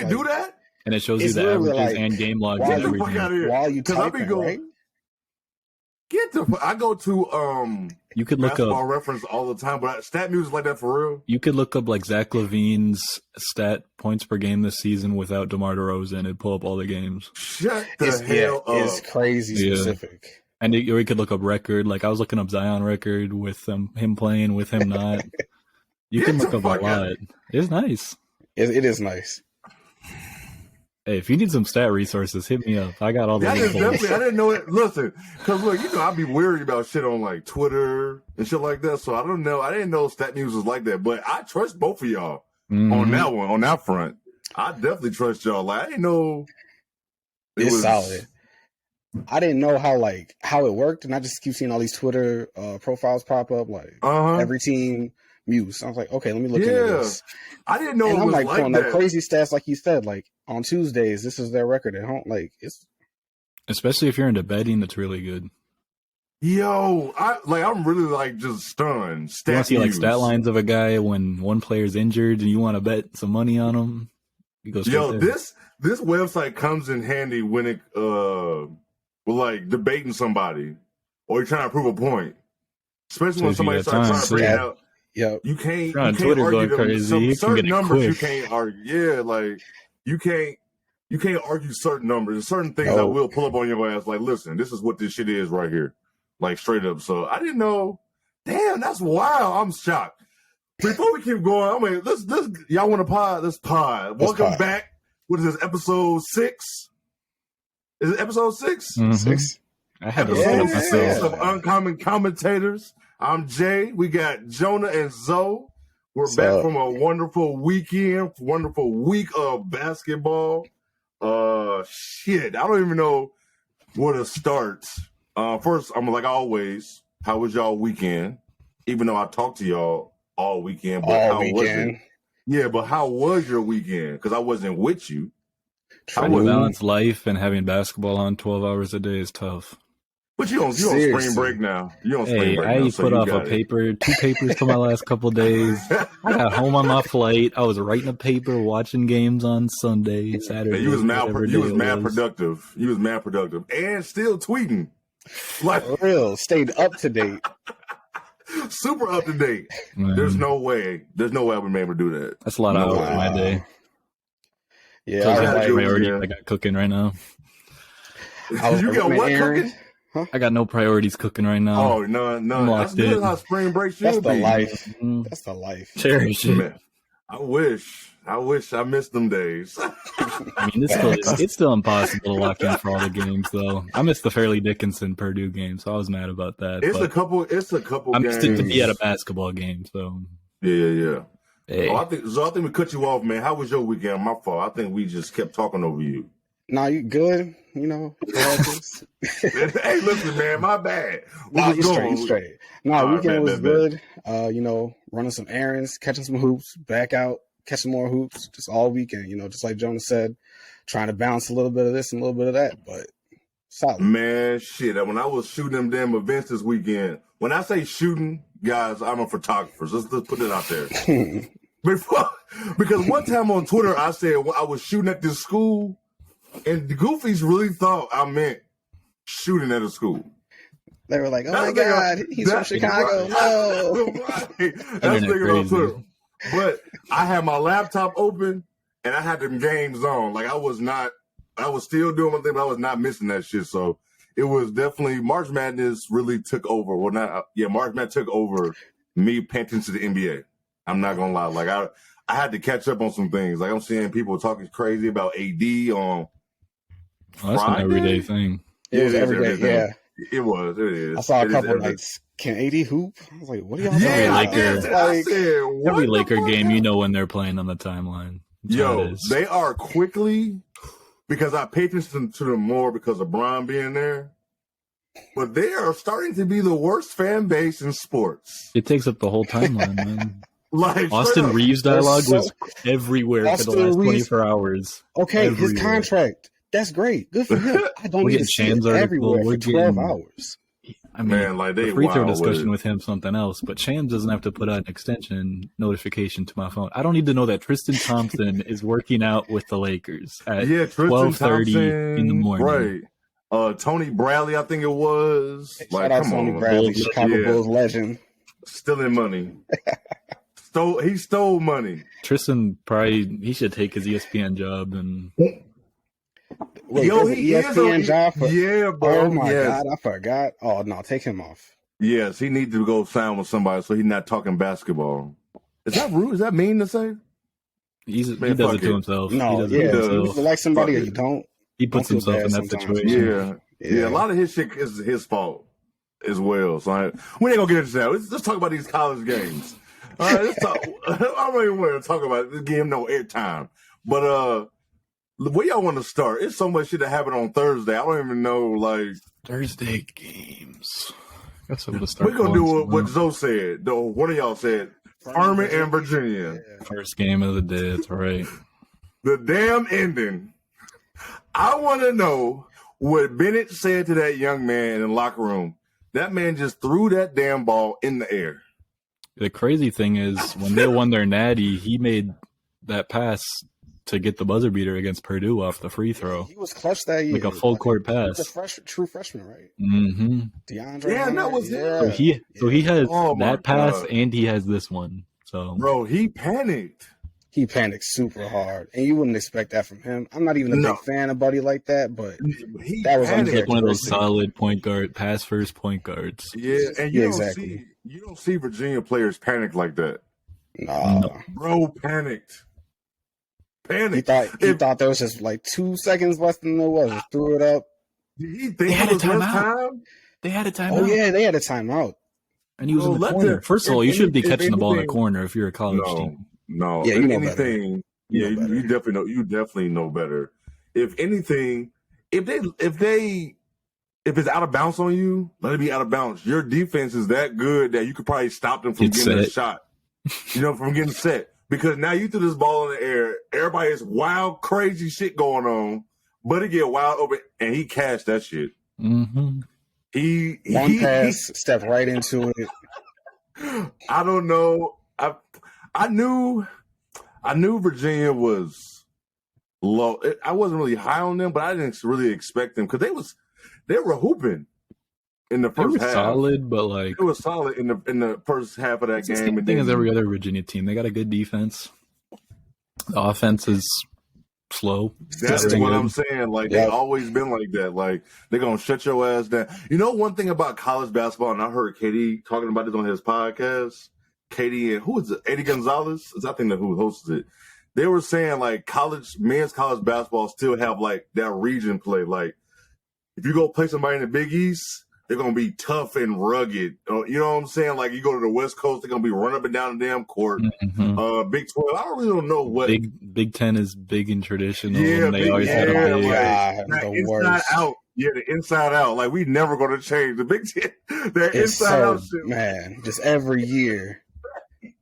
can do that? And it shows you the averages and game logs and everything. Get the fuck out of here. While you typing, right? I go to you could look Basketball up Reference all the time, but stat music like that for real. You could look up like Zach LaVine's stat points per game this season without DeMar DeRozan and pull up all the games. Shut the hell up. It's crazy specific. And we could look up record. Like I was looking up Zion record with him playing, with him not. You can look up a lot. It's nice. It is nice. Hey, if you need some stat resources, hit me up. I got all the definitely. I didn't know it. Listen, because look, I'd be weary about shit on like Twitter and shit like that. So I don't know. I didn't know stat news was like that. But I trust both of y'all on that one, on that front. I definitely trust y'all. Like I didn't know it's solid. I didn't know how it worked, and I just keep seeing all these Twitter profiles pop up, like every team Muse. I was like, okay, let me look into this. I didn't know and it I'm was like that. The crazy stats, like you said, like on Tuesdays, this is their record at home. Like it's especially if you're into betting, that's really good. Yo, I'm really just stunned. You want to see stat lines of a guy when one player's injured and you want to bet some money on him? You go straight there. This website comes in handy when it with debating somebody or you're trying to prove a point, especially when somebody starts trying to bring it out. Yeah, you can't Twitter argue going crazy. Certain numbers you can't argue. Yeah, like you can't argue certain numbers. There's certain things I will pull up on your ass. Like, listen, this is what this shit is right here, like straight up. So I didn't know. Damn, that's wild. I'm shocked. Before we keep going, I mean, let's y'all want to pod? Let's pod. Welcome back. What is this? Episode 6? Is it episode 6? Mm-hmm. 6. I had episode 6 of Uncommon Commentators. I'm Jay. We got Jonah and Zoe. We're back from a wonderful weekend, wonderful week of basketball. Shit, I don't even know where to start. First, I'm like always, how was y'all weekend? Even though I talked to y'all all weekend, but how was it? Yeah, but how was your weekend? Because I wasn't with you. Trying to balance life and having basketball on 12 hours a day is tough. But you on spring break now. You on spring break now. I put off 2 papers for my last couple of days. I got home on my flight. I was writing a paper, watching games on Sunday, Saturday. You was mad productive. You was mad productive. And still tweeting. Like for real. Stayed up to date. Super up to date. Man. There's no way I've been able to do that. That's a lot of hours in my day. Yeah, I got cooking right now. You got what cooking? Huh? I got no priorities cooking right now. Oh, no. That's good how spring break should That's be. The life. That's the life. Cherish it. I wish I missed them days. I mean, it's still impossible to lock in for all the games, though. I missed the Fairleigh Dickinson Purdue game, so I was mad about that. It's a couple. I missed it to be at a basketball game, so yeah. Hey. I think we cut you off, man. How was your weekend? My fault. I think we just kept talking over you. Nah, you good? You know. Hey, listen, man. My bad. Nah, you straight. Nah, weekend was good. Running some errands, catching some hoops, back out, catching more hoops, just all weekend. Just like Jonah said, trying to balance a little bit of this and a little bit of that, but solid. Man, shit. When I was shooting them damn events this weekend, when I say shooting, guys, I'm a photographer. So let's put it out there. Because one time on Twitter, I said I was shooting at this school, and the Goofies really thought I meant shooting at a school. They were like, "Oh my God, he's from Chicago!" No, that's thinking on Twitter. But I had my laptop open and I had them games on. Like I was still doing my thing, but I was not missing that shit. So it was definitely March Madness really took over. Well, March Madness took over me paying attention to the NBA. I'm not gonna lie. Like I had to catch up on some things. Like I'm seeing people talking crazy about AD on. Oh, that's an everyday thing. It was every day, yeah. It was. It is. I saw a couple nights. Can AD hoop? I was like, what are y'all doing? Every Laker game, when they're playing on the timeline. They are quickly, because I pay attention to them more because of Bron being there. But they are starting to be the worst fan base in sports. It takes up the whole timeline, man. Like Austin Reeves dialogue was everywhere for the last 24 hours. Okay, everywhere. His contract. That's great. Good for him. I don't need to see it everywhere for 12 hours. I mean, Man, like they the free throw wild discussion with him something else, but Shams doesn't have to put out an extension notification to my phone. I don't need to know that Tristan Thompson is working out with the Lakers at 12:30 in the morning. Right. Tony Bradley, I think it was. Shout Like, out come Tony on, Bradley, Chicago Bulls legend. Stealing money. He stole money. Tristan he should take his ESPN job and. Wait, he ESPN job for, bro. Oh my God, I forgot. Oh no, take him off. Yes, he needs to go sign with somebody so he's not talking basketball. Is that rude? Is that mean to say? He does it to himself. No, he does you like somebody or you don't. He puts himself in that situation. Yeah. A lot of his shit is his fault as well. So we ain't gonna get into that. Let's talk about these college games. All right, let's talk. I don't even want to talk about it. Let's give him no airtime. But where y'all want to start? It's so much shit that happened on Thursday. I don't even know, like Thursday games. That's what we'll start. We're gonna do what Zoe said. Though one of y'all said Furman and Virginia. First game of the day. That's right. The damn ending. I want to know what Bennett said to that young man in the locker room. That man just threw that damn ball in the air. The crazy thing is, when they won their natty, he made that pass to get the buzzer beater against Purdue off the free throw. He was clutch that year. Like a full court pass. He's a true freshman, right? Mm-hmm. DeAndre. Yeah, that was So he has that pass and he has this one. So bro, he panicked. He panicked super hard, and you wouldn't expect that from him. I'm not even a big fan of Buddy like that, but that was like one of those solid point guard, pass first point guards. Yeah, and you don't see Virginia players panic like that. No. Bro panicked. He thought there was just like 2 seconds left than there was. Just threw it up. Did he think it was less time? They had a timeout. Oh yeah, they had a timeout. And he was in the corner. First of all, you shouldn't be catching the ball in the corner if you're a college team. No. Yeah, you know better. You definitely know. You definitely know better. If anything, if it's out of bounds on you, let it be out of bounds. Your defense is that good that you could probably stop them from getting a shot. From getting set. Because now you threw this ball in the air. Everybody has wild, crazy shit going on. But it get wild open, and he cashed that shit. Mm-hmm. One pass, stepped right into it. I don't know. I knew Virginia was low. I wasn't really high on them, but I didn't really expect them because they were hooping in the first half. Solid, but like it was solid in the first half of that game. The same thing as every other Virginia team. They got a good defense. The offense is slow. That's what I'm saying. Like they always been like that. Like they're gonna shut your ass down. You know one thing about college basketball, and I heard Katie talking about this on his podcast. Katie and who is it? Eddie Gonzalez is I think who hosts it. They were saying like men's college basketball still have like that region play. Like if you go play somebody in the Big East, they're gonna be tough and rugged. You know what I'm saying? Like you go to the West Coast, they're gonna be running up and down the damn court. Mm-hmm. Big 12, I really don't know what. Big 10 is big and traditional. Yeah, and they always had a big. The inside out. Yeah, the inside out. Like we never gonna change the Big 10. They're inside out shit. Man, just every year.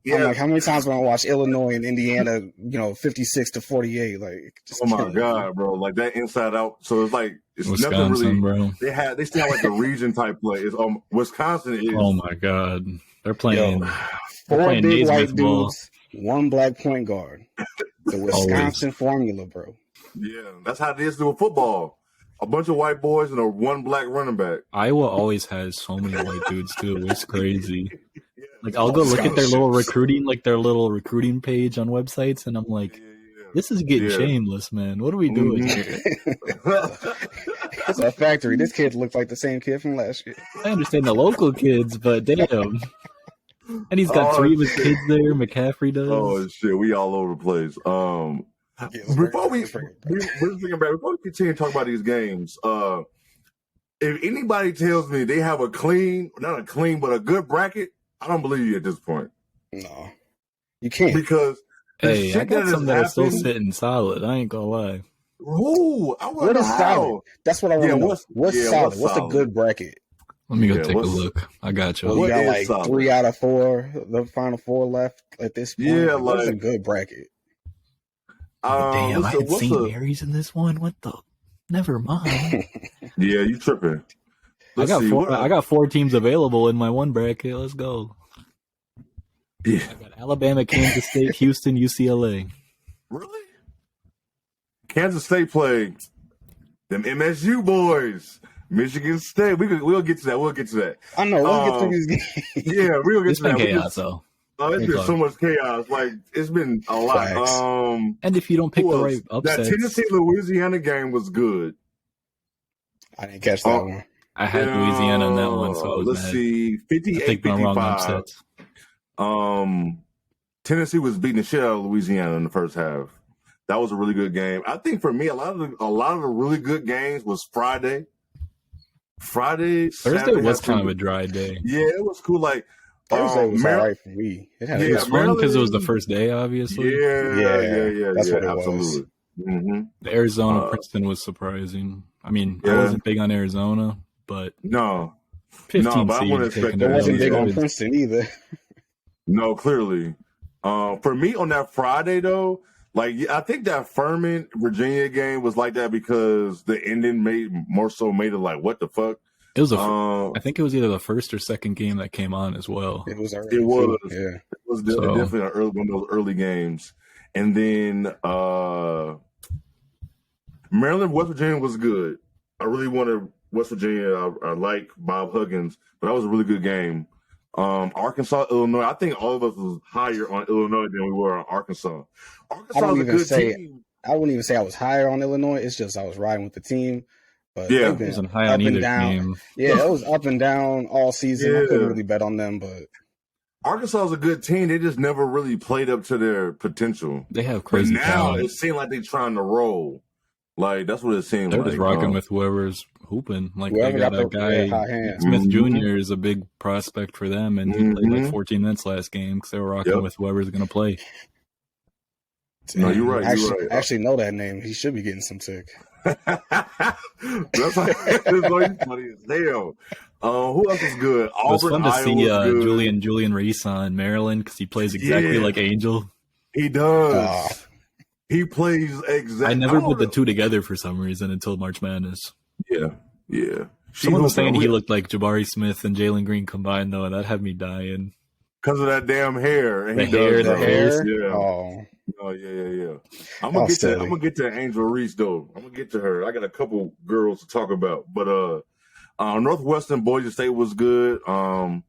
Yeah. I'm like, how many times when I watch Illinois and Indiana, 56-48? Like, just oh my god, bro! Like that inside out. So it's like it's Wisconsin, nothing really. Bro. They still have like the region type play. It's Wisconsin is. Oh my god, they're playing. Four big white dudes, one black point guard. The Wisconsin formula, bro. Yeah, that's how it is with football. A bunch of white boys and one black running back. Iowa always has so many white dudes too. It's crazy. Like I'll go look at their little recruiting page on websites, and I'm like, this is getting shameless, man. What are we doing here? It's a factory. This kid looks like the same kid from last year. I understand the local kids, but damn. And he's got 3 of his kids there. McCaffrey does. Oh shit, we all over the place. Before we continue to talk about these games, if anybody tells me they have but a good bracket, I don't believe you at this point. No, you can't. Because I got something that's still sitting solid. I ain't gonna lie. Ooh, what is solid? That's what I want to know. What's solid? What's a good bracket? Let me go take a look. I got you. We got like solid? 3 out of 4, the final 4 left at this point. Yeah, what's a good bracket? Damn, I had St. Mary's in this one. What the? Never mind. Yeah, you tripping. I got four teams available in my one bracket. Let's go. Yeah. I got Alabama, Kansas State, Houston, UCLA. Really? Kansas State played them MSU boys. Michigan State. We'll get to that. We'll get to that. I know. We'll get to these games. Yeah, we'll get It's to that. been chaos, though. It's been so much chaos. Like, it's been a lot. Facts. And if you don't pick the right upsets. That Tennessee-Louisiana game was good. I didn't catch that one. I had Louisiana in that one, so I was let's mad. see, 58-55. Tennessee was beating the shit out of Louisiana in the first half. That was a really good game. I think for me, a lot of the really good games was Friday. Thursday was kind of a dry day. Yeah, it was cool. Like Thursday was all right for me. It was fun because it was the first day, obviously. Yeah. That's what it absolutely. was. Mm-hmm. The Arizona Princeton was surprising. I mean, I wasn't big on Arizona, but 15 but I wouldn't expect I wasn't big on Princeton either. No, clearly. For me on that Friday though, like I think that Furman Virginia game was like that because the ending made it like what the fuck. It was I think it was either the first or second game that came on as well. It was. It was definitely one of those early games. And then Maryland, West Virginia was good. I really wanted West Virginia. I like Bob Huggins, but that was a really good game. Arkansas, Illinois. I think all of us was higher on Illinois than we were on Arkansas. Arkansas is a good team. I wouldn't even say I was higher on Illinois. It's just I was riding with the team. But yeah, it wasn't high on either team. Yeah, it was up and down all season. Yeah. I couldn't really bet on them, but Arkansas is a good team. They just never really played up to their potential. They have crazy talent. It seemed like they're trying to roll. Like that's what it seemed like. They're just rocking with whoever's hooping. Like they got that guy Smith Jr. is a big prospect for them, and he played like 14 minutes last game because they were rocking with whoever's going to play. No, you're right. I actually know that name. He should be getting some tick. That's funny as hell. Who else is good? Auburn, it was fun to see Julian Reese on Maryland because he plays exactly like Angel. He does. He plays exactly. I never put the two together for some reason until March Madness. Yeah. Someone was saying he looked like Jabari Smith and Jalen Green combined, though, and that had me dying. Because of that damn hair. And the hair. Yeah. Oh yeah. I'm gonna get to Angel Reese though. I'm gonna get to her. I got a couple girls to talk about, but Northwestern Boise State was good. I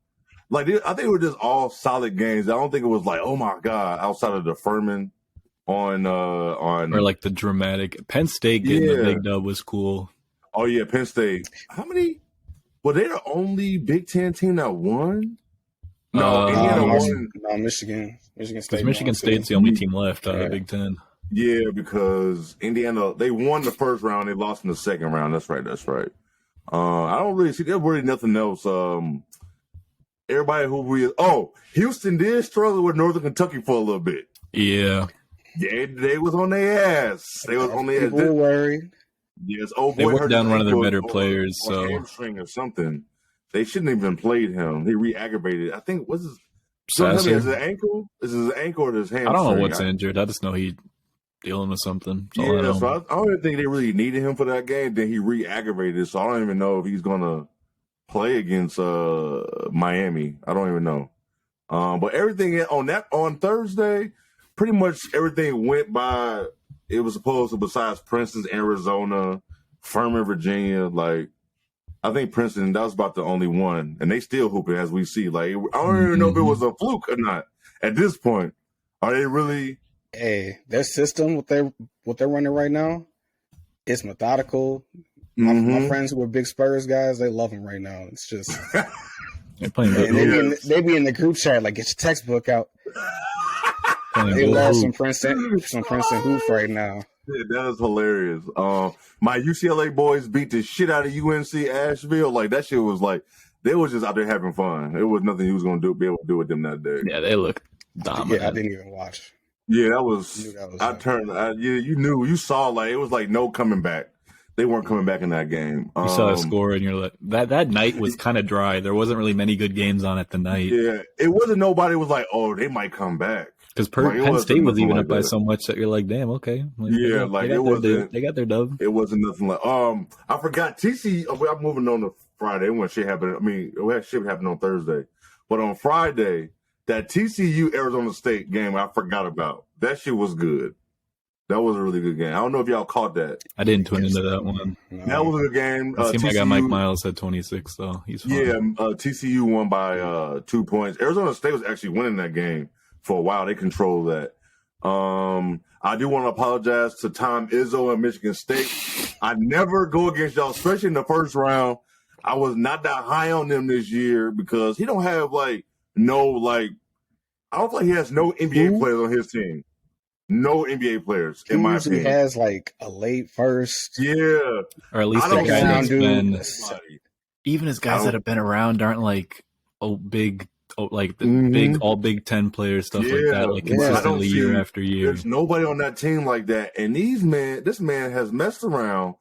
think it was just all solid games. I don't think it was like, oh my god, outside of the Furman on or like the dramatic Penn State getting the big dub was cool. Oh yeah, Penn State. How many? Were they the only Big Ten team that won? No, Indiana won. No, Michigan State. Michigan State's the only team left out of the Big Ten. Yeah, because Indiana, they won the first round, they lost in the second round. That's right. I don't really see there's really nothing else. Everybody Houston did struggle with Northern Kentucky for a little bit. Yeah. Yeah, they was on their ass. They was on their ass. People worried. Yes, they went down one of their better players. So hamstring or something. They shouldn't have even played him. He re-aggravated. I think what's his? Is it ankle? Is it his ankle or his hamstring? I don't know what's injured. I just know he dealing with something. So I don't even think they really needed him for that game. Then he re-aggravated, so I don't even know if he's gonna play against Miami. I don't even know. But everything on Thursday, pretty much everything went by. It was supposed to, besides Princeton, Arizona, Furman, Virginia. Like I think Princeton, that was about the only one, and they still hooping as we see. Like I don't even know if it was a fluke or not. At this point, are they really? Hey, their system, what they're running right now, it's methodical. My friends who are big Spurs guys, they love them right now. It's just they're playing they be in the group chat like, get your textbook out. They love some Princeton hoops right now. Yeah, that is hilarious. My UCLA boys beat the shit out of UNC Asheville. Like that shit was like they was just out there having fun. It was nothing he was going to be able to do with them that day. Yeah, they look dominant. Yeah, I didn't even watch. Yeah, that was. You saw like it was like no coming back. They weren't coming back in that game. You saw the score, and you're like, that night was kind of dry. There wasn't really many good games on it the night. Yeah, it wasn't. Nobody was like, oh, they might come back. Because Penn State was even up by so much that you're like, damn, okay. They got their dub. It wasn't nothing like. I forgot TCU. I'm moving on to Friday when shit happened. I mean, shit happened on Thursday, but on Friday, that TCU Arizona State game, I forgot about. That shit was good. That was a really good game. I don't know if y'all caught that. I didn't tune into that one. No. That was a good game. It seemed like Mike Miles had 26, though. He's fine. Yeah, TCU won by 2 points. Arizona State was actually winning that game for a while. They controlled that. I do want to apologize to Tom Izzo and Michigan State. I never go against y'all, especially in the first round. I was not that high on them this year because he don't have I don't think he has no NBA players on his team. No NBA players, in my opinion. He has like a late first. Yeah. Or at least the guy that's been. Even his guys that have been around aren't like big all Big Ten players, stuff like that, like consistently year after year. There's nobody on that team like that. And this man has messed around.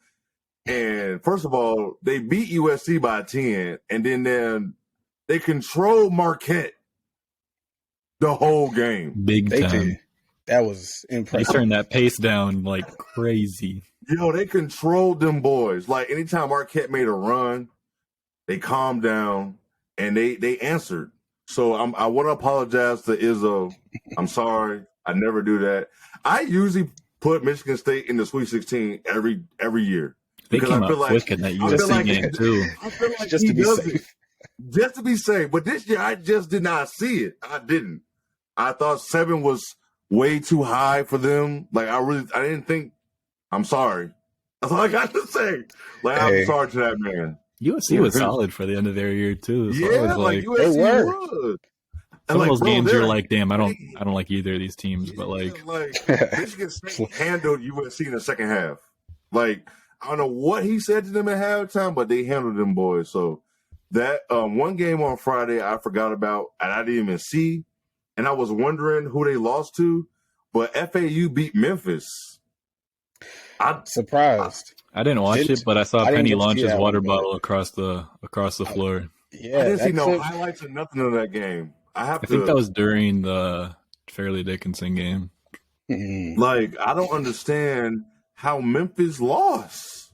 And first of all, they beat USC by 10, and then they controlled Marquette the whole game. Big time. That was impressive. They turned that pace down like crazy. They controlled them boys. Like anytime Marquette made a run, they calmed down and they answered. So I want to apologize to Izzo. I'm sorry. I never do that. I usually put Michigan State in the Sweet 16 every year. They came out quick in that USC game too. I feel like just to be safe. Just to be safe. But this year I just did not see it. I didn't. I thought 7 was way too high for them. Like I didn't think. I'm sorry. That's all I got to say. I'm sorry to that man. USC was solid for the end of their year too. So USC was. Some of those games you're like, damn, I don't like either of these teams, but Michigan State handled USC in the second half. Like I don't know what he said to them at halftime, but they handled them boys. So that one game on Friday I forgot about and I didn't even see. And I was wondering who they lost to, but FAU beat Memphis. I'm surprised. I didn't watch it, but I saw Penny launch his water bottle across the floor. Yeah, I didn't see no highlights or nothing of that game. I think that was during the Fairleigh Dickinson game. I don't understand how Memphis lost.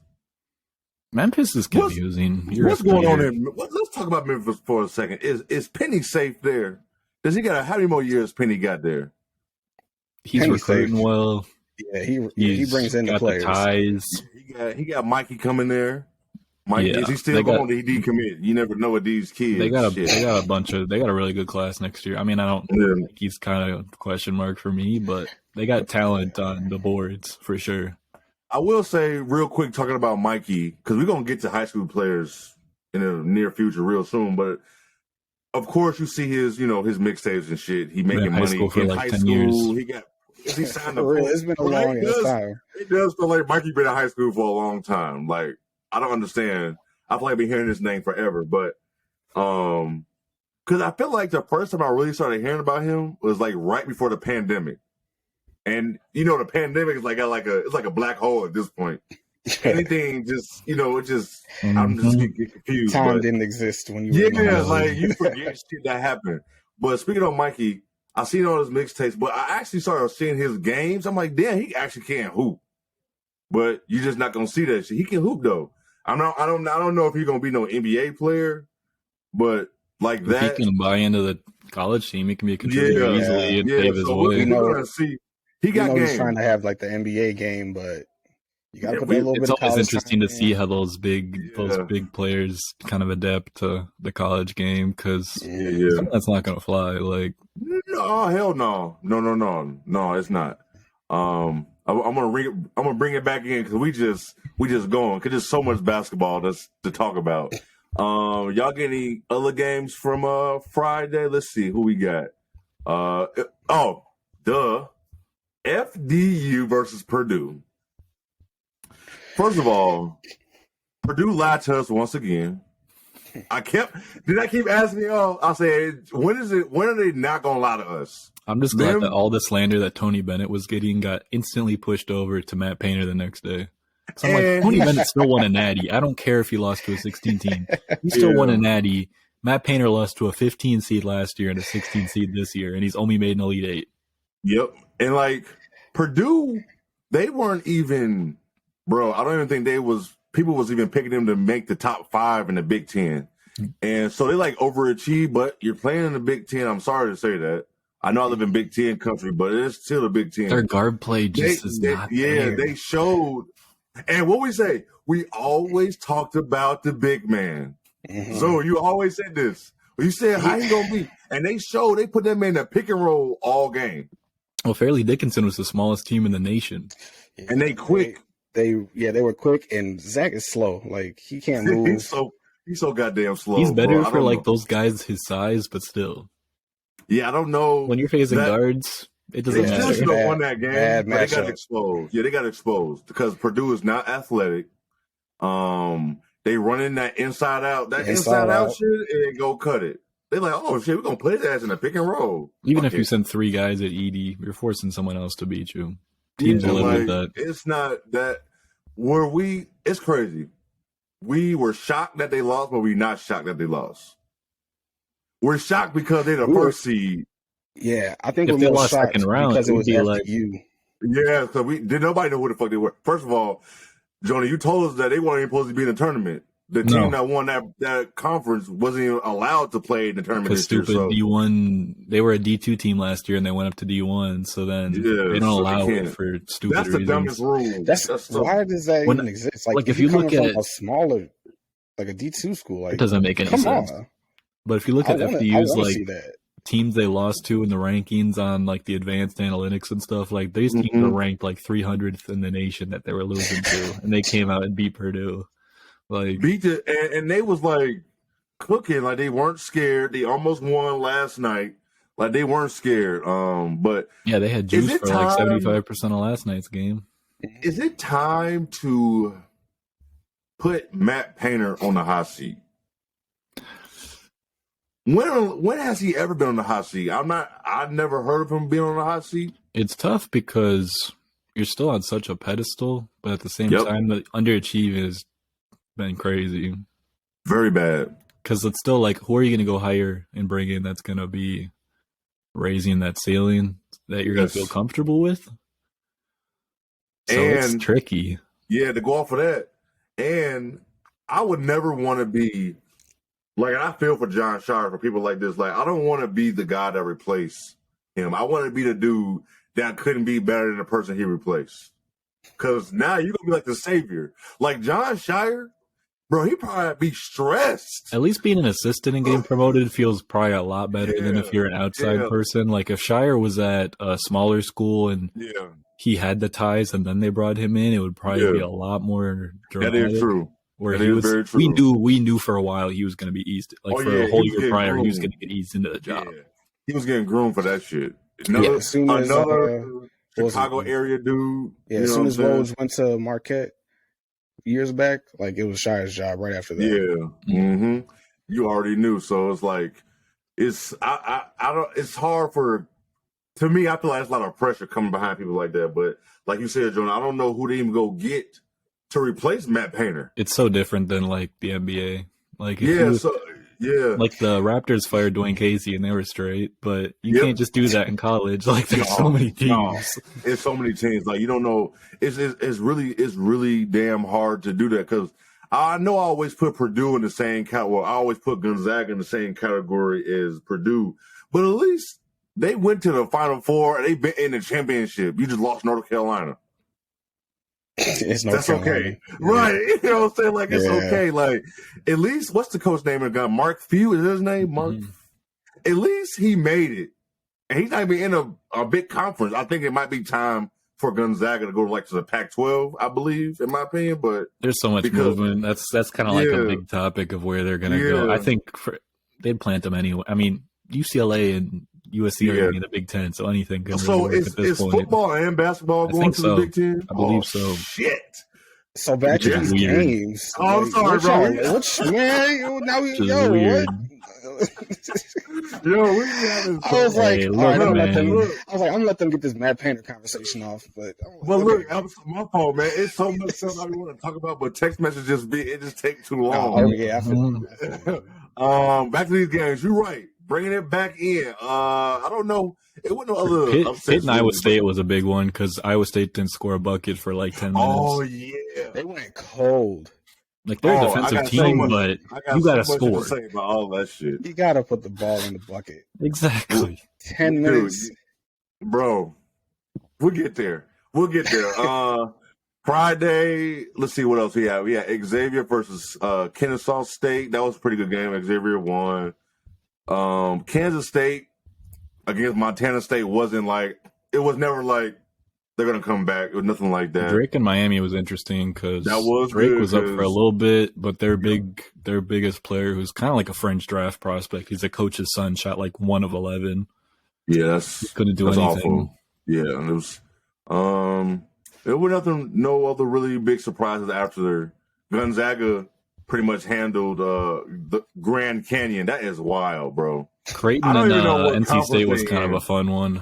Memphis is confusing. What's going on there? Let's talk about Memphis for a second. Is Penny safe there? Does he got how many more years Penny got there? He's recruiting well. Yeah, he brings in the players. Ties. He got Mikey coming there. Is he still going to decommit? You never know with these kids. They got a really good class next year. I mean, I don't think he's kind of a question mark for me, but they got talent on the boards for sure. I will say real quick, talking about Mikey, because we're gonna get to high school players in the near future real soon, but. Of course, you see his mixtapes and shit. He making money for in like high 10 school. years. He signed up. It's been a long time. It does feel like Mikey been in high school for a long time. Like I don't understand. I feel like I've been hearing this name forever, but because I feel like the first time I really started hearing about him was like right before the pandemic, and the pandemic is it's like a black hole at this point. Anything just I'm just getting confused. Time didn't exist when you were you forget shit that happened. But speaking of Mikey, I seen all his mixtapes, but I actually started seeing his games. I'm like, damn, he actually can't hoop. But you're just not gonna see that shit. He can hoop though. I don't know if he's gonna be no NBA player, but like that. If he can buy into the college team, he can be a contributor easily and pave his way. We're gonna see. He got games. He's trying to have like the NBA game, but you got to put a little bit of college. It's always interesting to see how those big players kind of adapt to the college game because that's not going to fly. Like, no, hell no, it's not. I'm gonna bring it back in because we just going because there's so much basketball to talk about. Y'all get any other games from Friday? Let's see who we got. FDU versus Purdue. First of all, Purdue lied to us once again. I keep asking y'all. I said, when are they not gonna lie to us? I'm just glad that all the slander that Tony Bennett was getting got instantly pushed over to Matt Painter the next day. So I'm like, Tony Bennett still won a natty. I don't care if he lost to a 16 team. He still won a natty. Matt Painter lost to a 15 seed last year and a 16 seed this year, and he's only made an Elite Eight. Yep. And like Purdue, they weren't even, bro. I don't even think people was even picking them to make the top 5 in the Big Ten. And so they like overachieved, but you're playing in the Big Ten. I'm sorry to say that. I know I live in Big Ten country, but it's still the Big Ten. Their guard play just is not there. They showed. And what we say, we always talked about the big man. Mm-hmm. So you always said this. You said how he gonna be, and they put them in a pick and roll all game. Well, Fairleigh Dickinson was the smallest team in the nation, and they quick. They were quick, and Zach is slow. Like he can't move. he's so goddamn slow. He's better for like those guys his size, but still. Yeah, I don't know. When you're facing guards, it doesn't matter. They should have won that game, but they got exposed. Yeah, they got exposed because Purdue is not athletic. They running that inside out shit, and they go cut it. They're like, oh shit, we're gonna put his ass in a pick and roll. Even if you send 3 guys at ED, you're forcing someone else to beat you. Teams will live with that. It's not that it's crazy. We were shocked that they lost, but we're not shocked that they lost. We're shocked because they're the first seed. Yeah, I think if they lost second round, because it was like you. Yeah, so nobody know who the fuck they were. First of all, Jonah, you told us that they weren't even supposed to be in the tournament. The team that won that conference wasn't even allowed to play in the tournament this year. So. D1, they were a D2 team last year and they went up to D1. So then they don't allow it for stupid reasons. That's the dumbest rule. Why does that even exist? Like if you look at a smaller, like a D2 school, like it doesn't make any sense. On. But if you look at FDU's like teams they lost to in the rankings on like the advanced analytics and stuff, like these teams were ranked like 300th in the nation that they were losing to, and they came out and beat Purdue. Like beat it, and they was like cooking, like they weren't scared. They almost won last night, like they weren't scared. But yeah, they had juice for like 75% of last night's game. Is it time to put Matt Painter on the hot seat? When has he ever been on the hot seat? I've never heard of him being on the hot seat. It's tough because you're still on such a pedestal, but at the same time, the underachieving has been crazy. Very bad. Because it's still like, who are you going to go hire and bring in that's going to be raising that ceiling that you're going to feel comfortable with? So it's tricky. Yeah, to go off of that. And I would never want to be like, and I feel for Jon Scheyer, for people like this. Like, I don't want to be the guy that replaced him. I want to be the dude that couldn't be better than the person he replaced. Because now you're going to be like the savior. Like Jon Scheyer, bro, he probably be stressed. At least being an assistant and getting promoted feels probably a lot better than if you're an outside person. Like if Scheyer was at a smaller school and he had the ties and then they brought him in, it would probably be a lot more dramatic. That is true. Where he was, very true. We knew for a while he was going to be eased. Like for a whole year prior, he was going to get eased into the job. Yeah. He was getting groomed for that shit. Another Chicago area dude. Yeah, as soon as Rhodes went to Marquette years back, like it was Sheyer's job right after that. Yeah, you already knew. So it's like it's hard to me. I feel like there's a lot of pressure coming behind people like that. But like you said, Jonah, I don't know who to even go get to replace Matt Painter. It's so different than like the NBA. Like like the Raptors fired Dwayne Casey and they were straight, but you can't just do that in college. Like there's so many teams. It's so many teams. Like you don't know. It's really damn hard to do that because I know I always put Purdue in the same category. Well, I always put Gonzaga in the same category as Purdue, but at least they went to the Final Four and they've been in the championship. You just lost North Carolina. That's okay. Right. You know what I'm saying? Like, it's okay. Like, at least, what's the coach name of the guy? Mark Few is his name? Mark. At least he made it. And he's not even in a big conference. I think it might be time for Gonzaga to go to the Pac-12, I believe, in my opinion. But there's so much movement. That's kind of like a big topic of where they're going to go. I think they'd plant them anyway. I mean, UCLA and USC are in the Big Ten, so anything can really work at this point. Is football and basketball going to the Big Ten? I believe so. Shit. So back to these games. Oh, I'm sorry, bro. I was like, I'm gonna let them get this Matt Painter conversation off. But look, my fault, man. It's so much stuff I want to talk about, but text messages just take too long. I feel back to these games. You're right. bringing it back in. I don't know. It wasn't no other Pitt upsets. and Iowa State was a big one because Iowa State didn't score a bucket for like 10 minutes. Oh yeah, they went cold. Like they're a defensive team, but you gotta score. To say about all that shit. You gotta put the ball in the bucket. Exactly. 10 minutes, bro. We'll get there. Friday, let's see what else we have. We had Xavier versus Kennesaw State. That was a pretty good game. Xavier won. Kansas State against Montana State wasn't like it was never like they're gonna come back. It was nothing like that. Drake in Miami was interesting because Drake good, was up for a little bit, but their biggest player, who's kind of like a French draft prospect, he's a coach's son, shot like 1 of 11. Yeah, couldn't do anything. Awful. Yeah, and it was there were no other really big surprises after Gonzaga pretty much handled the Grand Canyon. That is wild, bro. Creighton and NC State was kind of a fun one.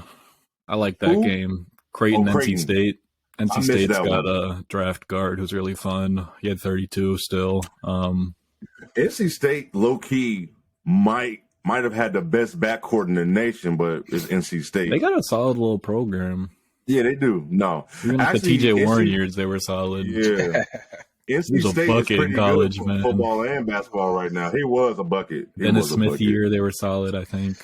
I like that game. Creighton, NC State. NC State's got a draft guard who's really fun. He had 32 still. NC State, low-key, might have had the best backcourt in the nation, but it's NC State. They got a solid little program. Yeah, they do. No. Even like the TJ Warren years, they were solid. Yeah. NC State is pretty good for football and basketball right now. He was a bucket. Dennis Smith year, they were solid, I think.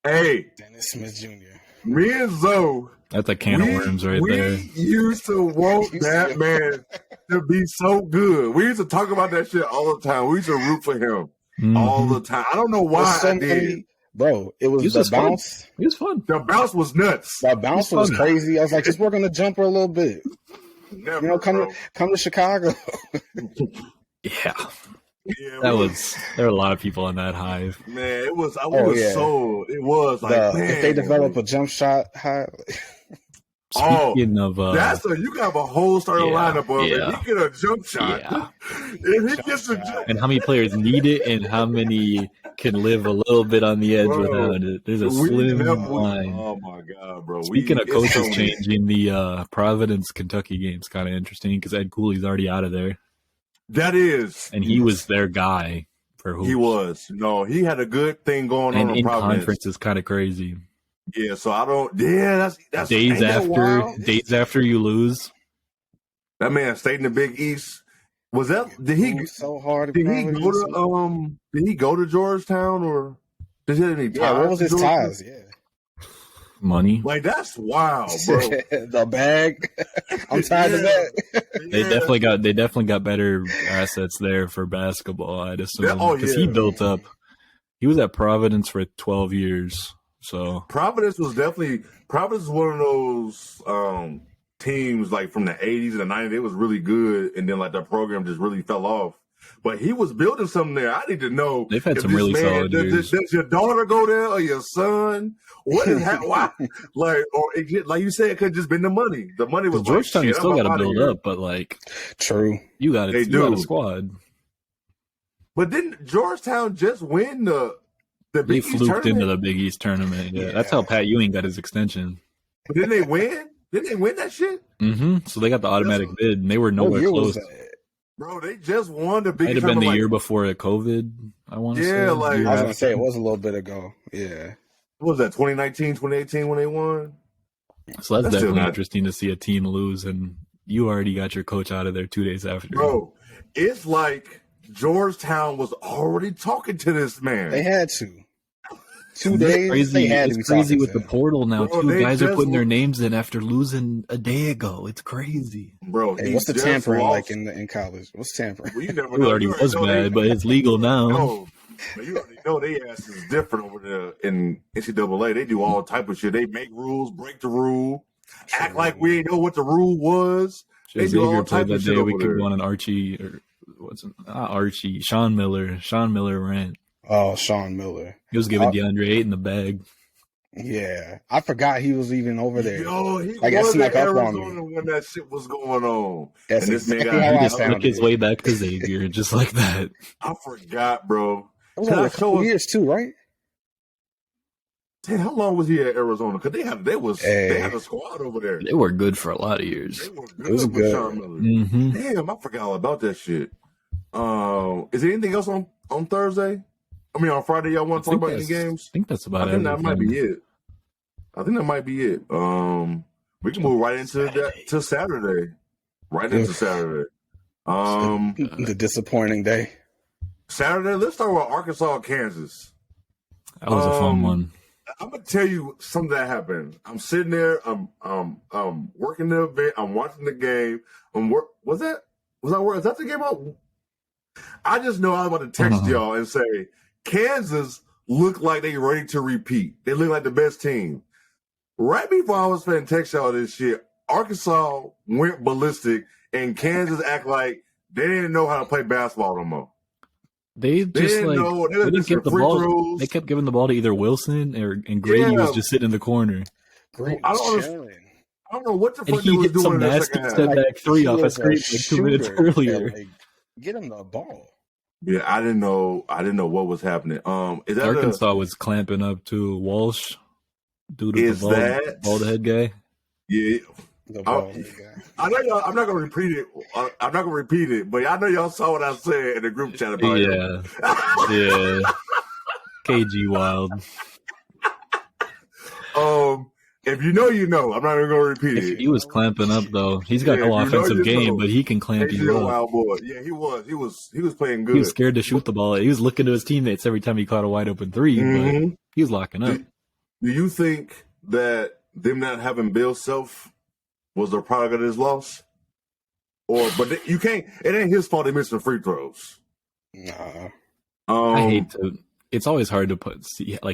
Hey. Dennis Smith Jr. Me and Zoe. That's a can of worms right there. We used to want that man to be so good. We used to talk about that shit all the time. We used to root for him all the time. I don't know why I did. Bro, it was the bounce. It was fun. The bounce was nuts. The bounce was crazy. I was like, just work on the jumper a little bit. Never, come to Chicago. Yeah. There were a lot of people on that hive. Man, it was like, if they develop a jump shot high. Speaking of you can have a whole starting lineup of it. If he get a jump shot. Yeah. If he gets a jump, and how many players need it and how many can live a little bit on the edge without it. There's a slim line. Oh my god, bro. Speaking of coaches changing, the Providence Kentucky game's kind of interesting because Ed Cooley's already out of there. That is. And he was their guy for hoops. He was. No, he had a good thing going on in Providence. Conference is kind of crazy. Yeah, so I don't. Yeah, that's days after you lose. That man stayed in the Big East. Was that? Did he so hard? Did he go to Did he go to Georgetown or did he have any ties? Yeah, what was his ties? Yeah, money. Like that's wild, bro. The bag. I'm tired of that. They definitely got better assets there for basketball. I'd assume because he built up. He was at Providence for 12 years. So Providence was one of those teams like from the 80s and the 90s. It was really good, and then like their program just really fell off. But he was building something there. I need to know. They've had some really solid years. Does your daughter go there or your son? What is that? Why? Like you said, it could have just been the money. The money was Georgetown. You still got to build up, but like true, you got a squad. But didn't Georgetown just win the They fluked into the Big East tournament. Yeah, that's how Pat Ewing got his extension. But didn't they win? Didn't they win that shit? Mm-hmm. So they got the automatic bid, and they were nowhere close. Bro, they just won the Big East. Might have been the year before COVID, I want to say. I was going to say it was a little bit ago. Yeah. What was that, 2019, 2018 when they won? So that's definitely interesting to see a team lose, and you already got your coach out of there 2 days after. Bro, it's like Georgetown was already talking to this man. They had to. 2 days. It's crazy with the portal now. Bro, too. Guys are putting their names in after losing a day ago. It's crazy, bro. Hey, what's the tampering like in college? What's tampering? Well, it already was bad, but it's legal now. No, but you already know they ass is different over there in NCAA. They do all type of shit. They make rules, break the rule, act like we didn't know what the rule was. They do all type of shit over there. We could go on an Archie or not Archie, Sean Miller rant. Oh, Sean Miller. He was giving DeAndre Ayton the bag. Yeah. I forgot he was even over there. Yo, he was in Arizona when that shit was going on. That's this man he just snuck his way back to Xavier just like that. I forgot, bro. It was only a couple years too, right? Damn, how long was he at Arizona? Because they had a squad over there. They were good for a lot of years. They were good with Sean Miller. Mm-hmm. Damn, I forgot all about that shit. Is there anything else on Thursday? I mean, on Friday, y'all want to talk about any games? I think that's about it. I think everything. that might be it. We can move right into that to Saturday. Into Saturday. The disappointing day. Saturday, let's talk about Arkansas, Kansas. That was a fun one. I'm gonna tell you something that happened. I'm sitting there. I'm working the event. I'm watching the game. Was that the game? I just know I was about to text y'all and say Kansas looked like they ready to repeat. They look like the best team. Right before I was finna text y'all this shit, Arkansas went ballistic and Kansas act like they didn't know how to play basketball no more. They didn't get the ball. Throws. They kept giving the ball to either Wilson and Grady was just sitting in the corner. I don't know what the fuck he was doing in the second half. Step back three off a screen like 2 minutes earlier. Get him the ball. Yeah, I didn't know what was happening. Is that Arkansas was clamping up to Walsh, dude of the bald head guy. Yeah. I know y'all. I'm not gonna repeat it. But I know y'all saw what I said in the group chat about it. Yeah. KG Wild. If you know, you know. I'm not even gonna repeat it. He was clamping up though. He's got no offensive game, but he can clamp you up. Wild boy. Yeah, he was. He was playing good. He was scared to shoot the ball. He was looking to his teammates every time he caught a wide open three, but he was locking up. Do you think that them not having Bill Self was the product of this loss? But you can't. It ain't his fault they missed the free throws. Nah. I hate to. It's always hard to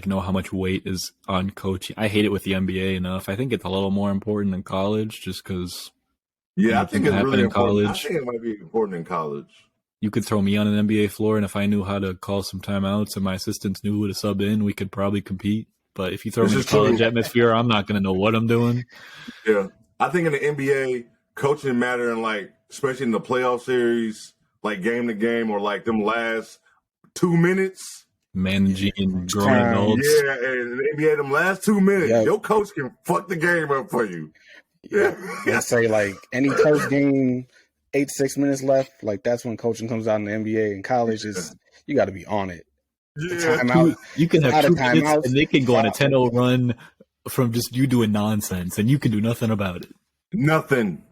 know how much weight is on coaching. I hate it with the NBA enough. I think it's a little more important in college, just because. Yeah, I think it's really important. I think it might be important in college. You could throw me on an NBA floor, and if I knew how to call some timeouts and my assistants knew who to sub in, we could probably compete. But if you throw me in a college atmosphere, I'm not going to know what I'm doing. Yeah. I think in the NBA, coaching matter, and especially in the playoff series, game to game, or them last 2 minutes. Managing grown adults. Yeah, and in the NBA, them last 2 minutes, your coach can fuck the game up for you. Yeah. I say any close game, 8-6 minutes left, that's when coaching comes out in the NBA. And college you got to be on it. Yeah. You can have 2 minutes and they can go on a 10-0 run from just you doing nonsense, and you can do nothing about it. Nothing,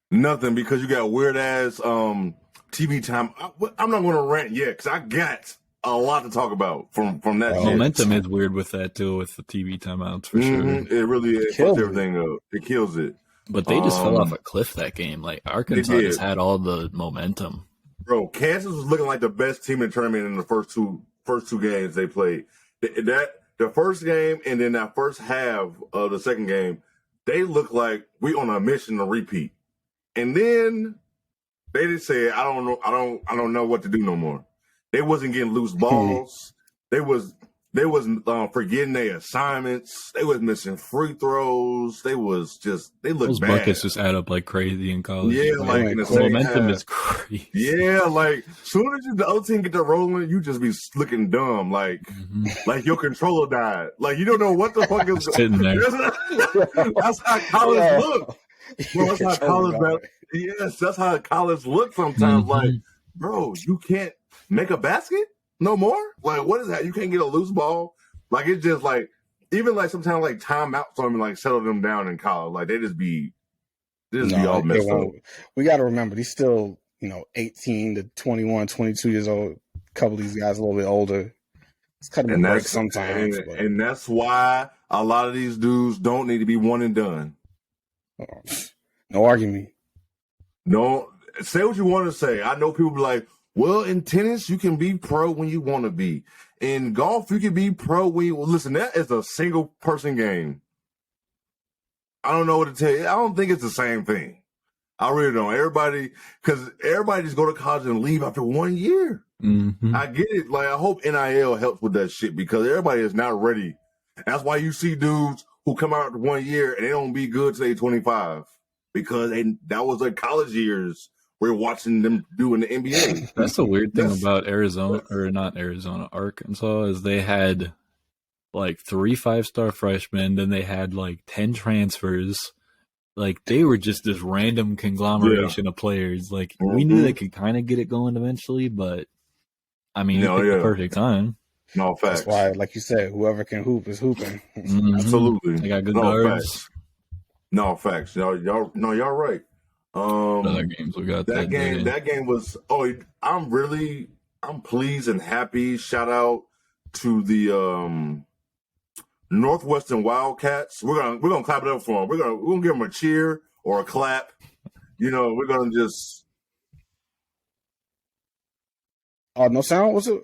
because you got weird ass TV time. I'm not going to rant yet because I got a lot to talk about from that. Momentum is weird with that too, with the TV timeouts for sure. It really fucks everything up. It kills it. But they just fell off a cliff that game. Arkansas just had all the momentum. Bro, Kansas was looking like the best team in the tournament in the first two games they played. The first game and then that first half of the second game, they looked like we on a mission to repeat. And then they just said, I don't know what to do no more. They wasn't getting loose balls. They was forgetting their assignments. They was missing free throws. They looked those bad. Buckets just add up like crazy in college. Yeah, in the momentum is crazy. Yeah, soon as the other team get to rolling, you just be looking dumb, like your controller died. You don't know what the fuck is sitting there. That's how college look. Bro, that's how college. Yes, that's how college looks sometimes. Bro, you can't make a basket no more. What is that? You can't get a loose ball. It's just even sometimes timeouts on me settle them down in college. They just be all messed up. We got to remember he's still 18 to 21, 22 years old. A couple of these guys a little bit older. It's cutting a break sometimes. And that's why a lot of these dudes don't need to be one and done. No argument. No, say what you want to say. I know people be like, well, in tennis, you can be pro when you want to be. In golf, you can be pro when you... Listen, that is a single-person game. I don't know what to tell you. I don't think it's the same thing. I really don't. Because everybody just go to college and leave after 1 year. Mm-hmm. I get it. I hope NIL helps with that shit because everybody is not ready. That's why you see dudes who come out after 1 year and they don't be good till they 25 because that was their college years. We're watching them do in the NBA. That's the weird thing about Arkansas is they had 3 5-star freshmen, then they had 10 transfers. They were just this random conglomeration of players. We knew they could kind of get it going eventually, but I mean, you picked the perfect time. No facts. That's why, like you said, whoever can hoop is hooping. Mm-hmm. Absolutely. They got good no guards. Facts. No facts. Y'all right. Other games we got that game was. I'm pleased and happy. Shout out to the Northwestern Wildcats. We're gonna clap it up for them. We're gonna give them a cheer or a clap. We're gonna just. Oh, no sound? What's it?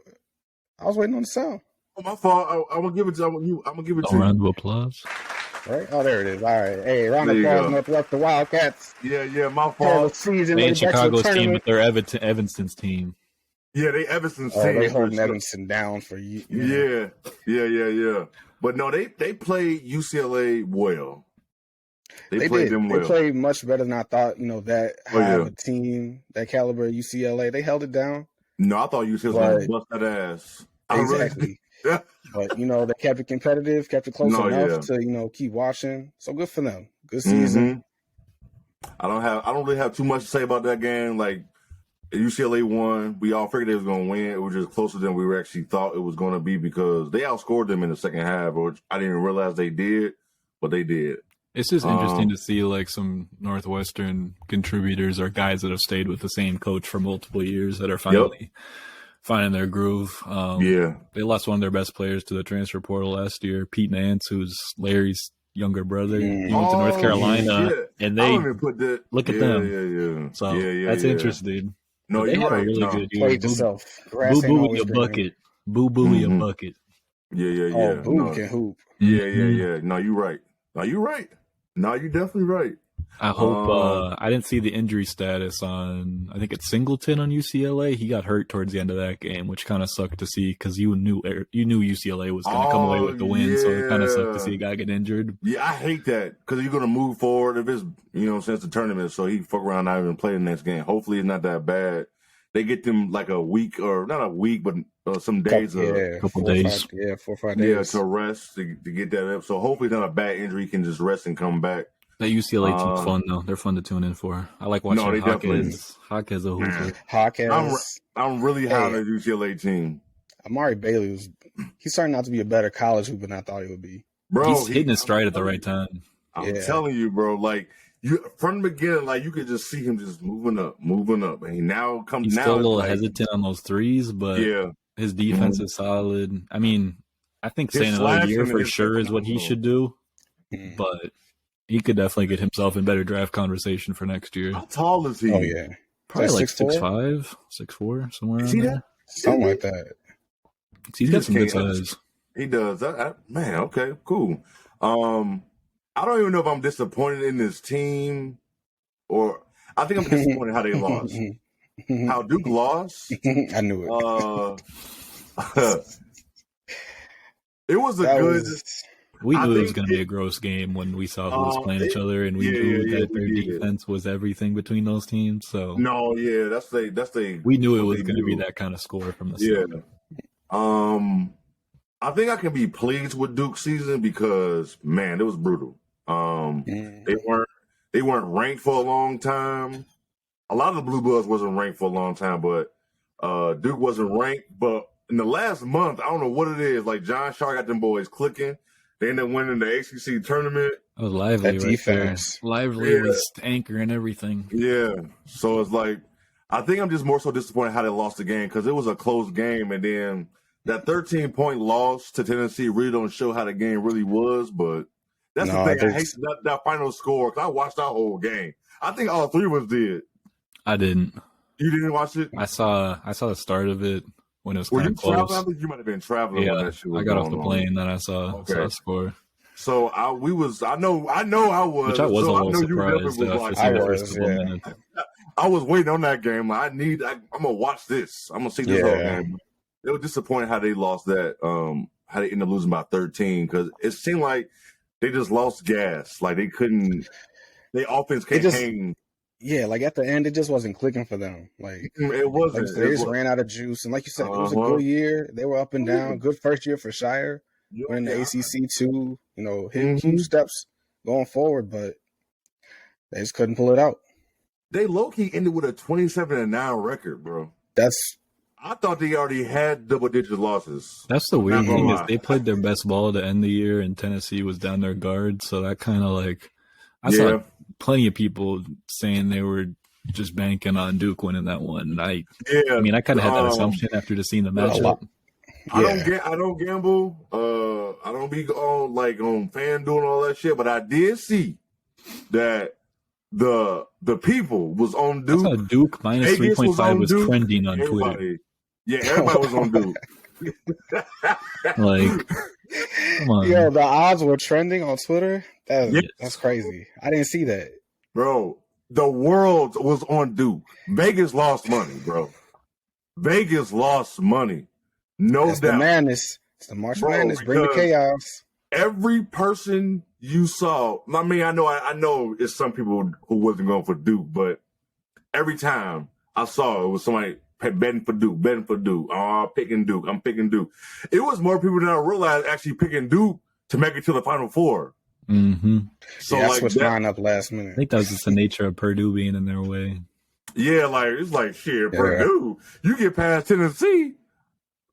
I was waiting on the sound. Oh, my fault. I'm gonna give it to you. I'm gonna give it to you. Round of applause. Right? Oh, there it is. All right. Hey, round of applause, Northwestern Wildcats. Yeah, my fault. Season. They ain't Chicago's team, but they're Evanston's team. Yeah, they Evanston's team. They holding Evanston down for you. Yeah. But no, they played UCLA well. They played them well. They played much better than I thought. That a team that caliber UCLA, they held it down. No, I thought UCLA was going to bust that ass. Exactly. But they kept it competitive, kept it close enough to keep watching. So good for them. Good season. I don't really have too much to say about that game. Like UCLA won. We all figured they was going to win. It was just closer than we actually thought it was going to be because they outscored them in the second half, which I didn't realize they did, but they did. It's just interesting to see like some Northwestern contributors or guys that have stayed with the same coach for multiple years that are finally finding their groove. They lost one of their best players to the transfer portal last year, Pete Nance, who's Larry's younger brother. He went to North Carolina, and they look at them. So that's interesting. No, they had a really good year. Played yourself. Boo boo in your bucket. Boo boo in your bucket. Yeah. Oh, Boo can hoop. Yeah. No, you're right. No, you're definitely right. I hope I didn't see the injury status on. I think it's Singleton on UCLA. He got hurt towards the end of that game, which kind of sucked to see because you knew UCLA was going to come away with the win. So it kind of sucked to see a guy get injured. Yeah, I hate that because you're going to move forward if it's since the tournament. So he fuck around not even play the next game. Hopefully it's not that bad. They get them like a week or not a week, but some days. Couple days. 4 or 5 days. To rest to get that up. So hopefully it's not a bad injury. He can just rest and come back. That UCLA team's fun though. They're fun to tune in for. I like watching Jaquez a hooper. Jaquez. I'm really high on the UCLA team. Amari Bailey he's starting out to be a better college hooper than I thought he would be. Bro, he's hitting his stride at the right time. I'm telling you, bro. Like from the beginning, like you could just see him just moving up, and he now comes. He's now still a little hesitant on those threes, but his defense is solid. I mean, I think staying another year for sure is what he should do, but he could definitely get himself in better draft conversation for next year. How tall is he? Oh yeah, probably like 6'5", 6'4", somewhere around there. Something like that. He's got some good size. He does. Man, okay, cool. I don't even know if I'm disappointed in this team, or I think I'm disappointed how they lost. How Duke lost. I knew it. It was good. We knew it was going to be a gross game when we saw who was playing each other, and we knew that their defense was everything between those teams. So that's the. We knew it was going to be that kind of score from the start. I think I can be pleased with Duke's season because man, it was brutal. They weren't ranked for a long time. A lot of the Blue Bloods wasn't ranked for a long time, but Duke wasn't ranked. But in the last month, I don't know what it is. Like John Sharp got them boys clicking. They ended up winning the ACC tournament. It was lively, that defense. Lively was anchor and everything. Yeah, so it's like I think I'm just more so disappointed how they lost the game because it was a close game, and then that 13-point loss to Tennessee really don't show how the game really was. But that's the thing. I hate that final score because I watched that whole game. I think all three of us did. I didn't. You didn't watch it? I saw the start of it when it was kind of close. Traveling? I think you might have been traveling when that shit was I got off the plane, then I saw the score. So I was. Which I was a little surprised. I was waiting on that game. I'm gonna watch this. I'm gonna see this whole game. It was disappointing how they lost that. How they ended up losing by 13 because it seemed like they just lost gas. Like they couldn't. Their offense can't hang. Yeah, like at the end, it just wasn't clicking for them. Like it wasn't. Like, they just ran out of juice, and like you said, it was a good year. They were up and down. Good first year for Shire. Winning the ACC too. Hitting huge steps going forward, but they just couldn't pull it out. They low-key ended with a 27-9 record, bro. That's I thought they already had double-digit losses. That's the weird thing is they played their best ball to end the year, and Tennessee was down their guard. So that kind of like I saw plenty of people saying they were just banking on Duke winning that one. I mean, I kind of had that assumption after just seeing the matchup. I don't gamble. I don't be on FanDuel and all that shit. But I did see that the people was on Duke. I saw Duke minus 3.5 was trending on Twitter. Yeah, everybody was on Duke. Like, come on. Yo, the odds were trending on Twitter. That's crazy. I didn't see that. Bro, the world was on Duke. Vegas lost money, bro. Vegas lost money. No doubt. The madness. It's the March Madness. Bring the chaos. Every person you saw, I mean, I know it's some people who wasn't going for Duke, but every time I saw it was somebody betting for Duke. Oh, I'm picking Duke. It was more people than I realized actually picking Duke to make it to the Final Four. Mm-hmm. So I switched mine up last minute. I think that was just the nature of Purdue being in their way. Yeah, like it's like shit, Purdue. You get past Tennessee,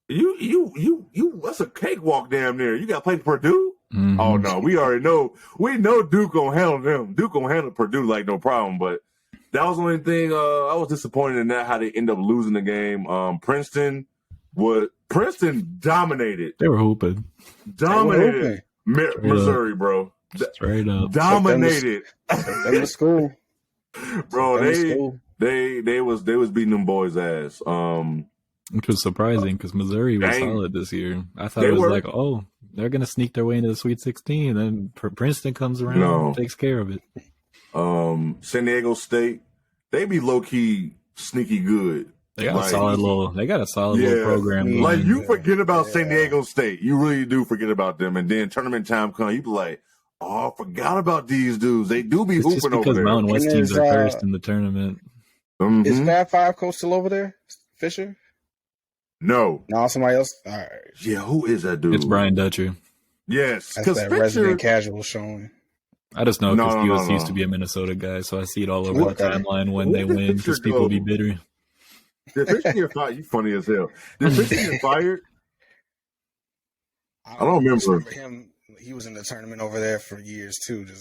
you that's a cakewalk damn near. You got to play Purdue. Mm-hmm. Oh no, we already know. We know Duke gonna handle them. Duke gonna handle Purdue like no problem. But that was the only thing I was disappointed in that how they end up losing the game. Princeton dominated. They were hooping. Dominated Missouri, bro. Straight up. Dominated. They were school. Bro, they was beating them boys' ass. Which was surprising because Missouri was solid this year. I thought it was like, oh, they're gonna sneak their way into the Sweet 16, and then Princeton comes around and takes care of it. San Diego State, they be low key sneaky good. They got a solid little program. Like you forget about San Diego State, you really do forget about them, and then tournament time comes, you be like, oh, I forgot about these dudes. They do be hooping over there. Because Mountain West teams are cursed in the tournament. Mm-hmm. Is Fab Five coach still over there? Fisher? No, somebody else. All right. Yeah, who is that dude? It's Brian Dutcher. Yes, that's that resident casual showing. I just know because he used to be a Minnesota guy, so I see it all over the timeline when they win because people be bitter. Did Fisher get fired? You funny as hell. Did Fisher get fired? I don't remember him. He was in the tournament over there for years too. Did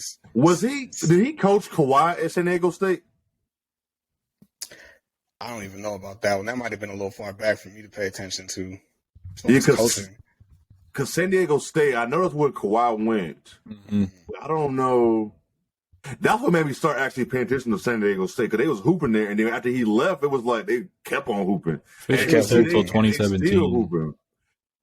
he coach Kawhi at San Diego State? I don't even know about that one. That might have been a little far back for me to pay attention to. Because San Diego State, I know that's where Kawhi went. Mm-hmm. I don't know. That's what made me start actually paying attention to San Diego State because they was hooping there, and then after he left, it was like they kept on hooping. Fisher was there till 2017.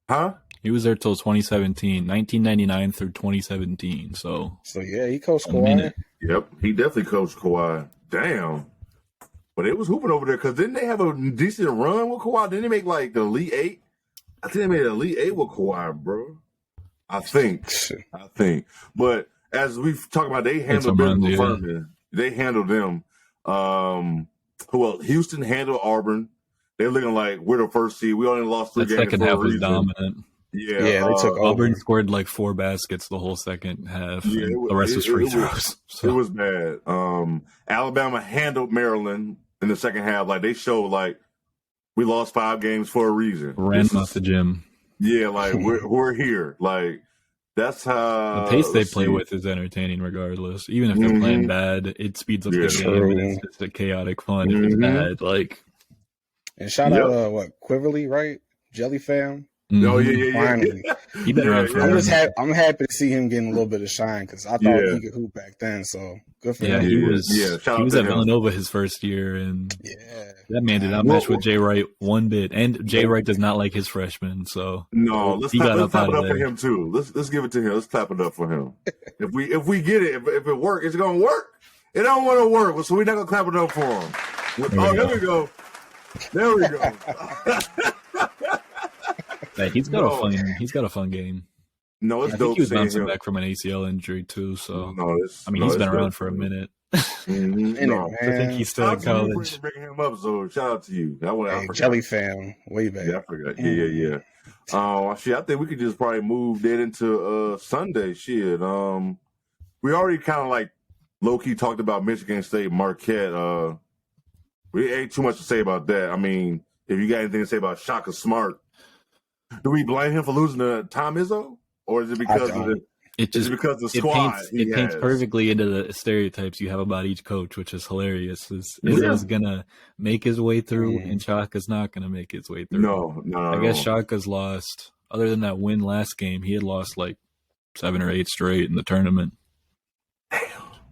Huh? He was there till 2017, 1999 through 2017. So yeah, he coached Kawhi. Yep, he definitely coached Kawhi. Damn. But it was hooping over there because didn't they have a decent run with Kawhi? Didn't they make like the Elite Eight? I think they made an Elite Eight with Kawhi, bro. I think. But as we've talked about, they handled them. They handled them. Who else? Houston handled Auburn. They're looking like we're the first seed. We only lost 3 games. That second half was dominant. Yeah, they took Auburn scored like 4 baskets the whole second half. Yeah, the rest was free throws. It was bad. Alabama handled Maryland in the second half. Like they showed like we lost 5 games for a reason. Ran them out the gym. Yeah, like we're here. Like that's how the pace they play with is entertaining regardless. Even if they're playing bad, it speeds up the game and it's just a chaotic fun if it's bad. Like and shout out Quiverly, right? Jelly Fam. Oh yeah. Finally. He been around for I'm happy to see him getting a little bit of shine because I thought he could hoop back then. So good for him. He was at Villanova his first year, and that man did not match with Jay Wright one bit. And Jay Wright does not like his freshmen, so let's clap it up for him too. Let's give it to him. Let's clap it up for him. if we get it, if it works, it's gonna work. It don't want to work, so we're not gonna clap it up for him. There we go. There we go. Yeah, he's got a fun game. No, it's I dope. think he was bouncing back from an ACL injury too. So he's been around for a minute. Mm-hmm. I think he's still in college. For bringing him up, so shout out to you. Jelly Fam, way back. Yeah, I forgot. Yeah. I think we could just probably move that into Sunday. Shit. We already kind of like low key talked about Michigan State Marquette. We ain't too much to say about that. I mean, If you got anything to say about Shaka Smart, do we blame him for losing to Tom Izzo, or is it because of the? Because the squad it paints perfectly into the stereotypes you have about each coach, which is hilarious. Izzo's gonna make his way through, and Shaka's not gonna make his way through. No. I guess Shaka's lost. Other than that win last game, he had lost like 7 or 8 straight in the tournament. Damn.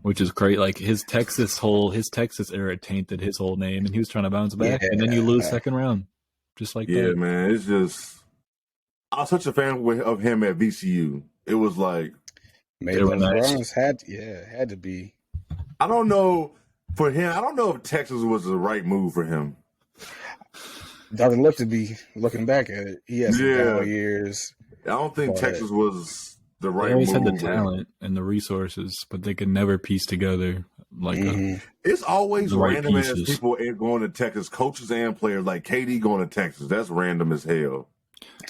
Which is great. Like his Texas era tainted his whole name, and he was trying to bounce back, and then you lose second round, just like that. Yeah, man, it's just I was such a fan of him at VCU. It was like maybe nice. had to be. I don't know for him. I don't know if Texas was the right move for him. Doesn't look to be. Looking back at it, he has some down years. I don't think Texas was the right. They always move had the talent and the resources, but they could never piece together like it's always random as people going to Texas, coaches and players like KD going to Texas. That's random as hell.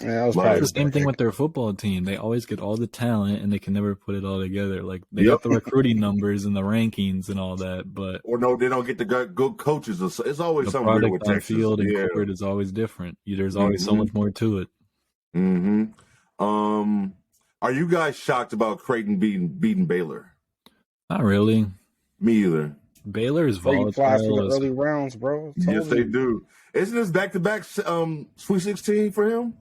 Yeah, that was probably the same thing with their football team. They always get all the talent and they can never put it all together. Like they got the recruiting numbers and the rankings and all that, but they don't get the good coaches. It's always something weird with Texas. Field and court is always different. There's always so much more to it. Are you guys shocked about Creighton beating Baylor? Not really. Me either. Baylor is volatile. Flies for the early rounds, bro. Yes, they do. Isn't this back-to-back Sweet 16 for him?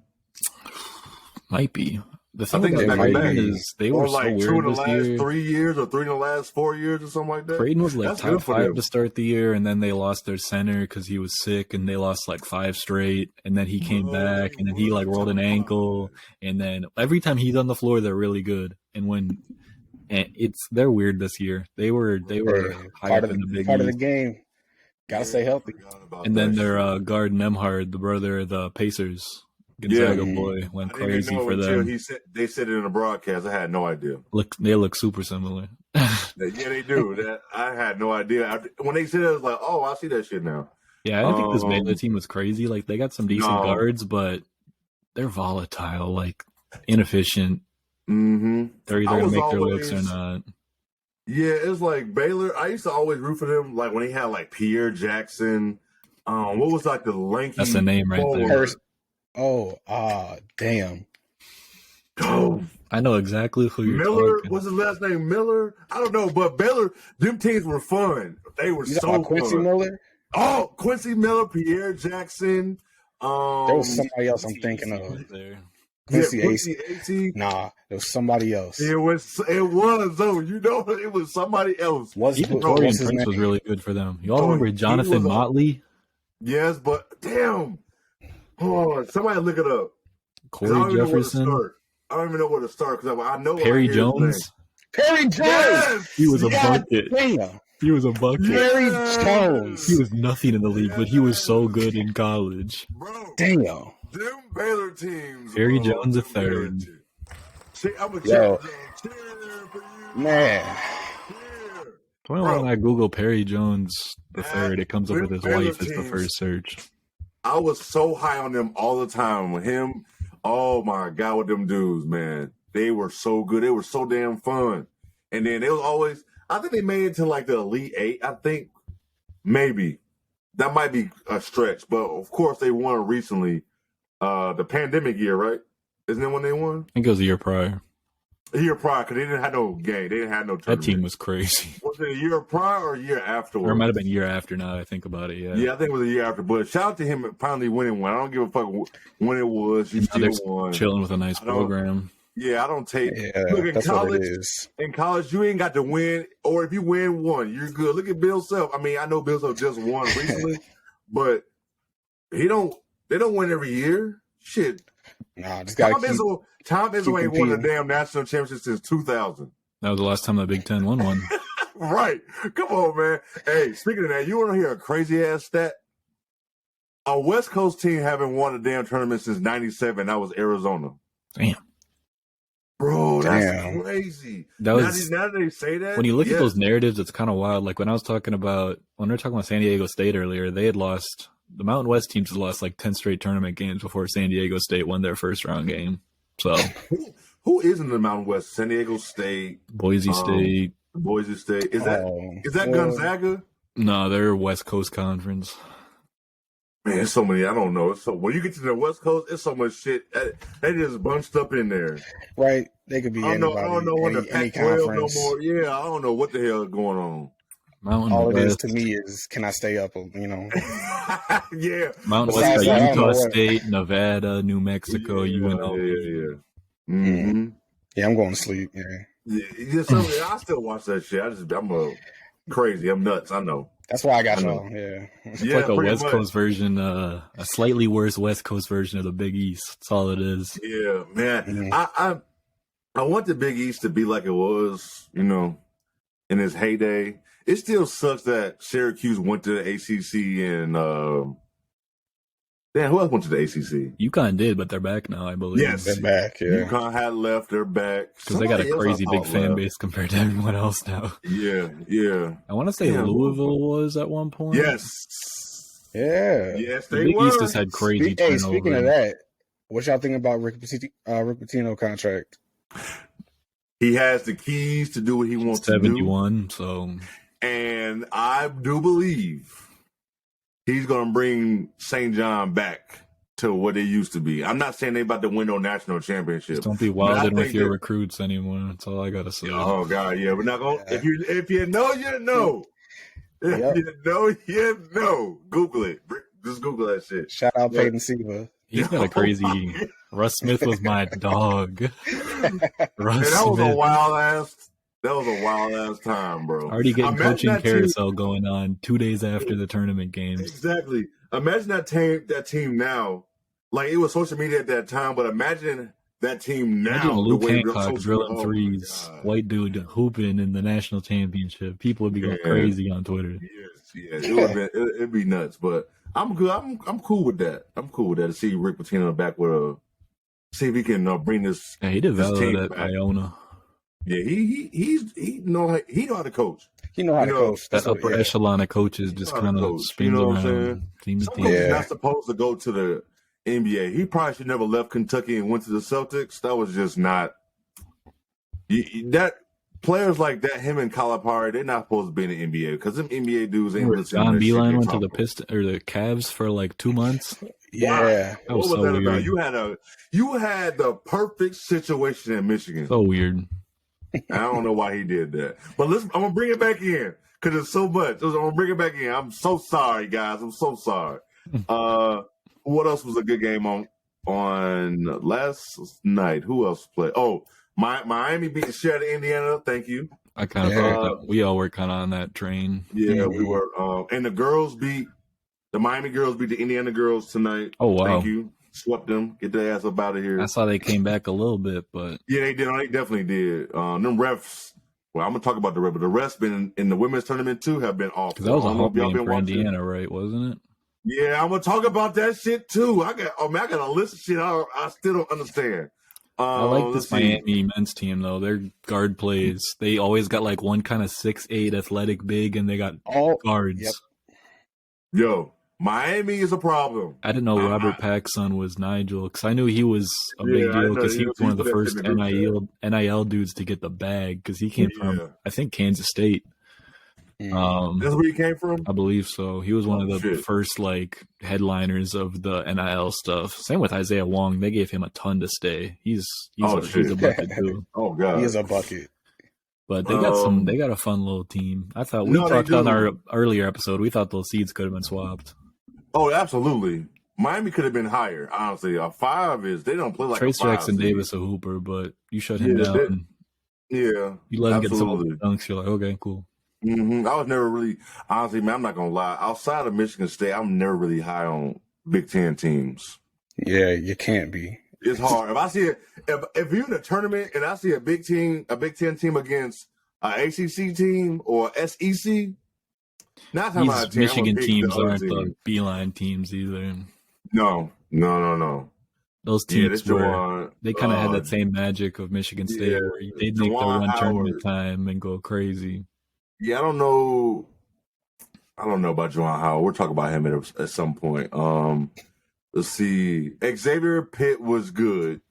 Might be. The thing about Creighton is they were so weird 2 in the last 3 years or 3 in the last 4 years or something like that. Creighton was like top 5 to start the year, and then they lost their center because he was sick, and they lost like 5 straight, and then he came back, and then he like rolled an ankle, and then every time he's on the floor, they're really good. And they're weird this year. They were part of the game. Gotta stay healthy. And then their guard Nemhard, the brother of the Pacers, Gonzaga boy, went crazy for them. They said it in a broadcast. I had no idea. They look super similar. Yeah, they do. I had no idea. When they said it, I was like, oh, I see that shit now. Yeah, I think this Baylor team was crazy. Like they got some decent guards, but they're volatile, like inefficient. They're either gonna make their looks or not. Yeah, it's like Baylor. I used to always root for them, like when he had like Pierre Jackson. What was like the lanky? That's the name right there. Damn. Oh, I know exactly who you're Miller. talking. What's his last name? Miller. I don't know, but Baylor. Them teams were fun. They were so fun. Quincy Miller. Oh, Quincy Miller, Pierre Jackson. There was somebody else I'm thinking of. There. Quincy AC. Nah, it was somebody else. It was though. You know, it was somebody else. Even Torian Prince was really good for them. You all remember Jonathan Motley? Yes, but damn. Oh, somebody look it up. Corey Jefferson. I don't even know where to start because I know Perry Jones. Perry Jones. Yes! He was a bucket. Damn. He was a bucket. Perry Jones. He was nothing in the league, but he was so good in college. Bro, damn. Them Baylor teams. Perry Jones III. See, I'm a cheer for you. Man. When I Google Perry Jones III, it comes up with his wife as the first search. I was so high on them all the time. With him, oh my God, with them dudes, man. They were so good. They were so damn fun. And then they was always, I think they made it to like the Elite Eight. I think maybe. That might be a stretch. But of course, they won recently. The pandemic year, right? Isn't that when they won? I think it was a year prior. A year prior, because they didn't have no game. They didn't have no tournament. That team was crazy. Was it a year prior or a year afterwards? Or it might have been a year after now that I think about it, yeah. Yeah, I think it was a year after. But shout out to him finally winning one. I don't give a fuck when it was. You still won. Chilling with a nice program. Yeah, I don't take. Yeah, look, in college, you ain't got to win. Or if you win one, you're good. Look at Bill Self. I mean, I know Bill Self just won recently, but they don't win every year. Shit. Nah, just got to Tom Izzo ain't won a damn national championship since 2000. That was the last time the Big Ten won one. Right. Come on, man. Hey, speaking of that, you want to hear a crazy-ass stat? A West Coast team haven't won a damn tournament since 97. That was Arizona. Damn. Bro, that's crazy. Now that they say that, when you look at those narratives, it's kind of wild. Like when we were talking about San Diego State earlier, they had lost. The Mountain West teams had lost like 10 straight tournament games before San Diego State won their first round game. So who is in the Mountain West? San Diego State, Boise State. Boise State. Is that Gonzaga? No, they're West Coast Conference. Man, it's so many. I don't know. So when you get to the West Coast, it's so much shit. They just bunched up in there. Right? They could be anybody. I don't know when the any Pac-12 no conference. more. Yeah, I don't know what the hell is going on. All it is to me is, can I stay up? You know. Yeah. Mountain West, Utah State, Nevada, New Mexico, UNLV. Yeah. Mm-hmm. Yeah, I'm going to sleep. Yeah. So I still watch that shit. I'm crazy. I'm nuts. I know. That's why I got y'all. Yeah. It's like a West Coast version, a slightly worse West Coast version of the Big East. That's all it is. Yeah, man. Mm-hmm. I want the Big East to be like it was, you know, in its heyday. It still sucks that Syracuse went to the ACC and damn, who else went to the ACC? UConn did, but they're back now, I believe. Yes, they're back. Yeah, UConn had left. They're back because they got a crazy big fan base compared to everyone else now. Yeah. I want to say Louisville was at one point. Yes. Yeah. Yes, the Big East has had crazy turnover. Speaking of that, what y'all think about Rick Pitino contract? He has the keys to do what he wants to do. 71, so. And I do believe he's going to bring St. John back to what it used to be. I'm not saying they about to win no national championship. Just don't be wilding with your recruits anymore. That's all I got to say. Oh, God, yeah. We're not going to. If you know, you know. If you know, you know. Google it. Just Google that shit. Shout out Peyton Siva. He's got a crazy. Russ Smith was my dog. That was a wild ass time, bro. Already getting coaching carousel going on 2 days after the tournament games. Exactly. Imagine that team now. Like, it was social media at that time, but imagine that team now. Imagine Luke Hancock drilling threes, white dude hooping in the national championship. People would be going crazy on Twitter. Yes. It'd be nuts, but I'm good. I'm cool with that. I'm cool with that. To see Rick Pitino back with see if he can bring this. Yeah, he developed at Iona. Yeah, he know how to coach. He know how to coach. That upper echelon of coaches just kind of spins around. Some coaches not supposed to go to the NBA. He probably should never left Kentucky and went to the Celtics. That was just not. That players like that, him and Calipari, they're not supposed to be in the NBA because them NBA dudes ain't listening. John Beilein went to the Pistons or the Cavs for like 2 months. Yeah, what was that about? You had the perfect situation in Michigan. So weird. I don't know why he did that, but listen, I'm gonna bring it back in because there's so much. I'm gonna bring it back in. I'm so sorry, guys. I'm so sorry. What else was a good game on last night? Who else played? Oh, Miami beat Shattered Indiana. Thank you. I kind of thought that we all were kind of on that train. Yeah, we were. And the Miami girls beat the Indiana girls tonight. Oh wow! Thank you. Swept them. Get their ass up out of here. I saw they came back a little bit, but yeah, they did. They definitely did. Them refs. Well, I'm gonna talk about the refs, but the refs been in the women's tournament too have been awful. Because that was a home game for Indiana, right? Wasn't it? Yeah, I'm gonna talk about that shit too. I got a list of shit I still don't understand. I like this Miami men's team though. Their guard plays. They always got like one kind of 6'8" athletic big, and they got all guards. Yep. Yo, Miami is a problem. I didn't know Robert Pack's son was Nigel because I knew he was a big deal because he was one of the first NIL dudes to get the bag because he came from I think Kansas State. That's where he came from? I believe so. He was one of the first like headliners of the NIL stuff. Same with Isaiah Wong. They gave him a ton to stay. He's a bucket too. Oh god, he is a bucket. But they got they got a fun little team. I thought we talked on our earlier episode. We thought those seeds could have been swapped. Oh, absolutely. Miami could have been higher. Honestly, a 5 is they don't play like Trace Jackson Davis a hooper, but you shut him down. You let him get some of the dunks. You're like, okay, cool. Mm-hmm. I was never really, honestly, man, I'm not going to lie. Outside of Michigan State, I'm never really high on Big Ten teams. Yeah, you can't be. It's hard. If I see it, if you're in a tournament and I see a Big Ten team against an ACC team or SEC, not talking about these Michigan teams aren't the Beeline teams either. No. Those teams they kind of had that same magic of Michigan State where they'd make their one tournament time and go crazy. Yeah, I don't know about Juwan Howard. We'll talk about him at some point. Let's see. Xavier Pitt was good.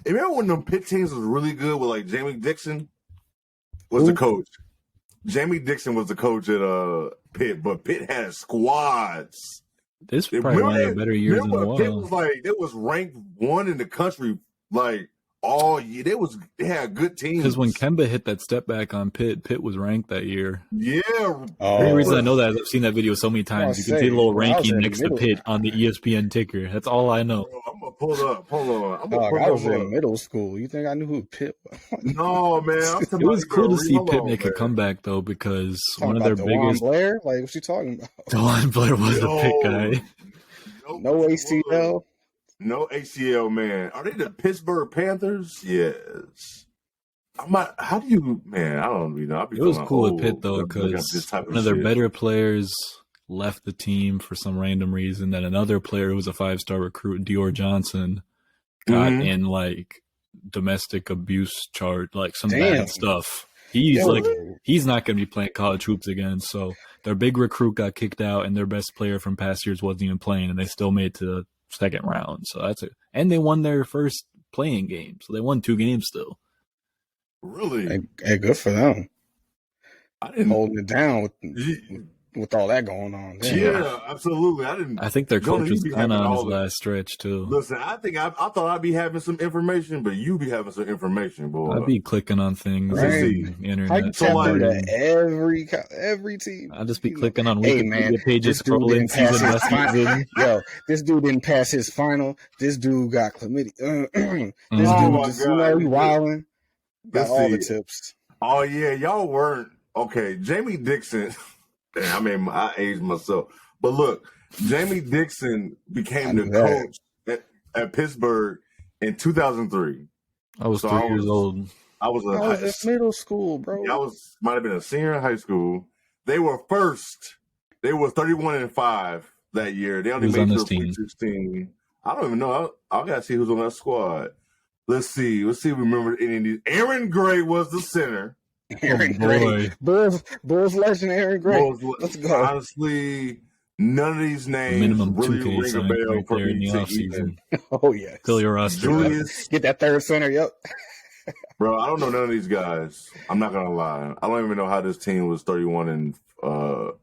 Remember when them Pitt teams was really good with like Jamie Dixon was the coach. Jamie Dixon was the coach at Pitt, but Pitt had squads. This is probably one of the better years in a remember Pitt while. was like, it was ranked 1 in the country, like all year. They had good teams. Because when Kemba hit that step back on Pitt, Pitt was ranked that year. Yeah. The only reason I know that is I've seen that video so many times. You can see the little ranking next to Pitt on the ESPN ticker. That's all I know. Bro, I'm gonna pull up. Hold on. I was in middle school. You think I knew who Pitt was? No, man. It was cool to see Pitt make a comeback though, because one of their biggest. Blair, like what's she talking about? DeJuan Blair was a Pitt guy. No ACL. No ACL, man. Are they the Pittsburgh Panthers? Yes. How do you, man? I don't even know. It was cool with Pitt though, because one of their better players left the team for some random reason. Then another player who was a 5-star recruit, Dior Johnson, got in like domestic abuse charge, like some bad stuff. He's not going to be playing college hoops again. So their big recruit got kicked out, and their best player from past years wasn't even playing, and they still made it to the second round. So and they won their first playing game. So they won 2 games still. Really? Hey, good for them. I didn't holding it down with all that going on. Yeah, absolutely. I think their coach was kind of on his last stretch too. Listen, I thought I'd be having some information, but you be having some information, boy. I'd be clicking on things on the internet. How you tap into every team? I'll just be clicking on Wikipedia pages, scrolling season. Yo, this dude didn't pass his final. This dude got chlamydia. This dude just, he wilding. Got all the tips. Oh yeah, y'all weren't okay. Jamie Dixon. I mean, I aged myself. But look, Jamie Dixon became the coach at Pittsburgh in 2003. I was 3 years old. I was in middle school, bro. I might have been a senior in high school. They were first. They were 31-5 that year. They only made it to the 16. I don't even know. I gotta see who's on that squad. Let's see. Remember any of these? Aaron Gray was the center. Aaron Gray. Bulls legend Aaron Gray. Let's go. Honestly, none of these names really ring a bell for me to even. Oh, yeah. Fill your roster. Julius. Get that third center, yep. Bro, I don't know none of these guys. I'm not going to lie. I don't even know how this team was 31-5 or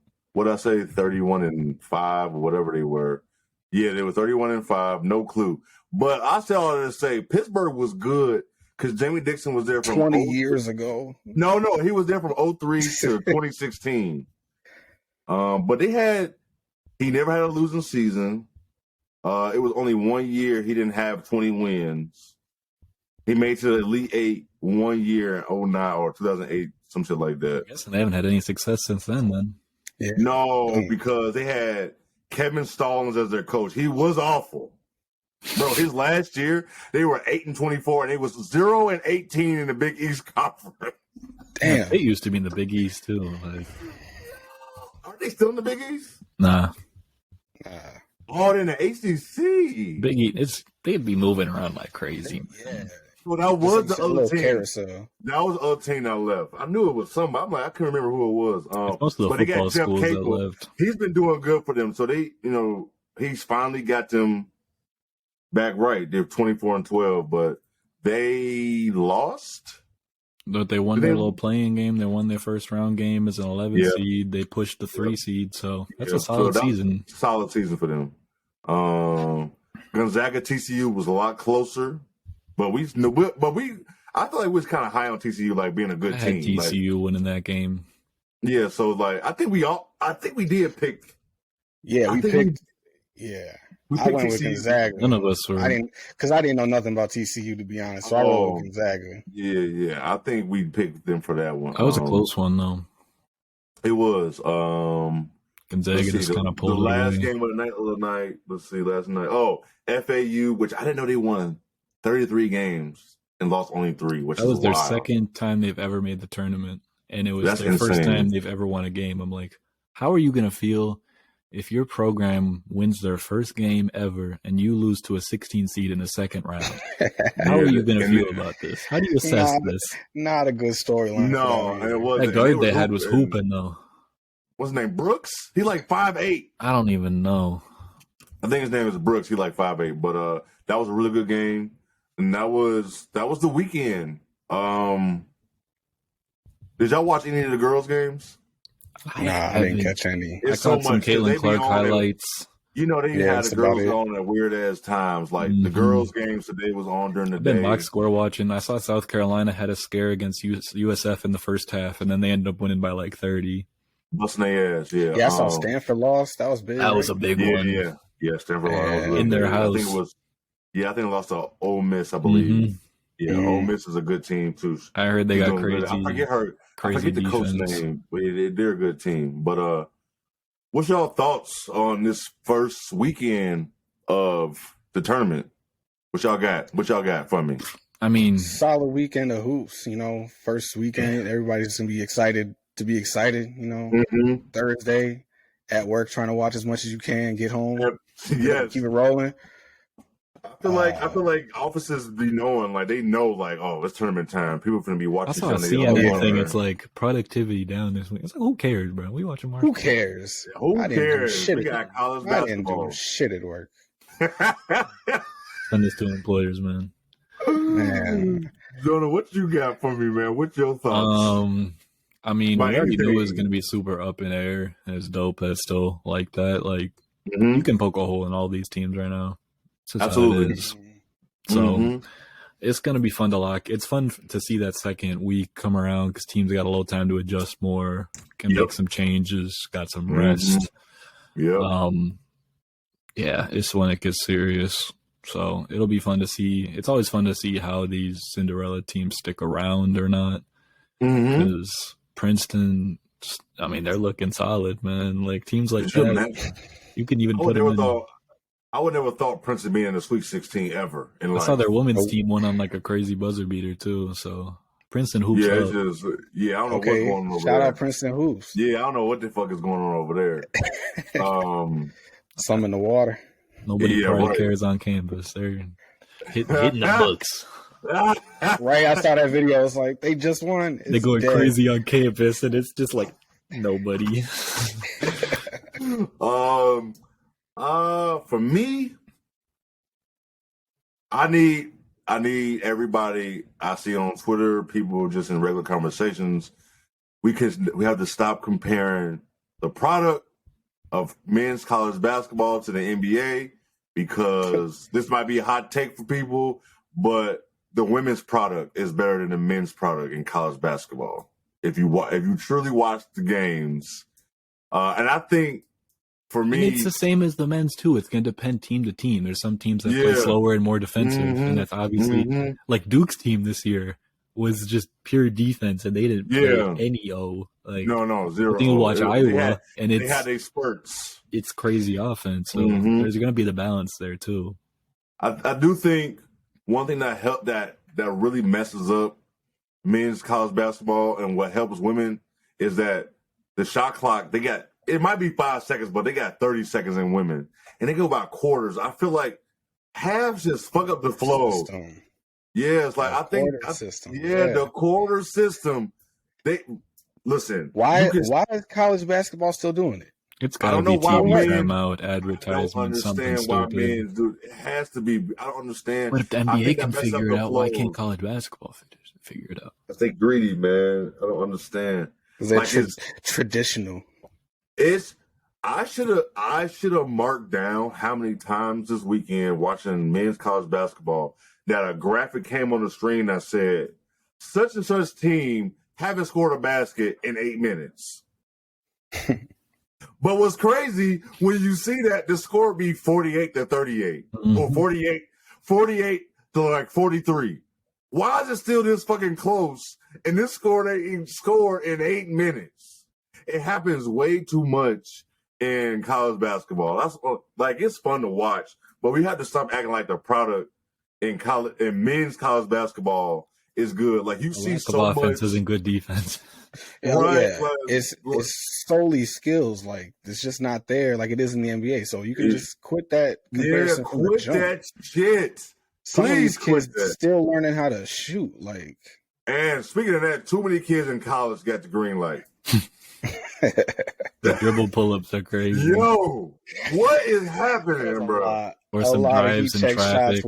whatever they were. Yeah, they were 31-5. No clue. But I still want to say Pittsburgh was good. Because Jamie Dixon was there from 20 years ago. No, he was there from 2003 to 2016. But he never had a losing season. It was only 1 year he didn't have 20 wins. He made it to the Elite 8 1 year in 2009 or 2008, some shit like that. I guess they haven't had any success since then. Yeah. No, because they had Kevin Stallings as their coach. He was awful. Bro, his last year, they were 8-24, and they was 0-18 in the Big East Conference. Damn. They used to be in the Big East, too. Aren't they still in the Big East? Nah. Oh, they're in the ACC. Big East, they'd be moving around like crazy. Yeah. Well, that was the other team. Carousel. That was the other team that left. I knew it was somebody. I'm like, I couldn't remember who it was. Most of the football schools that left. He's been doing good for them. So he's finally got them back right. They're 24-12, but they lost. But they won their little playing game. They won their first round game as an 11 seed. They pushed the 3 seed, so that's a solid season. Solid season for them. Gonzaga TCU was a lot closer, but I feel like we was kind of high on TCU, like being a good team. TCU winning that game. Yeah, so like I think we did pick. Yeah, we picked. I went with Gonzaga. None of us were. I didn't know nothing about TCU, to be honest. So I went with Gonzaga. Yeah. I think we picked them for that one. That was a close one, though. It was. Gonzaga just kind of pulled the last game of the night. Let's see, last night. Oh, FAU, which I didn't know they won 33 games and lost only 3, which that was their second time they've ever made the tournament, and it was their first time they've ever won a game. I'm like, how are you going to feel if your program wins their first game ever and you lose to a 16 seed in the second round? How are you going to feel about this? How do you assess this? Not a good storyline. No, it wasn't. That guard they had was hooping, though. What's his name? Brooks? He like 5'8". I don't even know. I think his name is Brooks. He like 5'8". But that was a really good game. And that was the weekend. Did y'all watch any of the girls' games? Nah, I didn't catch any. I caught some Caitlin Clark highlights. they had the girls on at weird ass times. Like the girls' games today was on during the day. I've been box score watching. I saw South Carolina had a scare against USF in the first half, and then they ended up winning by like 30. Busting their ass, yeah. Yeah, I saw Stanford lost. That was big. That was a big one. Yeah. Stanford lost in their house. I think it lost to Ole Miss, I believe. Yeah, Ole Miss is a good team too. I heard they got crazy. I forget the coach name, but they're a good team. But what's y'all thoughts on this first weekend of the tournament? What y'all got for me? I mean, solid weekend of hoops. First weekend, everybody's gonna be excited to be excited. Thursday at work, trying to watch as much as you can, get home, keep it rolling. I feel like offices be knowing, like they know, like, oh, it's tournament time. People are gonna be watching. I saw a CNN thing. It's like productivity down this week. It's like, who cares, bro? We watching March. Who cares? Who cares? We got college basketball. I didn't do shit at work. Send this to employers, man. Man, Jonah, what you got for me, man? What's your thoughts? I mean, we already knew it was gonna be super up in air. It's dope. That's still like that. Like you can poke a hole in all these teams right now. Absolutely. So it's going to be fun to lock. It's fun to see that second week come around because teams got a little time to adjust more, can make some changes, got some rest. Yeah, it's when it gets serious. So it'll be fun to see. It's always fun to see how these Cinderella teams stick around or not. Because Princeton, I mean, they're looking solid, man. Like teams like that, you can even put them in. I would never thought Princeton being in the Sweet 16 ever. I saw their women's team won on like a crazy buzzer beater too. So Princeton hoops. I don't know what's going on over there. Shout out Princeton hoops. Yeah, I don't know what the fuck is going on over there. Some in the water. Nobody cares on campus. They're hitting the books. Right, I saw that video. It's like they just won. They're going crazy on campus, and it's just like nobody. For me, I need everybody I see on Twitter, people just in regular conversations. We have to stop comparing the product of men's college basketball to the NBA because this might be a hot take for people, but the women's product is better than the men's product in college basketball. If you truly watch the games, and I think. For me, and it's the same as the men's too. It's going to depend team to team. There's some teams that play slower and more defensive, and that's obviously like Duke's team this year was just pure defense, and they didn't play any Like no zero. You watch Iowa, and they had their spurts. It's crazy offense, so there's going to be the balance there too. I do think one thing that helped that really messes up men's college basketball and what helps women is that the shot clock they got. It might be 5 seconds, but they got 30 seconds in women. And they go by quarters. I feel like halves just fuck up the flow. Yeah, it's like the quarter system. They listen. Why is college basketball still doing it? It's gotta be TV timeout, advertisement, something stupid. It has to be. I don't understand. But if the NBA can figure it out, why can't college basketball figure it out? They greedy, man. I don't understand. It's traditional. I should have marked down how many times this weekend watching men's college basketball that a graphic came on the screen that said such and such team haven't scored a basket in 8 minutes. But what's crazy when you see that the score be 48-38 or 48 to like 43. Why is it still this fucking close? And this score they score in 8 minutes. It happens way too much in college basketball. That's like it's fun to watch, but we have to stop acting like the product in men's college basketball is good. Like you see so much offense isn't good defense. Right? Yeah. It's solely skills. Like it's just not there like it is in the NBA. So you can just quit that comparison. Yeah, quit that shit. Some of these kids still learning how to shoot. Like, and speaking of that, too many kids in college got the green light. The dribble pull-ups are crazy. Yo, what is happening, bro? Or some drives in traffic.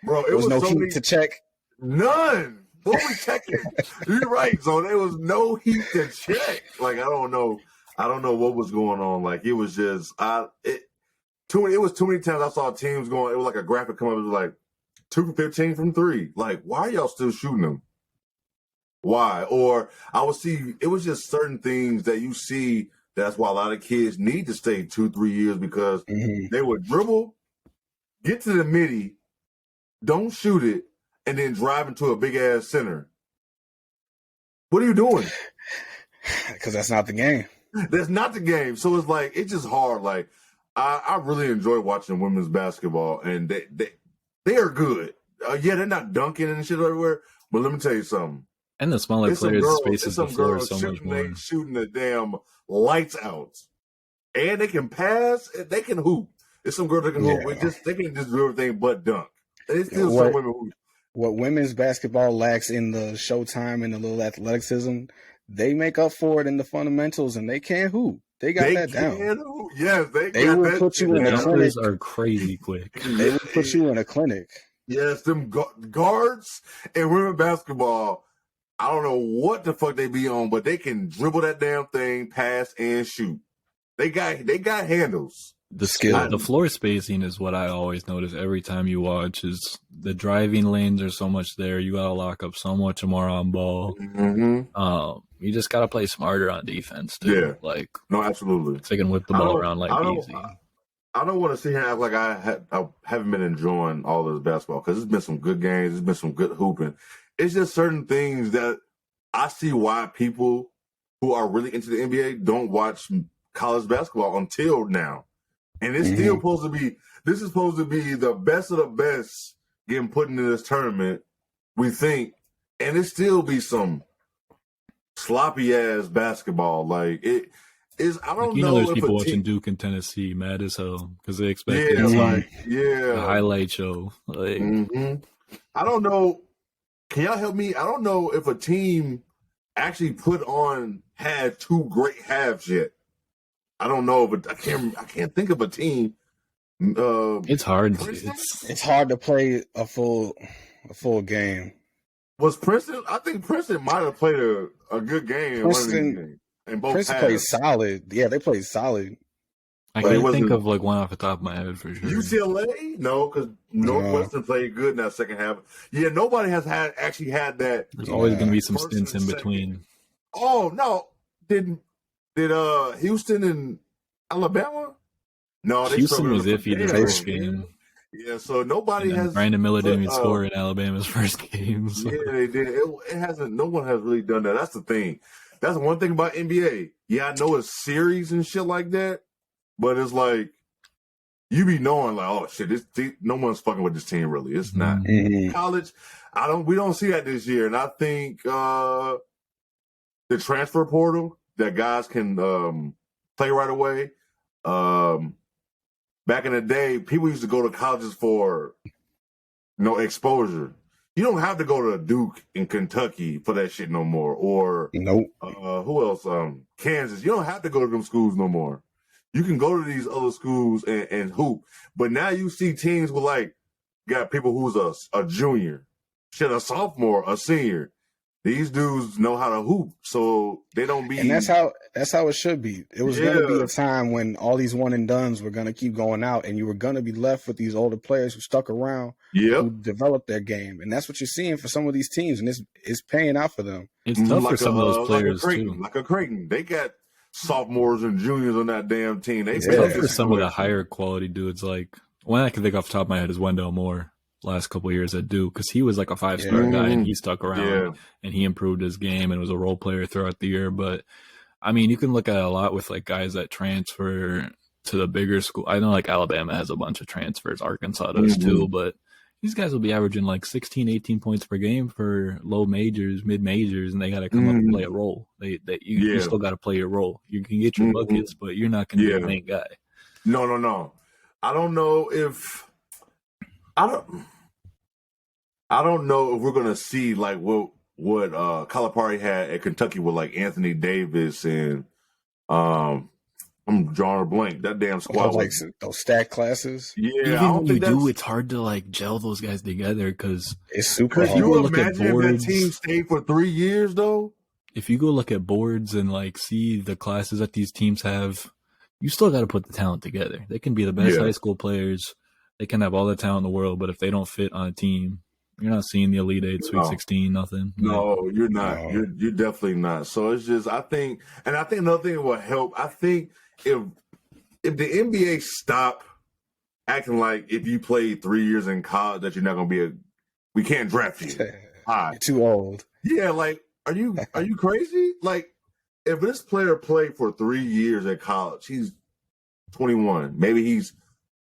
Bro, it was no so heat many... to check. None. What were we checking? You're right. So there was no heat to check. Like I don't know what was going on. Like it was just It was too many times I saw teams going. It was like a graphic come up. It was like 2 for 15 from 3. Like, why are y'all still shooting them? Why? Or I would see. It was just certain things that you see. That's why a lot of kids need to stay 2-3 years because they would dribble, get to the midi, don't shoot it, and then drive into a big ass center. What are you doing? Because that's not the game. That's not the game. So it's like it's just hard. Like I really enjoy watching women's basketball, and they are good. Yeah, they're not dunking and shit everywhere, but let me tell you something. And the smaller players spaces the floor so much more. Shooting the damn lights out, and they can pass. They can hoop. There's some girls that can hoop. They can just do everything but dunk. There's still some women who. What women's basketball lacks in the showtime and the little athleticism, they make up for it in the fundamentals, and they can't hoop. They got that down. Hoop. Yes, they will put you in a clinic. Are crazy quick. They will put you in a clinic. Yes, them guards and women basketball. I don't know what the fuck they be on, but they can dribble that damn thing, pass and shoot. They got handles. The skill, the floor spacing is what I always notice every time you watch. Is the driving lanes are so much there. You gotta lock up so much more on ball. You just gotta play smarter on defense too. Yeah, no, absolutely. So they can whip the ball around easy. I don't want to sit here and act like I haven't been enjoying all of this basketball because there's been some good games. There's been some good hooping. It's just certain things that I see why people who are really into the NBA don't watch college basketball until now. And it's still supposed to be, this is supposed to be the best of the best getting put into this tournament, we think. And it still be some sloppy ass basketball. Like it is, I don't know. There's people watching Duke and Tennessee mad as hell because they expect a highlight show. I don't know. Can y'all help me? I don't know if a team actually had 2 great halves yet. I don't know, but I can't think of a team. It's hard. It's hard to play a full game. Was Princeton? I think Princeton might have played a good game. Princeton played solid. Yeah, they played solid. I can't think of one off the top of my head for sure. UCLA? No, because Northwestern played good in that second half. Yeah, nobody has actually had that. There's always going to be some stints in between. Oh no! Did Houston and Alabama? No, Houston was iffy the first game. Yeah, so nobody has. Brandon Miller didn't even score in Alabama's first game. So. Yeah, they did. It hasn't. No one has really done that. That's the thing. That's one thing about NBA. Yeah, I know it's series and shit like that, but it's like you be knowing like, oh shit, no one's fucking with this team really. It's not college. We don't see that this year, and I think the transfer portal that guys can play right away. Back in the day, people used to go to colleges for exposure. You don't have to go to Duke in Kentucky for that shit no more. Or who else? Kansas. You don't have to go to them schools no more. You can go to these other schools and hoop. But now you see teams with got people who's a junior, a sophomore, a senior. These dudes know how to hoop, so they don't be. And that's how it should be. It was going to be a time when all these one and dones were going to keep going out, and you were going to be left with these older players who stuck around, who developed their game, and that's what you're seeing for some of these teams, and it's paying out for them. It's tough for some of those players too. Like a Creighton, they got sophomores and juniors on that damn team. It's tough for some of the higher quality dudes. Like one I can think off the top of my head is Wendell Moore. Last couple of years at Duke, because he was like a 5-star guy and he stuck around and he improved his game and was a role player throughout the year. But I mean, you can look at it a lot with guys that transfer to the bigger school. I know Alabama has a bunch of transfers, Arkansas does too, but these guys will be averaging 16, 18 points per game for low majors, mid majors, and they got to come up and play a role. You still got to play your role. You can get your buckets, but you're not going to be the main guy. No. I don't know if we're gonna see what Calipari had at Kentucky with Anthony Davis and I'm drawing a blank. That damn squad, those stat classes. Yeah, even when you do, it's hard to gel those guys together because it's super hard. You imagine if that team stayed for 3 years though. If you go look at boards and see the classes that these teams have, you still got to put the talent together. They can be the best high school players. They can have all the talent in the world, but if they don't fit on a team, you're not seeing the Elite Eight, Sweet 16, nothing. No, you're not. No. You're definitely not. So it's just, I think another thing that will help. I think if the NBA stop acting like if you played 3 years in college that you're not going to be we can't draft you. You're too old. Yeah, like, are you crazy? Like, if this player played for 3 years at college, he's 21. Maybe he's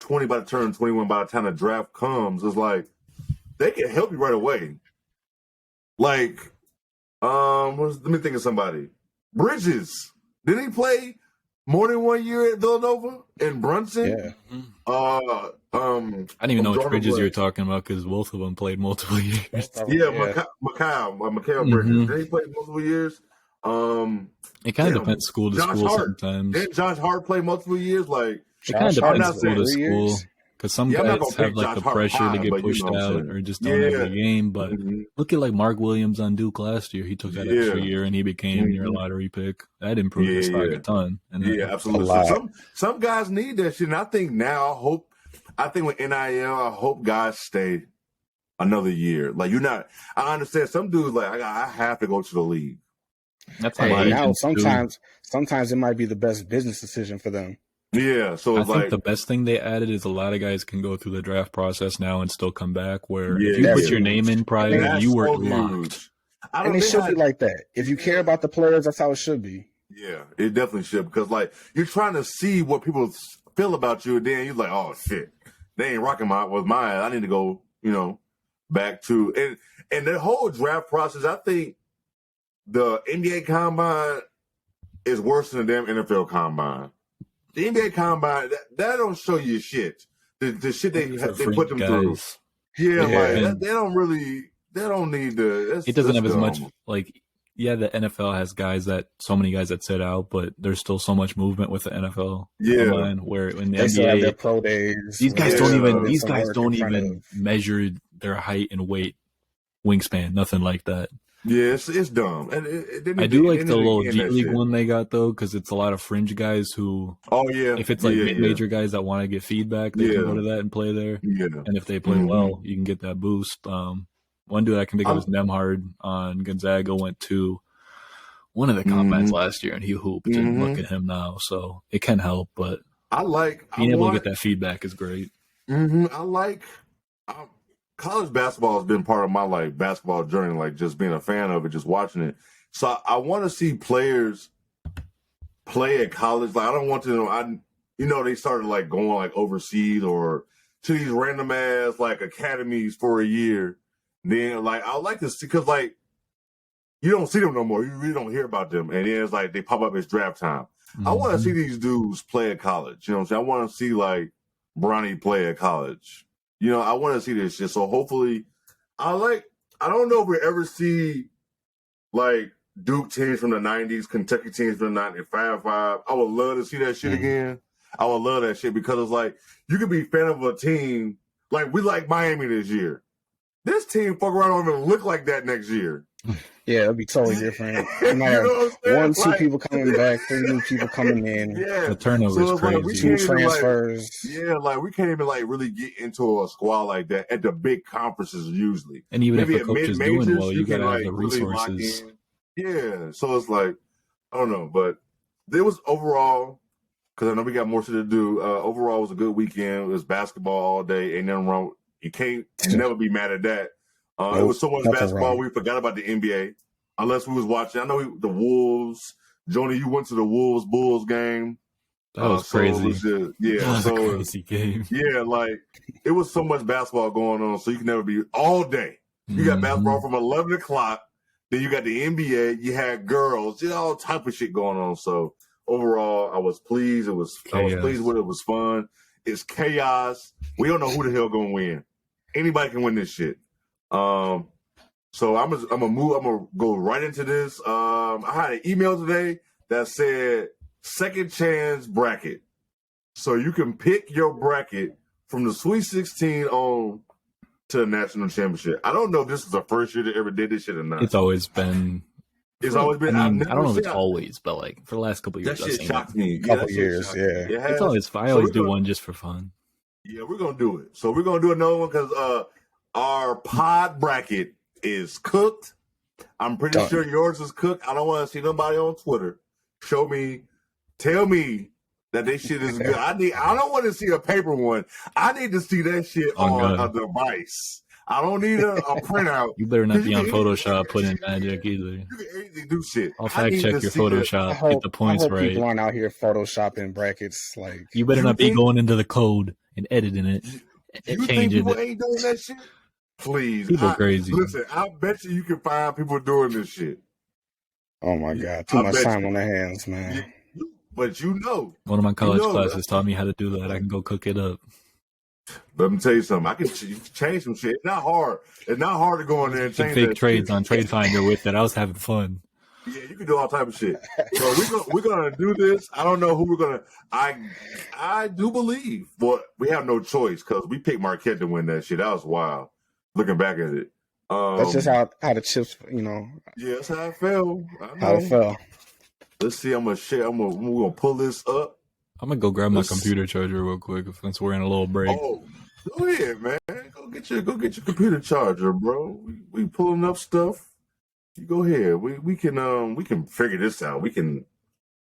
20 by the turn 21 by the time the draft comes. It's like, they can help you right away. Like, let me think of somebody. Bridges. Didn't he play more than 1 year at Villanova and Brunson? Yeah. I didn't even know which Bridges you were talking about because both of them played multiple years. Mikal Bridges. Did he play multiple years? It kind of depends school to school sometimes. Didn't Josh Hart play multiple years? Like, it kind of depends school to school. Because some guys have like the pressure to get pushed out or just don't have the game. But look at like Mark Williams on Duke last year. He took that extra year and he became your lottery pick. That improved his stock a ton. And absolutely. Some guys need that shit. And I think now, I think with NIL, I hope guys stay another year. Like I understand some dudes like I have to go to the league. That's now sometimes it might be the best business decision for them. Yeah, so I think the best thing they added is a lot of guys can go through the draft process now and still come back. Where if you put your name in prior, you were locked. And it should be like that. If you care about the players, that's how it should be. Yeah, it definitely should because like you're trying to see what people feel about you, and then you're like, oh shit, they ain't rocking with mine. I need to go, back to and the whole draft process. I think the NBA Combine is worse than the damn NFL Combine. The NBA Combine, that don't show you shit. The shit they put them through. Yeah, like they don't need to. It doesn't have as much, like, the NFL has so many guys that sit out, but there's still so much movement with the NFL Combine where in the NBA, their pro days, these guys don't even measure their height and weight, wingspan, nothing like that. Yeah, it's dumb. And I do like the little G League one they got though, because it's a lot of fringe guys who. Oh yeah. If it's like mid-major guys that want to get feedback, they can go to that and play there. Yeah. And if they play well, you can get that boost. One dude I can think of is Nemhard on Gonzaga went to one of the combines last year and he hooped. And look at him now, so it can help. But being able to get that feedback is great. College basketball has been part of my basketball journey, like just being a fan of it, just watching it. So I want to see players play at college. Like I don't want to they started going overseas or to these random ass academies for a year. Then I like to see because you don't see them no more. You really don't hear about them. And then it's they pop up as draft time. I want to see these dudes play at college. You know what I'm saying? I want to see Bronny play at college. I want to see this shit. So hopefully, I don't know if we ever see Duke teams from the 90s, Kentucky teams from the 90s, 5-5. I would love to see that shit again. I would love that shit because it's you could be a fan of a team. We like Miami this year. This team fuck around don't even look like that next year. Yeah, it'll be totally different. You might have 2 people coming back, 3 new people coming in. Yeah, the turnover is crazy. 2 transfers. We can't even really get into a squad like that at the big conferences usually. And even if the coach is doing well, you gotta have the resources. Yeah, so it's I don't know, but it was overall because I know we got more shit to do. Overall, it was a good weekend. It was basketball all day. Ain't nothing wrong. You can't never be mad at that. It was so much basketball, we forgot about the NBA. Unless we was watching. I know the Wolves. Jonah, you went to the Wolves-Bulls game. That was crazy. That was a crazy game. Yeah, it was so much basketball going on, so you can never be all day. You got basketball from 11 o'clock. Then you got the NBA. You had girls. All type of shit going on. So overall, I was pleased. I was pleased with it. It was fun. It's chaos. We don't know who the hell gonna win. Anybody can win this shit. So I'm gonna go right into this. I had an email today that said second chance bracket. So you can pick your bracket from the Sweet 16 on to the national championship. I don't know if this is the first year they ever did this shit or not. It's always been It's always been. I don't know if it's always, but like for the last couple of years, that shit shocked me. Couple years, yeah. It's always. I always do one just for fun. Yeah, we're gonna do it. So we're gonna do another one because our pod bracket is cooked. I'm pretty sure yours is cooked. I don't want to see nobody on Twitter tell me that this shit is good. I don't want to see a paper one. I need to see that shit on a device. I don't need a printout. You better not be on Photoshop putting in magic either. You can easily do shit. I'll fact check your Photoshop, get the points right. People aren't out here photoshopping brackets. Like, you better not be going into the code and editing it and changing people ain't doing that shit? Please. People crazy. Listen, I bet you can find people doing this shit. Oh my God. Too much time on their hands, man. But one of my college classes taught me how to do that. I can go cook it up. Let me tell you something. I can change some shit. It's not hard. It's not hard to go in there and change fake trades on Trade Finder with it. I was having fun. Yeah, you can do all type of shit. So we're gonna do this. I don't know who we're gonna. I do believe, but we have no choice because we picked Marquette to win that shit. That was wild. Looking back at it, that's just how the chips, Yeah, that's how it fell. How it fell. Let's see. I'm gonna pull this up. I'm gonna go grab my computer charger real quick since we're in a little break. Oh, go ahead, man. Go get your computer charger, bro. We pulling up stuff. You go ahead. We can figure this out. We can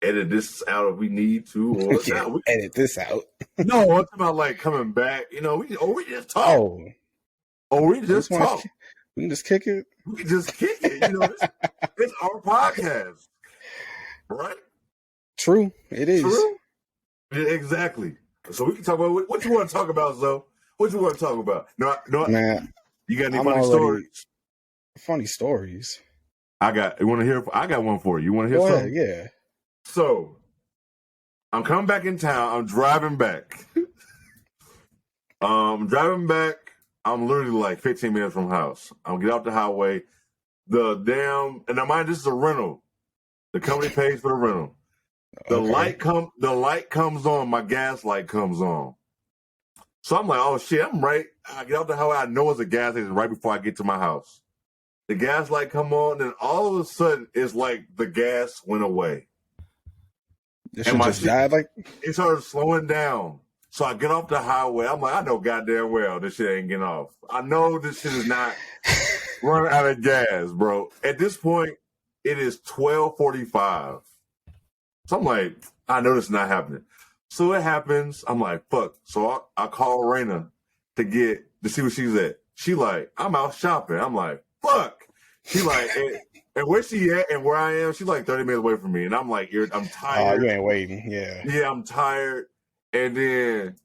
edit this out if we need to, or we edit this out. No, I'm talking about like coming back. We just talk. We just talk. We can just kick it. We can just kick it. It's our podcast, right? True, it is. True. Yeah, exactly. So we can talk about what you want to talk about, Zoe. What you want to talk about? No, man. You got any funny stories? Funny stories. I got one for you. You want to hear something? Yeah. So I'm coming back in town. I'm driving back. I'm literally like 15 minutes from the house. I'm get off the highway. And I mind this is a rental. The company pays for the rental. The light comes on. My gas light comes on. So I'm like, oh shit, I'm right. I get off the highway. I know it's a gas station right before I get to my house. The gas light come on, and all of a sudden, it's like the gas went away. It started slowing down. So I get off the highway. I'm like, I know goddamn well this shit ain't getting off. I know this shit is not running out of gas, bro. At this point, it is 12:45. So I'm like, I know this is not happening. So it happens. I'm like, fuck. So I call Raina to see where she's at. She like, I'm out shopping. I'm like, fuck. She like, and where she at and where I am, she's like 30 minutes away from me. And I'm like, I'm tired. Oh, you ain't waiting. Yeah. Yeah, I'm tired. And then,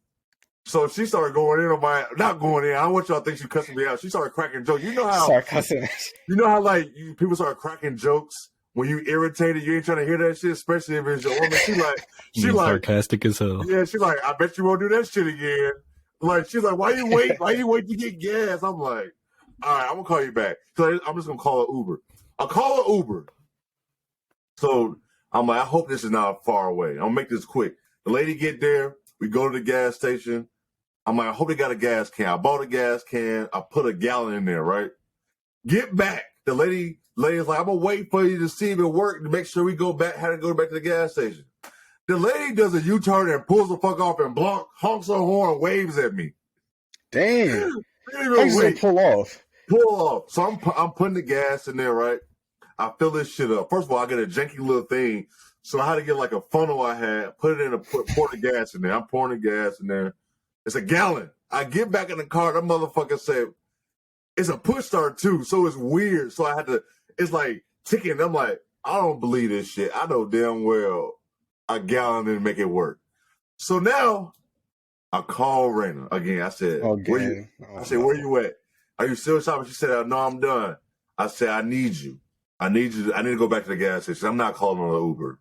so she started going in on not going in. I don't want y'all to think she cussing me out. She started cracking jokes. You know how like people start cracking jokes when you irritated, you ain't trying to hear that shit, especially if it's your woman. She like sarcastic as hell. Yeah, she like, I bet you won't do that shit again. Like, she's like, why you wait to get gas? I'm like, all right, I'm gonna call you back. So I'm just gonna call an Uber. I'll call an Uber. So I'm like, I hope this is not far away. I'm gonna make this quick. The lady get there. We go to the gas station. I'm like, I hope they got a gas can. I bought a gas can. I put a gallon in there, right? Get back. The lady's like, I'm gonna wait for you to see if it worked to make sure we go back. How to go back to the gas station. The lady does a U-turn and pulls the fuck off and honks her horn, waves at me. Damn. Pull off. So I'm putting the gas in there, right? I fill this shit up. First of all, I get a janky little thing. So I had to get like a funnel I had, put it in pour the gas in there. I'm pouring the gas in there. It's a gallon. I get back in the car. That motherfucker said, it's a push start too. So it's weird. So it's like ticking. I'm like, I don't believe this shit. I know damn well a gallon didn't make it work. So now I call Raina again. I said, where you at? Are you still shopping? She said, no, I'm done. I said, I need you. I need to go back to the gas station. I'm not calling on an Uber.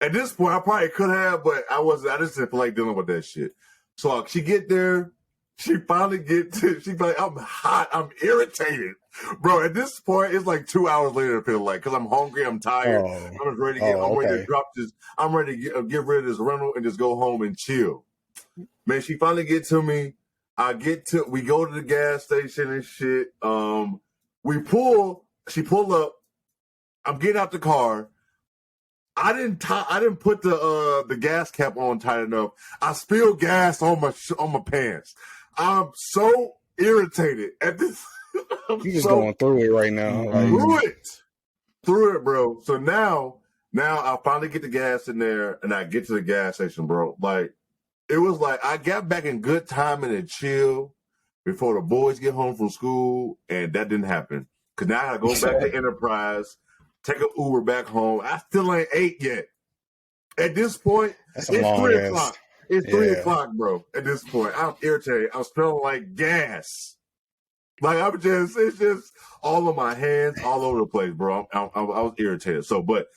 At this point, I probably could have, but I just didn't feel like dealing with that shit. So she get there. She finally she's like, I'm hot. I'm irritated. Bro, at this point, it's like 2 hours later, I feel like, because I'm hungry. I'm tired. I'm ready to drop this. I'm ready to get rid of this rental and just go home and chill. Man, she finally get to me. We go to the gas station and shit. She pull up. I'm getting out the car. I didn't put the gas cap on tight enough. I spilled gas on my pants. I'm so irritated at this. You're just going through it right now. Through it, bro. So now I finally get the gas in there, and I get to the gas station, bro. Like, it was like I got back in good time and chill before the boys get home from school, and that didn't happen. Because now I gotta go back to Enterprise, take an Uber back home. I still ain't ate yet. At this point, it's 3 o'clock. It's 3 o'clock, bro. At this point, I'm irritated. I'm smelling like gas. Like, it's just all on my hands, all over the place, bro. I was irritated. So, but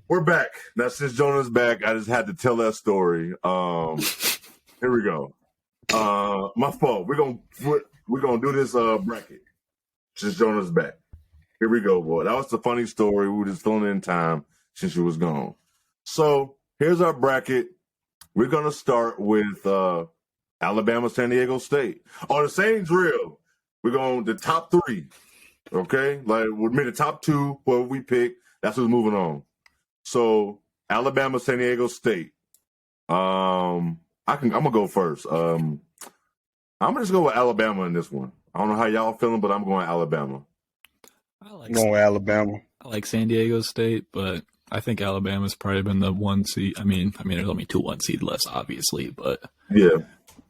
we're back. Now, since Jonah's back, I just had to tell that story. Here we go. My fault. We're gonna do this bracket. Since Jonah's back. Here we go, boy. That was the funny story. We were just filling in time since she was gone. So here's our bracket. We're gonna start with Alabama, San Diego State. On the same drill, we're going the top 3. Okay? Like, we made the top 2, whoever we pick, that's who's moving on. So Alabama, San Diego State. I'm gonna go first. I'm gonna just go with Alabama in this one. I don't know how y'all feeling, but I'm going Alabama. I'm going with Alabama. I like San Diego State, but I think Alabama's probably been the 1 seed. I mean, there's only 2 1 seed less, obviously, but yeah.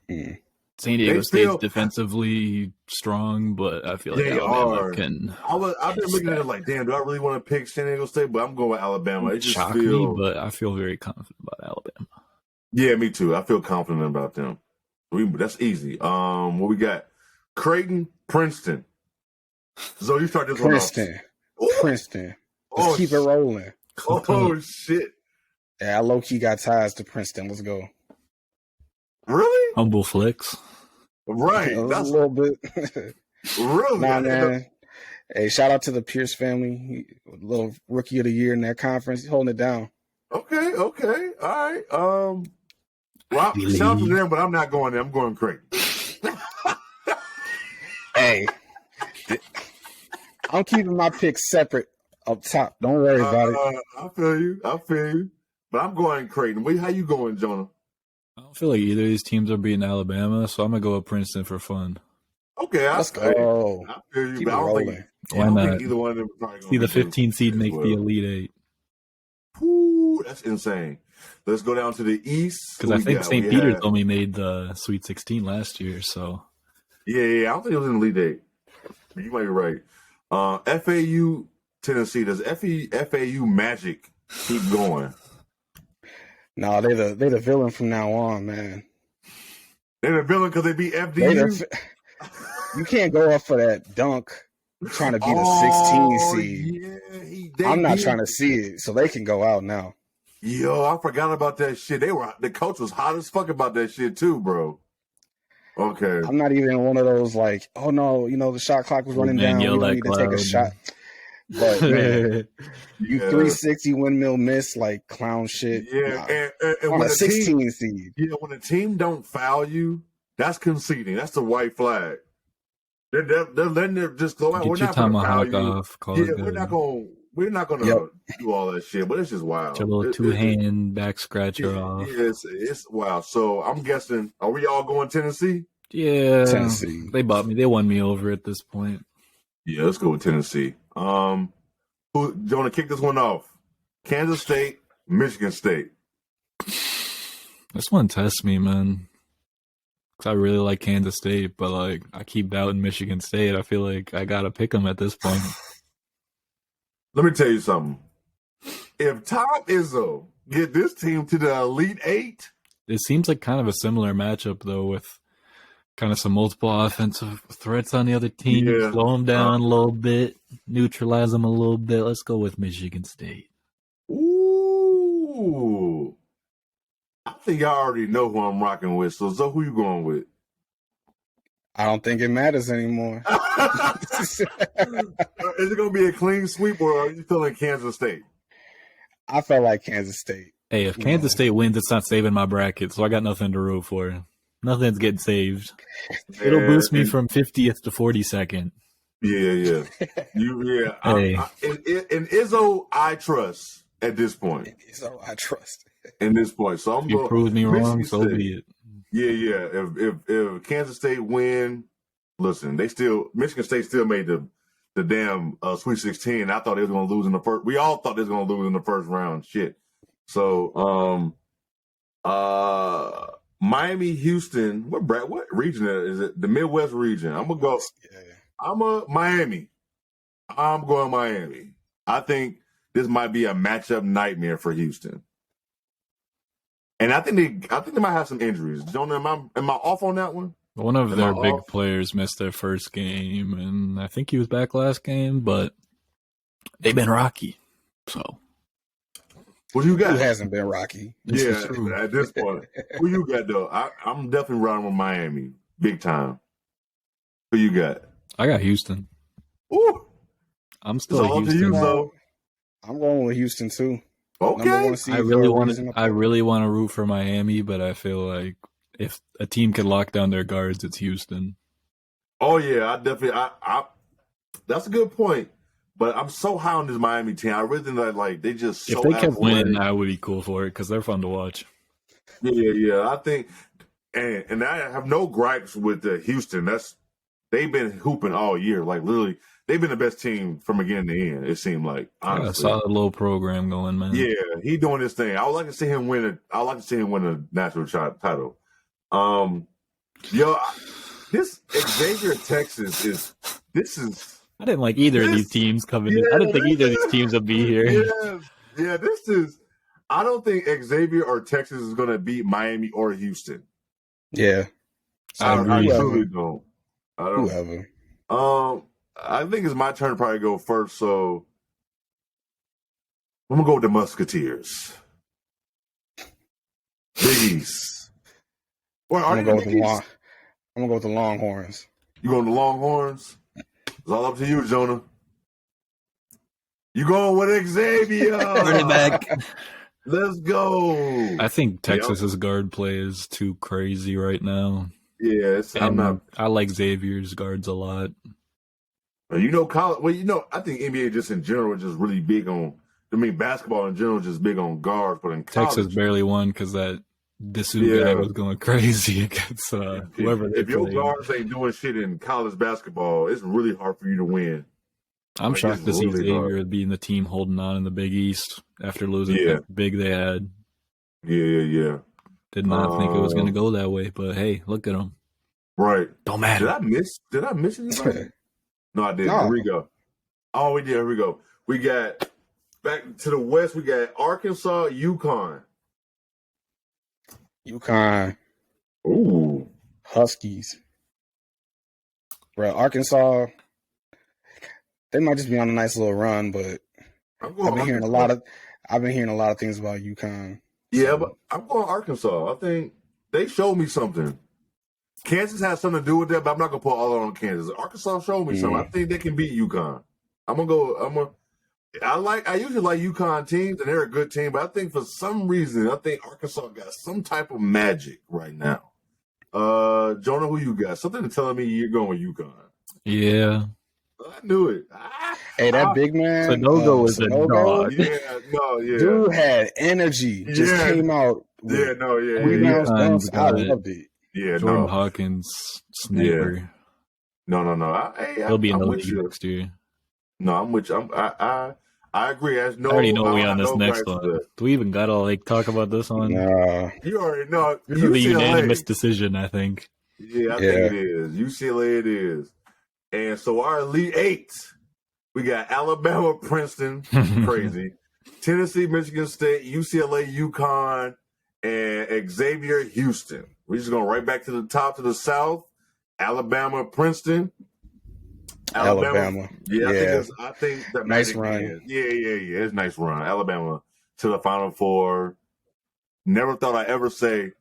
San Diego State's defensively strong, but I feel like Alabama can. I've been looking at it like, damn, do I really want to pick San Diego State? But I'm going with Alabama. It just shocked me, but I feel very confident about Alabama. Yeah, me too. I feel confident about them. That's easy. What we got? Creighton, Princeton. So you start this one off. Princeton. Let's keep it rolling. Oh, shit. Yeah, I low-key got ties to Princeton. Let's go. Really? Humble flex. Right. That's a little bit. Really? Nah, man. Hey, shout out to the Pierce family. Little rookie of the year in that conference. He's holding it down. Okay. All right. Well, shout out to them, but I'm not going there. I'm going Creighton. Hey, I'm keeping my picks separate up top. Don't worry about it. I feel you. But I'm going Creighton. How you going, Jonah? I don't feel like either of these teams are beating Alabama, so I'm going to go with Princeton for fun. Okay, let's go. I feel you, keep but I don't think either one of them are probably going to see the 15 seed make the Elite 8. Ooh, that's insane. Let's go down to the East. Because I think St. Peter's only made the Sweet 16 last year, so. Yeah, I don't think it was in the Elite 8. You might be right. FAU, Tennessee. Does FAU Magic keep going? No, they the villain from now on, man. They're the villain because they beat FDU? You can't go up for that dunk trying to be the 16 seed. Yeah, I'm not trying to see it, so they can go out now. Yo, I forgot about that shit. The coach was hot as fuck about that shit too, bro. Okay. I'm not even one of those like, oh no, the shot clock was running down. We don't need to take a shot. But man, you 360 windmill miss like clown shit. Yeah, and on when a 16 seed. Yeah, when a team don't foul you, that's conceding. That's the white flag. They're letting it just go out. We're not going to foul you. We're not gonna do all that shit. But it's just wild. It's a little two-hand back scratcher off. It's wild. So I'm guessing, are we all going Tennessee? Yeah, Tennessee. They bought me. They won me over at this point. Yeah, let's go with Tennessee. Jonah, kick this one off. Kansas State, Michigan State. This one tests me, man. Because I really like Kansas State, but like I keep doubting Michigan State. I feel like I gotta pick them at this point. Let me tell you something. If Tom Izzo get this team to the Elite 8, it seems like kind of a similar matchup though, with kind of some multiple offensive threats on the other team. Yeah. Slow them down a little bit, neutralize them a little bit. Let's go with Michigan State. Ooh. I think y'all already know who I'm rocking with. So who you going with? I don't think it matters anymore. Is it going to be a clean sweep, or are you feeling Kansas State? I felt like Kansas State. Hey, if Kansas State wins, it's not saving my bracket, so I got nothing to root for. Nothing's getting saved. It'll boost me from 50th to 42nd. Yeah. Hey, In Izzo, I trust at this point. So I trust. In this point, so I'm if you going prove me wrong, Michigan so State. be it. Yeah. If Kansas State win, listen, Michigan State still made the damn Sweet 16. I thought they was going to lose in the first. We all thought they was going to lose in the first round. Shit. So Miami, Houston. What region is it? The Midwest region. I'm gonna go. Yeah. I'm Miami. I'm going Miami. I think this might be a matchup nightmare for Houston. And I think they might have some injuries. Jonah, am I off on that one? One of Am their I big off? players missed their first game, and I think he was back last game, but they've been rocky. So What do you Who got? hasn't been Rocky? this is Yeah, true. at this point. Who you got though? I'm definitely riding with Miami, big time. Who you got? I got Houston. Ooh, I'm it's still all up to Houston. you, though. I'm going with Houston too. Number Okay. one seed. I really want to root for Miami, but I feel like if a team can lock down their guards, it's Houston. Oh yeah, I definitely. That's a good point. But I'm so high on this Miami team. I really think that they just so If they kept athletic. winning, I would be cool for it because they're fun to watch. Yeah. I think, and I have no gripes with Houston. They've been hooping all year. Like literally, they've been the best team from beginning to end. It seemed like Got a honestly. solid little program going, man. Yeah, he doing his thing. I would like to see him win a national title. This Xavier Texas is. I didn't like either of these teams coming in. I didn't think either of these teams would be here. This is. I don't think Xavier or Texas is going to beat Miami or Houston. Yeah. I agree. Truly don't. I don't. Whoever. I think it's my turn to probably go first. So I'm gonna go with the Musketeers. Big East. Or I'm are gonna they go the Big East? with the Longhorns. You going to Longhorns? It's all up to you, Jonah. You going with Xavier? Bring it back. Let's go. I think Texas's guard play is too crazy right now. Yes, I like Xavier's guards a lot. College. Well, I think NBA just in general is just really big on. I mean, basketball in general is just big on guards, but in college, Texas barely won because that Dessou guy was going crazy against whoever they If your played. guards ain't doing shit in college basketball, it's really hard for you to win. I'm shocked to see really Xavier being the team holding on in the Big East after losing that big they had. Yeah. Did not think it was going to go that way, but hey, look at them. Right. Don't matter. Did I miss anybody? No, I didn't. No. Here we go. Oh, we did. Here we go. We got back to the West. We got Arkansas, UConn. UConn. Ooh. Huskies. Bro, Arkansas. They might just be on a nice little run, but I've been hearing a lot of things about UConn. Yeah, but I'm going Arkansas. I think they showed me something. Kansas has something to do with that, but I'm not gonna put all on Kansas. Arkansas showed me something. I think they can beat UConn. I usually like UConn teams, and they're a good team, but I think for some reason, I think Arkansas got some type of magic right now. Jonah, who you got? Something telling me you're going with UConn. Yeah. I knew it. Hey, that big man. Sanogo is a dog. Yeah. Dude had energy. Just came out. Rebounds, dunks. I loved it. Yeah, Jordan Hawkins, sniper. Yeah. No. He'll be in the league next year. No, I'm with you. I agree. I already know we on this next one. Do we even gotta talk about this one? Nah. You already know. This is a unanimous decision, I think. Yeah, I think it is. UCLA it is. And so our Elite Eight, we got Alabama, Princeton, crazy. Tennessee, Michigan State, UCLA, UConn, and Xavier, Houston. We're just going right back to the top to the south. Alabama, Princeton. Alabama. Yeah. I think that nice run. Yeah. It's a nice run. Alabama to the Final Four. Never thought I'd ever say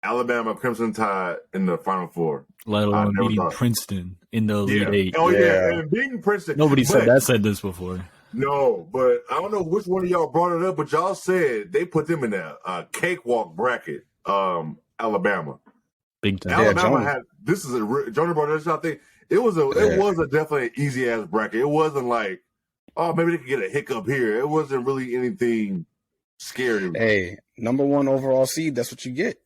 Alabama, Crimson Tide in the Final Four. Let alone beating Princeton in the Elite Eight. Oh, yeah. And beating Princeton. Nobody said this before. No, but I don't know which one of y'all brought it up, but y'all said they put them in a cakewalk bracket, Alabama. Big time. Alabama Jonah. had this is a Jonah brought this. I think it was a definitely an easy ass bracket. It wasn't like, oh, maybe they could get a hiccup here. It wasn't really anything scary. Hey, number 1 overall seed. That's what you get.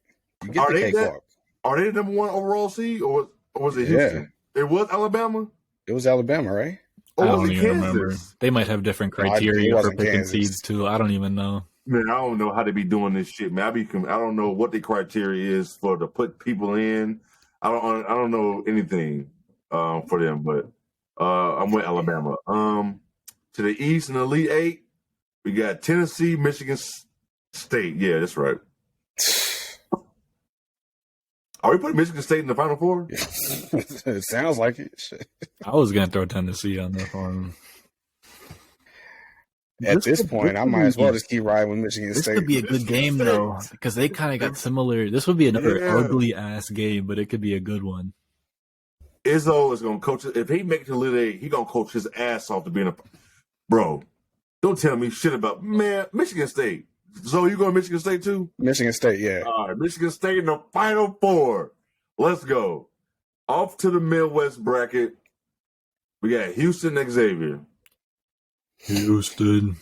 You get the cakewalk. Are they the number 1 overall seed, or was it Houston? Yeah. It was Alabama. It was Alabama, right? I don't even remember. They might have different criteria for picking seeds too. I don't even know. Man, I don't know how they be doing this shit, man. I don't know what the criteria is for to put people in. I don't know anything for them, but I'm with Alabama. To the East in the Elite 8, we got Tennessee, Michigan State. Yeah, that's right. Are we putting Michigan State in the Final Four? It sounds like it. I was gonna throw Tennessee on there for them. At this point, I might as well just keep riding with Michigan State. This could be a good game though, because they kind of got similar. This would be another ugly ass game, but it could be a good one. Izzo is gonna coach. If he make it to Elite 8, he gonna coach his ass off to being a bro. Don't tell me shit about Michigan State. So you going to Michigan State too? Michigan State, yeah. All right, Michigan State in the Final Four. Let's go. Off to the Midwest bracket. We got Houston, Xavier. Houston.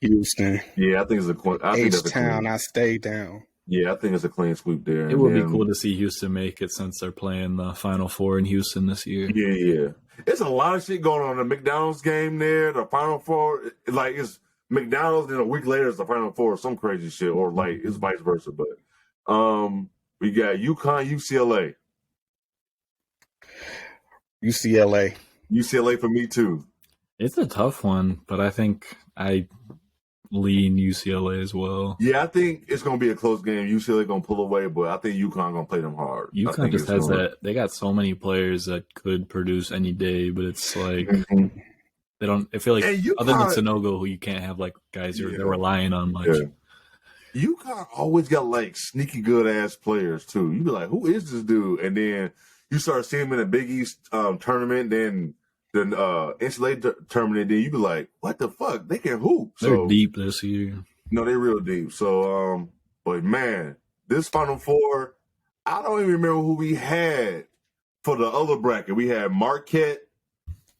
Yeah, I think it's a clean. H-Town, I stay down. Yeah, I think it's a clean sweep there. It would be cool to see Houston make it since they're playing the Final Four in Houston this year. Yeah. It's a lot of shit going on. The McDonald's game there, the Final Four. Like, it's McDonald's, and a week later it's the Final Four, some crazy shit, or like it's vice versa. But we got UConn, UCLA. UCLA for me too. It's a tough one, but I think I lean UCLA as well. Yeah, I think it's going to be a close game. UCLA going to pull away, but I think UConn going to play them hard. UConn just has that. They got so many players that could produce any day, but it's like they don't. I feel like UConn, other than Sonogo, who you can't have like guys they're relying on much. Yeah. UConn always got like sneaky good ass players too. You be like, who is this dude? And then you start seeing him in a Big East tournament, then the NCAA tournament, then you be like, what the fuck? They can hoop. They're deep this year. No, they're real deep. So, but man, this Final Four, I don't even remember who we had for the other bracket. We had Marquette,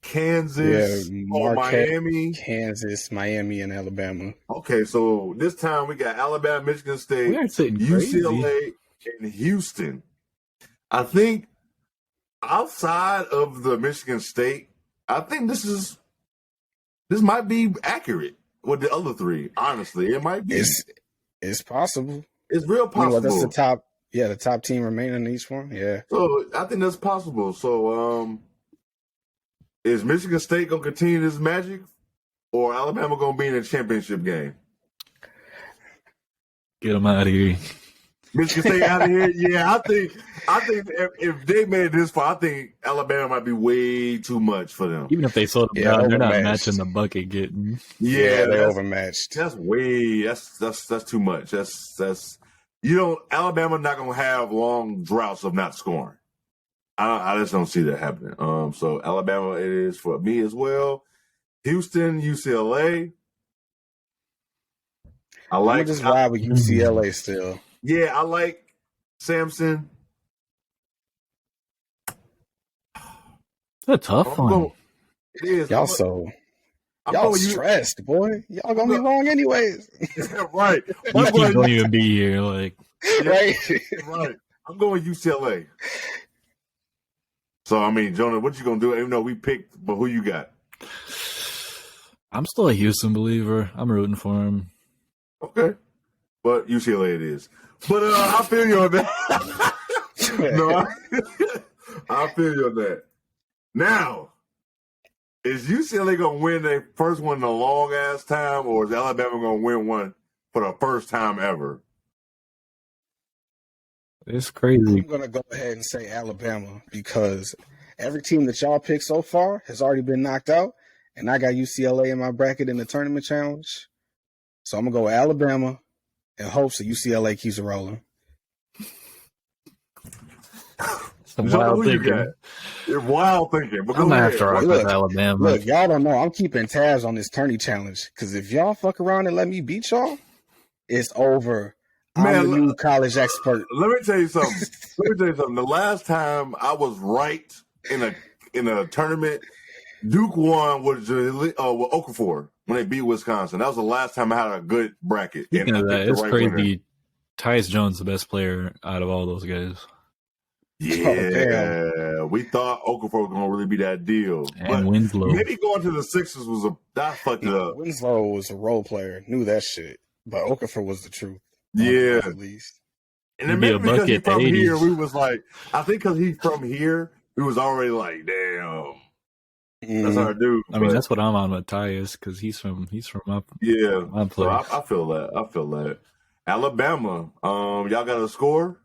Kansas, Miami. Kansas, Miami, and Alabama. Okay, so this time we got Alabama, Michigan State, UCLA, and Houston. I think outside of the Michigan State, I think this might be accurate with the other three. Honestly, it might be. It's possible. It's real possible. That's the top. Yeah, the top team remaining in each one. Yeah. So I think that's possible. So is Michigan State gonna continue this magic, or Alabama gonna be in a championship game? Get them out of here. Michigan State out of here. Yeah, I think if they made it this far, I think Alabama might be way too much for them. Even if they sold them down, they're not matching the bucket getting. Yeah, they're overmatched. That's too much. That's Alabama not gonna have long droughts of not scoring. I just don't see that happening. So Alabama it is for me as well. Houston, UCLA. I'm just ride with UCLA still. Yeah, I like Samson. It's a tough one. It is. Y'all stressed, boy. Y'all gonna be wrong anyways. Right. You don't even be here, like. Right. I'm going UCLA. So, I mean, Jonah, what you going to do? Even though we picked, but who you got? I'm still a Houston believer. I'm rooting for him. Okay. But UCLA it is. But I feel you on that. No, I feel you on that. Now, is UCLA going to win their first one in a long-ass time, or is Alabama going to win one for the first time ever? It's crazy. I'm going to go ahead and say Alabama because every team that y'all picked so far has already been knocked out, and I got UCLA in my bracket in the tournament challenge. So I'm going to go with Alabama in hopes that UCLA keeps it rolling. Wild thinking. You're wild thinking. But I'm going to have to rock with Alabama. Look, y'all don't know. I'm keeping tabs on this tourney challenge because if y'all fuck around and let me beat y'all, it's over. I'm the new college expert. Let me tell you something. The last time I was right in a tournament, Duke won with Okafor when they beat Wisconsin. That was the last time I had a good bracket. Speaking and of I that, picked it's the right crazy. winner. Tyus Jones, the best player out of all those guys. Yeah, we thought Okafor was gonna really be that deal, And but Winslow. maybe going to the Sixers was that fucked it up. Winslow was a role player, knew that shit, but Okafor was the truth. Yeah, at least. And then maybe because he's from here, we was like, I think because he's from here, we was already like, damn, that's our dude. I mean, that's what I'm on with Tyus because he's from up. Yeah, so I feel that. Alabama, y'all got a score?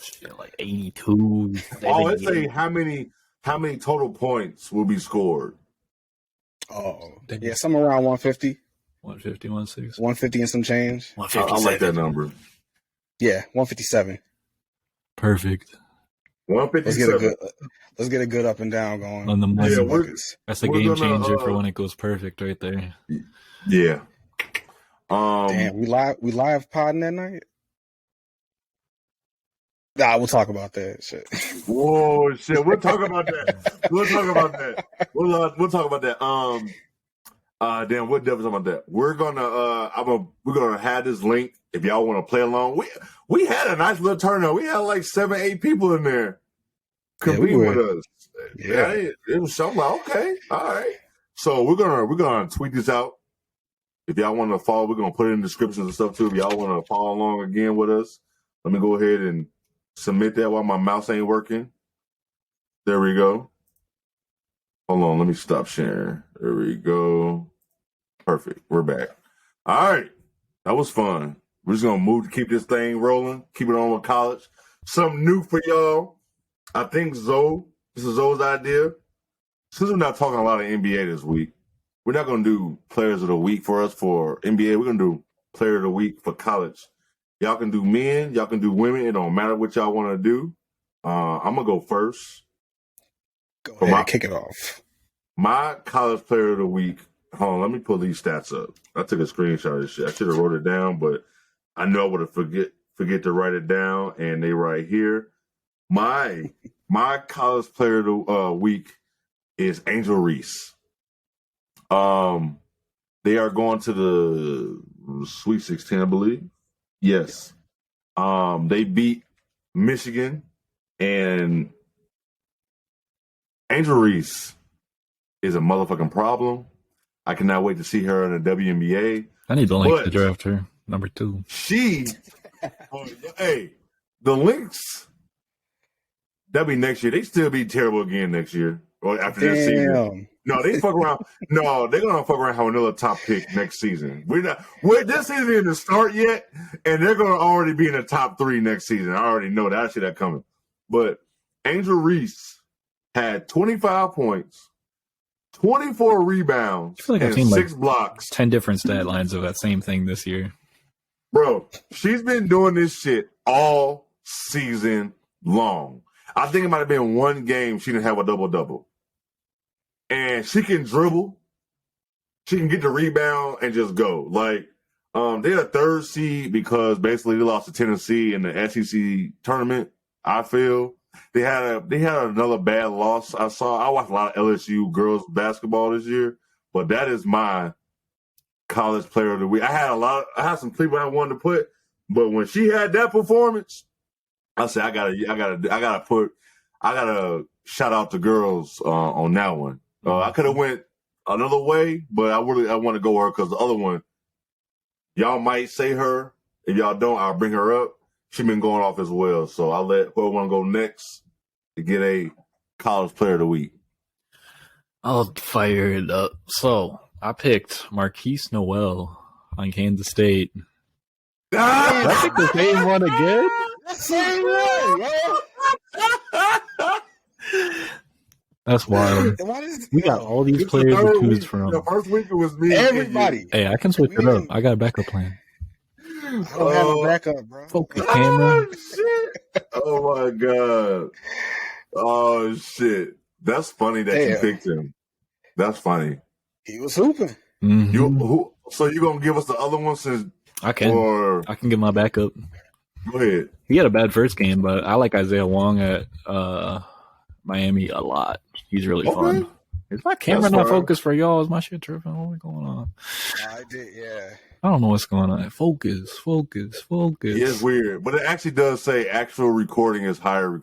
Shit, like 82. Oh, let's say how many total points will be scored? Oh, yeah, somewhere around 150. 150, 160. 150 and some change. I like that number. Yeah, 157. Perfect. 157. Let's get a good up and down going. On the money. Yeah, that's a game changer for when it goes perfect right there. Yeah. Damn, we live podding that night? Nah, we'll talk about that shit. Whoa, shit. We'll talk about that. We'll talk about that. Damn, we'll definitely talk about that. We're gonna have this link if y'all want to play along. We had a nice little turnout. We had like 7-8 people in there competing with us. Yeah, it was something like, okay, all right. So we're gonna tweet this out. If y'all want to follow, we're gonna put it in the descriptions and stuff too. If y'all want to follow along again with us, let me go ahead and submit that while my mouse ain't working. There we go. Hold on, let me stop sharing. There we go. Perfect. We're back. All right. That was fun. We're just going to keep this thing rolling, keep it on with college. Something new for y'all. I think this is Zoe's idea. Since we're not talking a lot of NBA this week, we're not going to do players of the week for us for NBA. We're going to do player of the week for college. Y'all can do men. Y'all can do women. It don't matter what y'all want to do. I'm going to go first. Go ahead, kick it off. My college player of the week. Hold on, let me pull these stats up. I took a screenshot of this shit. I should have wrote it down, but I know I would have forget to write it down, and they right here. My college player of the week is Angel Reese. They are going to the Sweet 16, I believe. Yes. They beat Michigan, and Angel Reese is a motherfucking problem. I cannot wait to see her in the WNBA. I need the link to draft her. Number 2. Hey, the links, that'll be next year. They still be terrible again next year or after this season. No, they fuck around. No, they're gonna fuck around have another top pick next season. This season didn't start yet, and they're gonna already be in the top 3 next season. I already know that. I see that coming. But Angel Reese had 25 points, 24 rebounds, and 6 blocks. 10 different stat lines of that same thing this year. Bro, she's been doing this shit all season long. I think it might have been one game she didn't have a double-double. And she can dribble. She can get the rebound and just go. Like, they're a 3rd seed because basically they lost to Tennessee in the SEC tournament, I feel. They had another bad loss. I watched a lot of LSU girls basketball this year, but that is my college player of the week. I had some people I wanted to put, but when she had that performance, I said I gotta shout out the girls on that one. I could have went another way, but I want to go her because the other one, y'all might say her. If y'all don't, I'll bring her up. She's been going off as well, so I'll let whoever want to go next to get a college player of the week. I'll fire it up. So I picked Marquise Noel on Kansas State. I picked the same one again. Same one, That's wild. We got all these players to choose from. The first week it was me. Everybody. Hey, I can switch it up. I got a backup plan. I don't have a backup, bro. Focus camera. Oh, shit. Oh, my God. Oh, shit. That's funny that you picked him. That's funny. He was hooping. Mm-hmm. So you going to give us the other one since I can. Or I can get my backup. Go ahead. He had a bad first game, but I like Isaiah Wong at Miami a lot. He's really fun. Is my camera not focused for y'all? Is my shit tripping? What's going on? I did, yeah. I don't know what's going on. Focus. Yeah, it's weird. But it actually does say actual recording is higher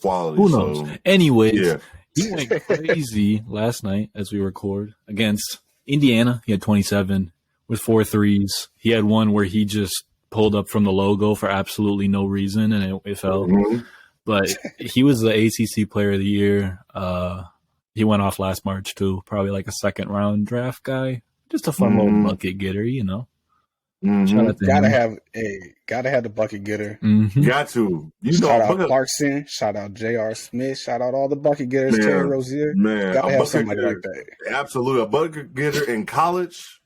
quality. Who knows? So. Anyways, he went crazy last night as we record against Indiana. He had 27 with 4 threes. He had one where he just pulled up from the logo for absolutely no reason, and it fell. Mm-hmm. But he was the ACC Player of the Year. He went off last March, too. Probably like a second-round draft guy. Just a fun little bucket getter, you know. Mm-hmm. Gotta have the bucket getter. Mm-hmm. Got to. Shout out Clarkson. Shout out J.R. Smith. Shout out all the bucket getters. Terry Rozier. Man, gotta have somebody like that. Absolutely, a bucket getter in college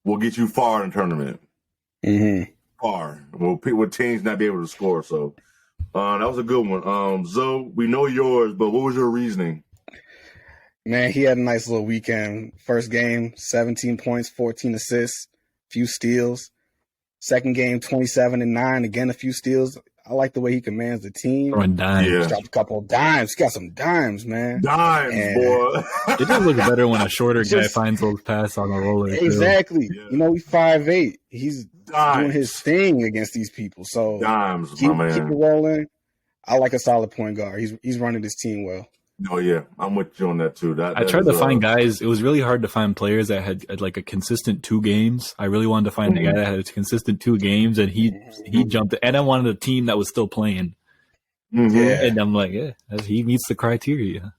will get you far in the tournament. Mm-hmm. Far. Will teams not be able to score? So that was a good one. Zoe, we know yours, but what was your reasoning? Man, he had a nice little weekend. First game, 17 points, 14 assists, few steals. Second game, 27 and 9. Again, a few steals. I like the way he commands the team. Throwing dimes. He's dropped a couple of dimes. He got some dimes, man. Boy. It does look better when a shorter guy finds those passes on the roller. Exactly. Yeah. You know, he's 5'8". He's doing his thing against these people. So keep it rolling. I like a solid point guard. He's running this team well. Oh, yeah. I'm with you on that, too. I tried to find guys. It was really hard to find players that had like a consistent 2 games. I really wanted to find a guy that had a consistent 2 games, and he jumped. And I wanted a team that was still playing. Mm-hmm. Yeah. And I'm like, he meets the criteria.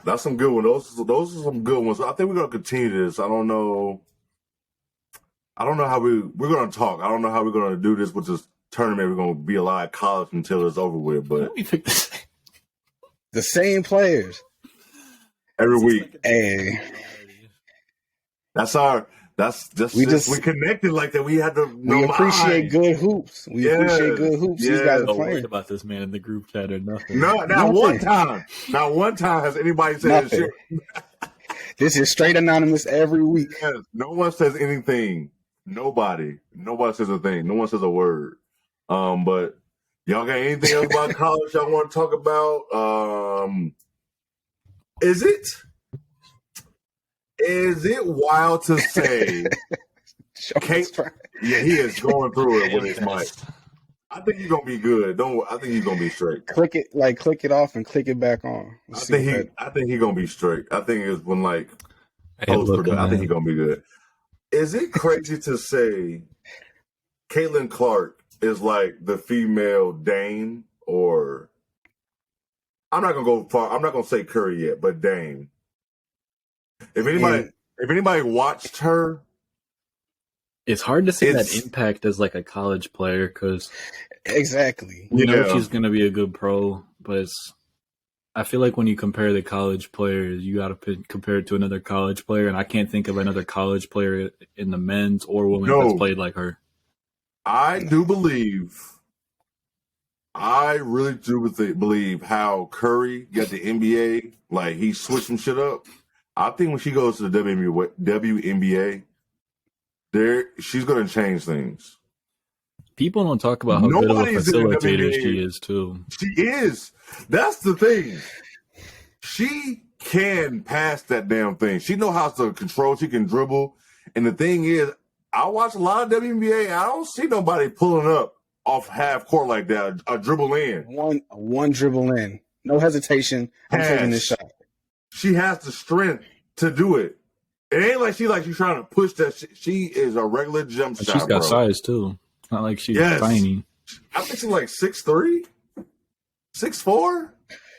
That's some good ones. Those are some good ones. I think we're going to continue this. I don't know how we're going to talk. I don't know how we're going to do this with this tournament. We're going to be a lot of college until it's over with. But we pick the same players every week. Hey, we connected like that. We had to. We appreciate good hoops. Appreciate good hoops. These guys are playing. playing About this man in the group chat or nothing. Not one time. Not one time has anybody said shit. This is straight anonymous every week. Yes, no one says anything. Nobody says a thing. No one says a word. But y'all got anything else about college y'all want to talk about? Is it wild to say? Yeah, he is going through it with his mic. I think you're gonna be good. I think you're gonna be straight. Click it off and click it back on. I think he's gonna be straight. I think it's when I think he's gonna be good. Is it crazy to say Caitlin Clark is like the female Dame, or I'm not gonna go far. I'm not gonna say Curry yet, but Dame. If anybody watched her, it's hard to see that impact as like a college player because exactly you know she's gonna be a good pro, but I feel like when you compare the college players, you got to compare it to another college player, and I can't think of another college player in the men's or women's that's played like her. I really do believe how Curry got the NBA, like he switched some shit up. I think when she goes to the WNBA, she's going to change things. People don't talk about how good of a facilitator she is, too. She is. That's the thing. She can pass that damn thing. She knows how to control. She can dribble. And the thing is, I watch a lot of WNBA. I don't see nobody pulling up off half court like that. A dribble in. One dribble in. No hesitation. I'm taking this shot. She has the strength to do it. It ain't like she's trying to push that. She is a regular jump shot. She's got size too. It's not like she's tiny. I think she's like 6'3", 6'4".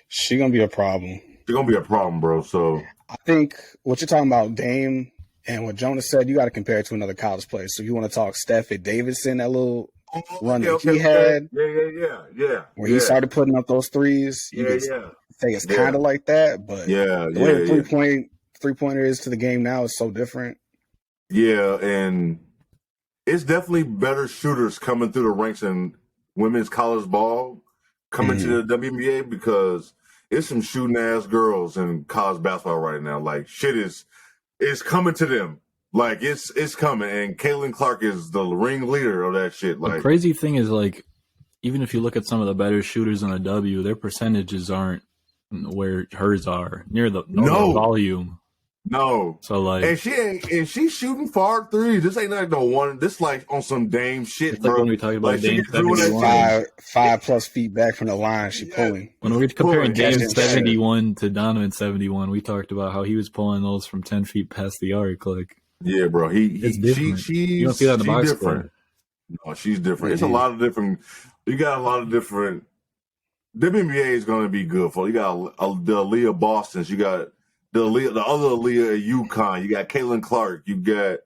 She's gonna be a problem. She's gonna be a problem, bro. So I think what you're talking about, Dame, and what Jonah said, you got to compare it to another college player. So you want to talk Stafford Davidson, that little run that he had, yeah, where he started putting up those threes. You could say it's kind of like that, but the way the three-pointer is to the game now is so different. Yeah, and it's definitely better shooters coming through the ranks in women's college ball coming to the WNBA because it's some shooting ass girls in college basketball right now. Like shit is coming to them. Like it's coming, and Caitlin Clark is the ringleader of that shit. Like the crazy thing is, like, even if you look at some of the better shooters in the W, their percentages aren't where hers are near the volume. No. So like, and she's shooting far threes. This ain't like no one. This like on some Dame shit, it's bro. like when we talk about like Dame 71. 5+ feet back from the line, she pulling. When we were comparing Dame Catching 71 to Donovan 71, we talked about how he was pulling those from 10 feet past the arc. Like, yeah, bro. it's different. You don't see that in the box different. score. No, she's different. It's a lot of different. You got a lot of different. WNBA is going to be good for you. Got the Aaliyah Bostons. You got the other Aaliyah at UConn. You got Caitlin Clark. You got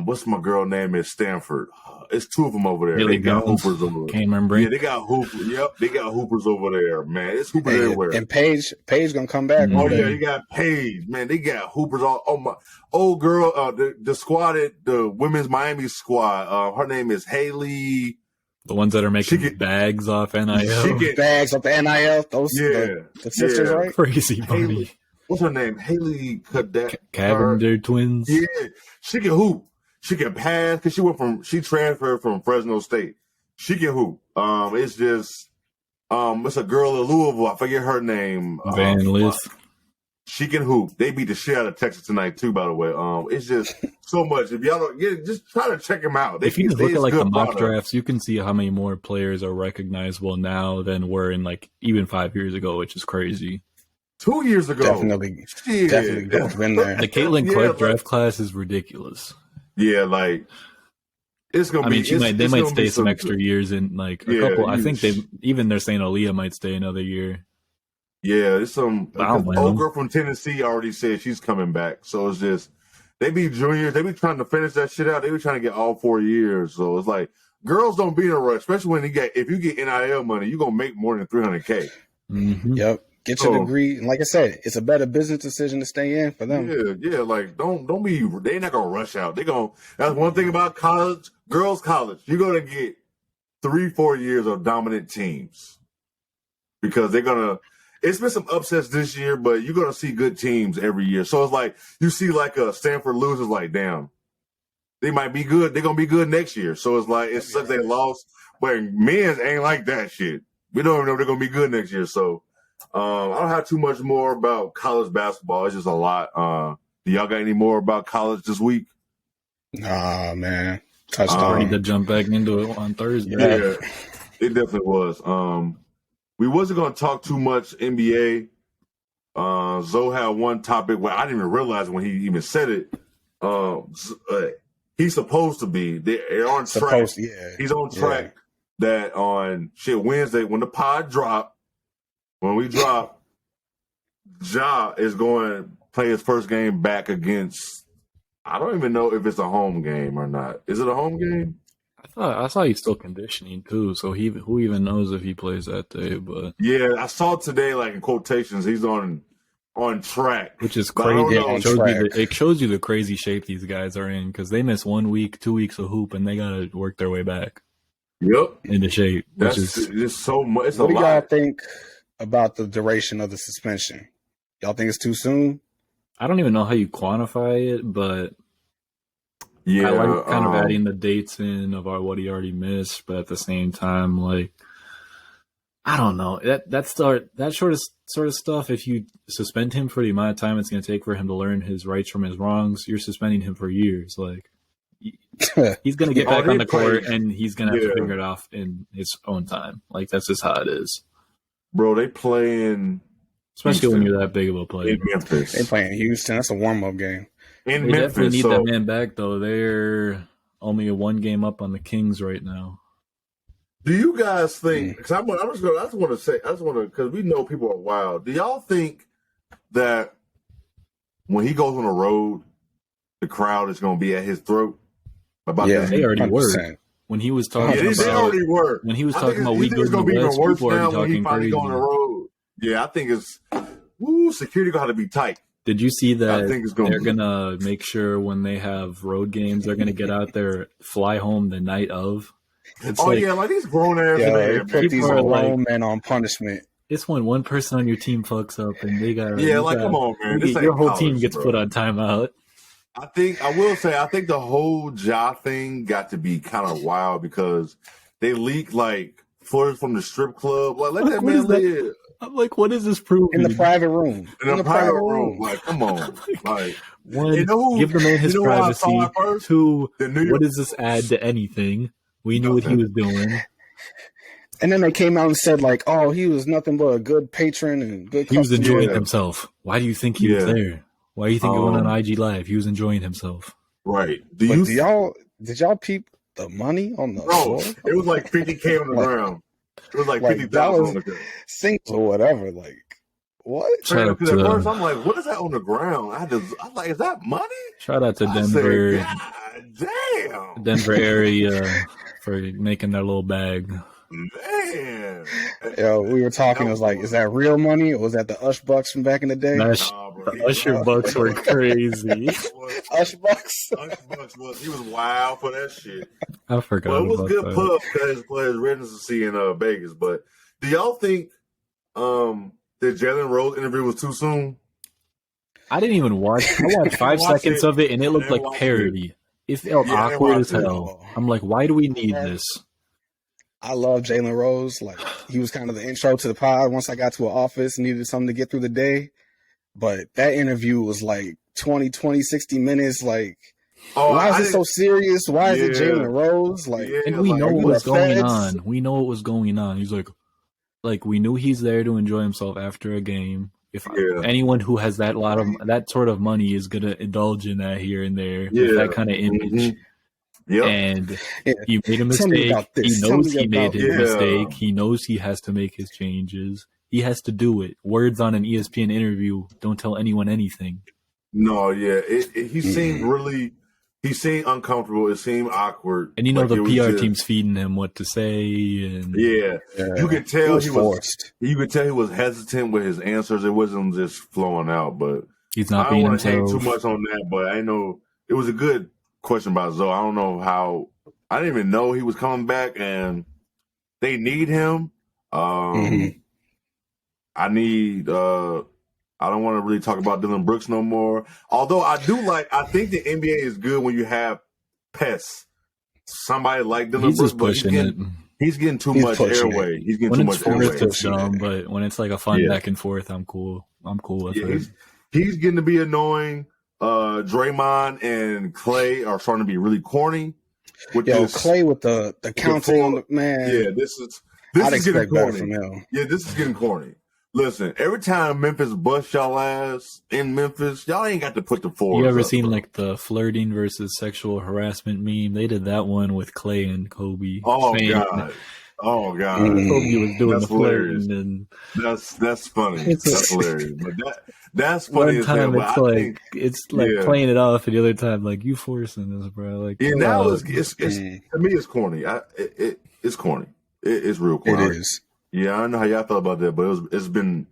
what's my girl name at Stanford? It's two of them over there. Haley they got Jones. hoopers over there. Can't remember. Yeah, they got hoopers. Yep, they got hoopers over there, man. It's hoopers everywhere. And Paige gonna come back. Oh yeah, you got Paige, man. They got hoopers all. Oh my old girl, the squad at the women's Miami squad. Her name is Haley. The ones that are making bags off NIL. Bags off the NIL. Those the sisters, right? Crazy money. What's her name? Haley Cavender twins. Yeah, she can hoop. She can pass because she transferred from Fresno State. She can hoop. It's just it's a girl in Louisville. I forget her name. Van Lith. She can hoop. They beat the shit out of Texas tonight too. By the way, it's just so much. If y'all don't just try to check them out. If you just look at like the mock drafts, you can see how many more players are recognizable now than were in like even 5 years ago, which is crazy. 2 years ago, definitely both been there. The Caitlin Clark draft class is ridiculous. Yeah, like it's gonna be. They might stay some extra years in like a couple. I think they're saying Aaliyah might stay another year. Yeah, it's some old girl from Tennessee already said she's coming back. So it's just they be juniors. They be trying to finish that shit out. They be trying to get all 4 years. So it's like girls don't be in a rush, especially when if you get NIL money, you're gonna make more than $300K. Mm-hmm. Yep. Get your degree, and like I said, it's a better business decision to stay in for them. Yeah. Like don't be. They're not gonna rush out. That's one thing about college, girls' college. You're gonna get 3-4 years of dominant teams because they're gonna. It's been some upsets this year, but you're gonna see good teams every year. So it's like you see like a Stanford loses, like damn, they might be good. They're gonna be good next year. So it's like it sucks they lost, but men's ain't like that shit. We don't even know if they're gonna be good next year. So. I don't have too much more about college basketball. It's just a lot. Do y'all got any more about college this week? Nah, man. I need to jump back into it on Thursday. Yeah, it definitely was. We wasn't going to talk too much NBA. Zoe had one topic where I didn't even realize when he even said it. He's supposed to be. They're on track. He's on track that on Wednesday when the pod dropped. When we drop, Ja is going to play his first game back against. I don't even know if it's a home game or not. Is it a home game? I saw he's still conditioning too. So who even knows if he plays that day? But yeah, I saw today, like in quotations, he's on track, which is crazy. It shows you the crazy shape these guys are in because they miss 1 week, 2 weeks of hoop, and they got to work their way back. Yep, into shape. That's just so much. It's what do y'all think about the duration of the suspension? Y'all think it's too soon? I don't even know how you quantify it, but yeah, I like kind of adding the dates in of what he already missed, but at the same time, like I don't know that sort of stuff. If you suspend him for the amount of time it's going to take for him to learn his rights from his wrongs, you're suspending him for years. Like he's going to get back on the court and he's going to have to figure it out in his own time. Like that's just how it is. Bro, they playing especially Houston. When you're that big of a player. In Memphis. They playing Houston. That's a warm-up game. In they Memphis, definitely need that man back, though. They're only a 1 game up on the Kings right now. Do you guys think? Because I just want to because we know people are wild. Do y'all think that when he goes on the road, the crowd is going to be at his throat about this? They already were. When he was talking when he was talking about we good in the West, people are talking crazy. Go on the road. Yeah, I think it's security going to be tight. Did you see that they're going to make sure when they have road games, they're going to get out there, fly home the night of? It's like these grown-ass men. Put these grown men on punishment. It's when one person on your team fucks up and they got come on, man. Your whole team gets put on timeout. I think the whole Ja thing got to be kind of wild because they leaked like footage from the strip club. Like, let that man live. I'm like, what is this proving? In the private room. In the private room. Like, come on. Like, one, give the man his privacy. Two, what does this add to anything? We knew what he was doing. And then they came out and said, like, oh, he was nothing but a good patron and good customer. He was enjoying himself. Why do you think he was there? Why do you think he went on IG Live? He was enjoying himself. Right. Did y'all peep the money on the floor? It was like $50K on the ground. It was like $50,000 on the ground. Singles or whatever. Like, what? Because at first I'm like, what is that on the ground? I'm like, is that money? Shout out to Denver. Damn. Denver area for making their little bag. Man. Yo, we were talking, it was like, is that real money or was that the Ush Bucks from back in the day? The Usher Bucks were crazy. Ush Bucks? He was wild for that shit. I forgot. Well, it was good pub because his residency in Vegas. But do y'all think the Jalen Rose interview was too soon? I didn't even watch. I watched 5 seconds of it and it looked like parody. It felt awkward as hell. I'm like, why do we need this? I love Jalen Rose. Like, he was kind of the intro to the pod. Once I got to an office, needed something to get through the day. But that interview was like 20, 60 minutes. Like, why is it so serious? Why is it Jalen Rose? Like, and we know what was going on. We know what was going on. He's like we knew he's there to enjoy himself after a game. If anyone who has that sort of money is gonna indulge in that here and there with that kind of image. Mm-hmm. Yep. And he made a mistake. He knows he made his mistake. He knows he has to make his changes. He has to do it. Words on an ESPN interview don't tell anyone anything. No, he seemed uncomfortable. It seemed awkward. And the PR team's feeding him what to say. And you could tell he was. You could tell he was hesitant with his answers. It wasn't just flowing out. But he's not being himself. I don't want to hang too much on that. But I know it was a good question about Zoe. I don't know how. I didn't even know he was coming back, and they need him. I need. I don't want to really talk about Dylan Brooks no more. Although I think the NBA is good when you have pests. Somebody like Dylan Brooks, he's getting too much airway. He's getting too much airway. It's dumb, but when it's like a fun back and forth, I'm cool. I'm cool with it. He's getting to be annoying. Draymond and Clay are starting to be really corny. Clay with the counting on the man. Yeah, this is getting corny. From him. Yeah, this is getting corny. Listen, every time Memphis bust y'all ass in Memphis, y'all ain't got to put the fours. You ever seen like the flirting versus sexual harassment meme? They did that one with Clay and Kobe. God. Kobe was doing the flirting, and that's funny. That's hilarious. But that's funny. One time it's playing it off, and the other time like you forcing this, bro. Like now it's to me it's corny. It's corny. It's real corny. It is. Yeah, I don't know how y'all felt about that, but it's been.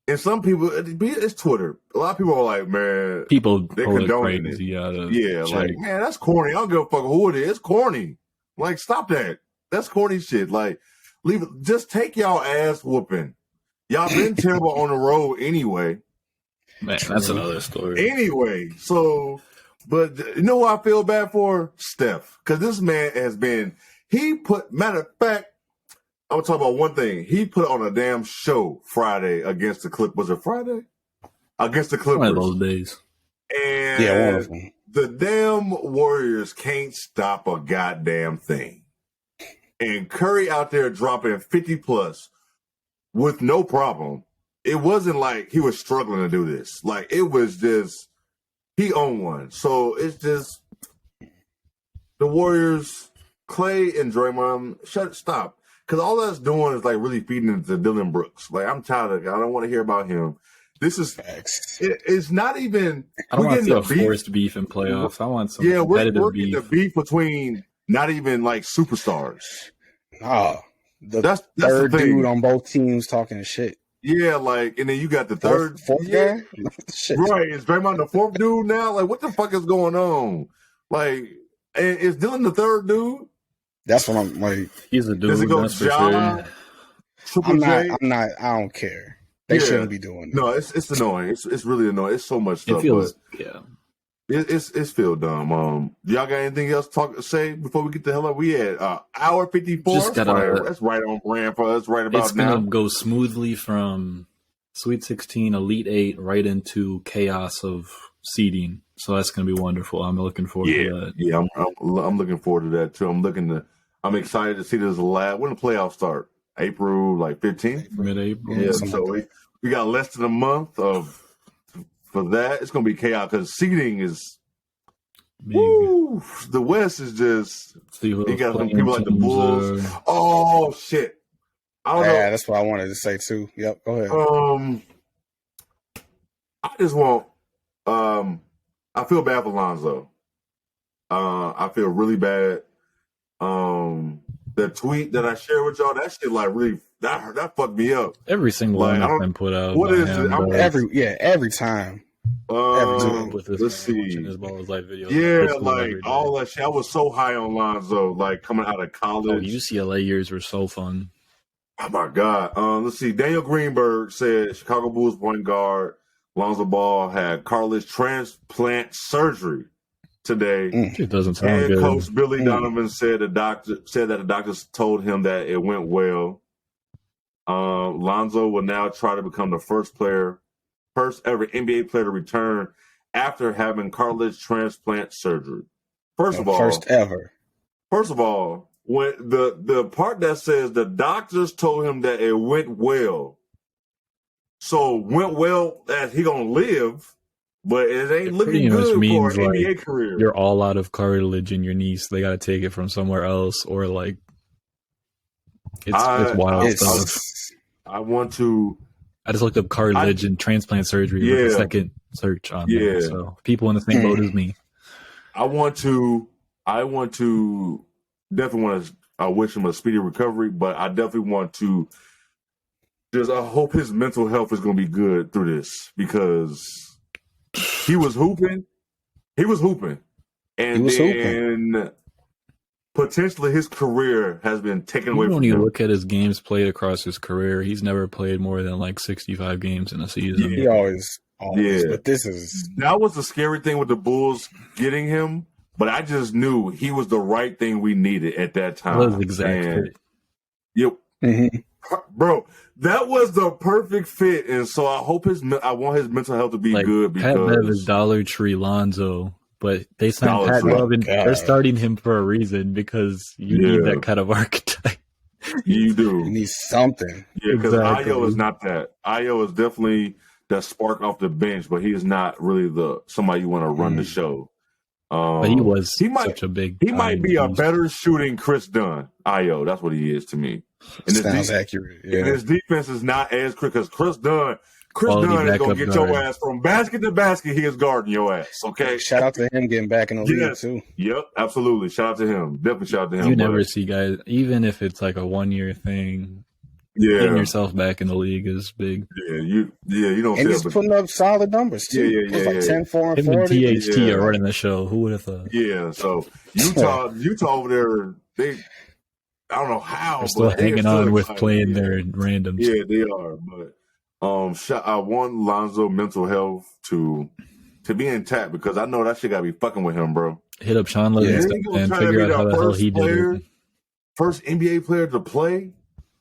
And some people, it's Twitter. A lot of people are like, man, they're condoning it. Like, man, that's corny. I don't give a fuck who it is. It's corny. Like, stop that. That's corny shit. Like, leave it. Just take y'all ass whooping. Y'all been terrible on the road anyway. Man, that's another story. Anyway, but you know who I feel bad for? Steph. Because this man has been, matter of fact, I'm going to talk about one thing. He put on a damn show Friday against the Clippers. Was it Friday? Against the Clippers. One of those days. And one of them. The damn Warriors can't stop a goddamn thing. And Curry out there dropping 50-plus with no problem. It wasn't like he was struggling to do this. Like, it was just, he owned one. So, it's just, the Warriors, Clay and Draymond, stop. Because all that's doing is like really feeding into Dylan Brooks. Like, I'm tired of it. I don't want to hear about him. This is it's not even. I don't want to see a forced beef in playoffs. I want some competitive beef. The beef between not even like superstars. That's third dude on both teams talking shit. Yeah, like, and then you got the fourth guy. Right? Is Draymond the fourth dude now? Like, what the fuck is going on? Like, and is Dylan the third dude? That's what I'm like. He's a dude. Does it go John? I'm not. I don't care. They shouldn't be doing that. No, it's annoying. It's really annoying. It's so much stuff. It feels, It's still dumb. Y'all got anything else to say before we get the hell up? We at hour 54. Just gotta, that's right on brand for us right it's about now. gonna go smoothly from Sweet 16, Elite 8, right into chaos of seeding. So that's gonna be wonderful. I'm looking forward to that. Yeah, I'm looking forward to that too. I'm excited to see this lab. When the playoffs start? April 15th? Mid-April. Yeah, so we got less than a month for that. It's gonna be chaos because seeding is woo, the West is just you got some people like the Bulls. Oh shit. I don't know. That's what I wanted to say too. Yep, go ahead. I just want I feel bad for Lonzo. I feel really bad. The tweet that I shared with y'all, that shit really that fucked me up. Every single one has been put out. What is him, it? Every time. With this let's see. watching his balls live videos. Yeah, all that shit. I was so high on Lonzo, coming out of college. UCLA years were so fun. Oh my God. Let's see. Daniel Greenberg said Chicago Bulls point guard Lonzo Ball had cartilage transplant surgery today. It doesn't sound good. Coach Billy Donovan said that the doctors told him that it went well. Lonzo will now try to become the first ever NBA player to return after having cartilage transplant surgery. First of all, when the part that says the doctors told him that it went well, so went well that he gonna live. But it ain't looking good for an NBA career. You're all out of cartilage in your knee, so they got to take it from somewhere else, or it's wild stuff. I just looked up cartilage and transplant surgery with the second search on there. So people in the same boat as me. I wish him a speedy recovery, but I definitely want to I hope his mental health is going to be good through this because he was hooping. And potentially his career has been taken away from him. When you look at his games played across his career, he's never played more than 65 games in a season. He always. But that was the scary thing with the Bulls getting him. But I just knew he was the right thing we needed at that time. That was exactly. Yep. Mm-hmm. Bro, that was the perfect fit, and so I want his mental health to be good because Pat Bev is Dollar Tree Lonzo, but they signed Pat Bev and they're starting him for a reason because you need that kind of archetype. You do. You need something. Yeah, because Ayo is not that. Ayo is definitely that spark off the bench, but he is not really somebody you want to run the show. But he might be a better shooting Chris Dunn. Ayo, that's what he is to me. And sounds accurate. Yeah. And his defense is not as quick because Chris Dunn is going to get your ass from basket to basket. He is guarding your ass. Okay. Shout out to him getting back in the league too. Yep, absolutely. Shout out to him. Definitely shout out to him. You never see guys, even if it's a 1-year thing. Getting yourself back in the league is big. You don't. And he's putting up solid numbers too. Yeah. 10, 4, and him 40. And THT are running the show. Who would have thought? Yeah. So Utah over there, I don't know how. They're still hanging on with playing their randoms. Yeah, they are. But I want Lonzo mental health to be intact because I know that shit got to be fucking with him, bro. Hit up Sean Livingston and figure out how the hell he did it. First NBA player to play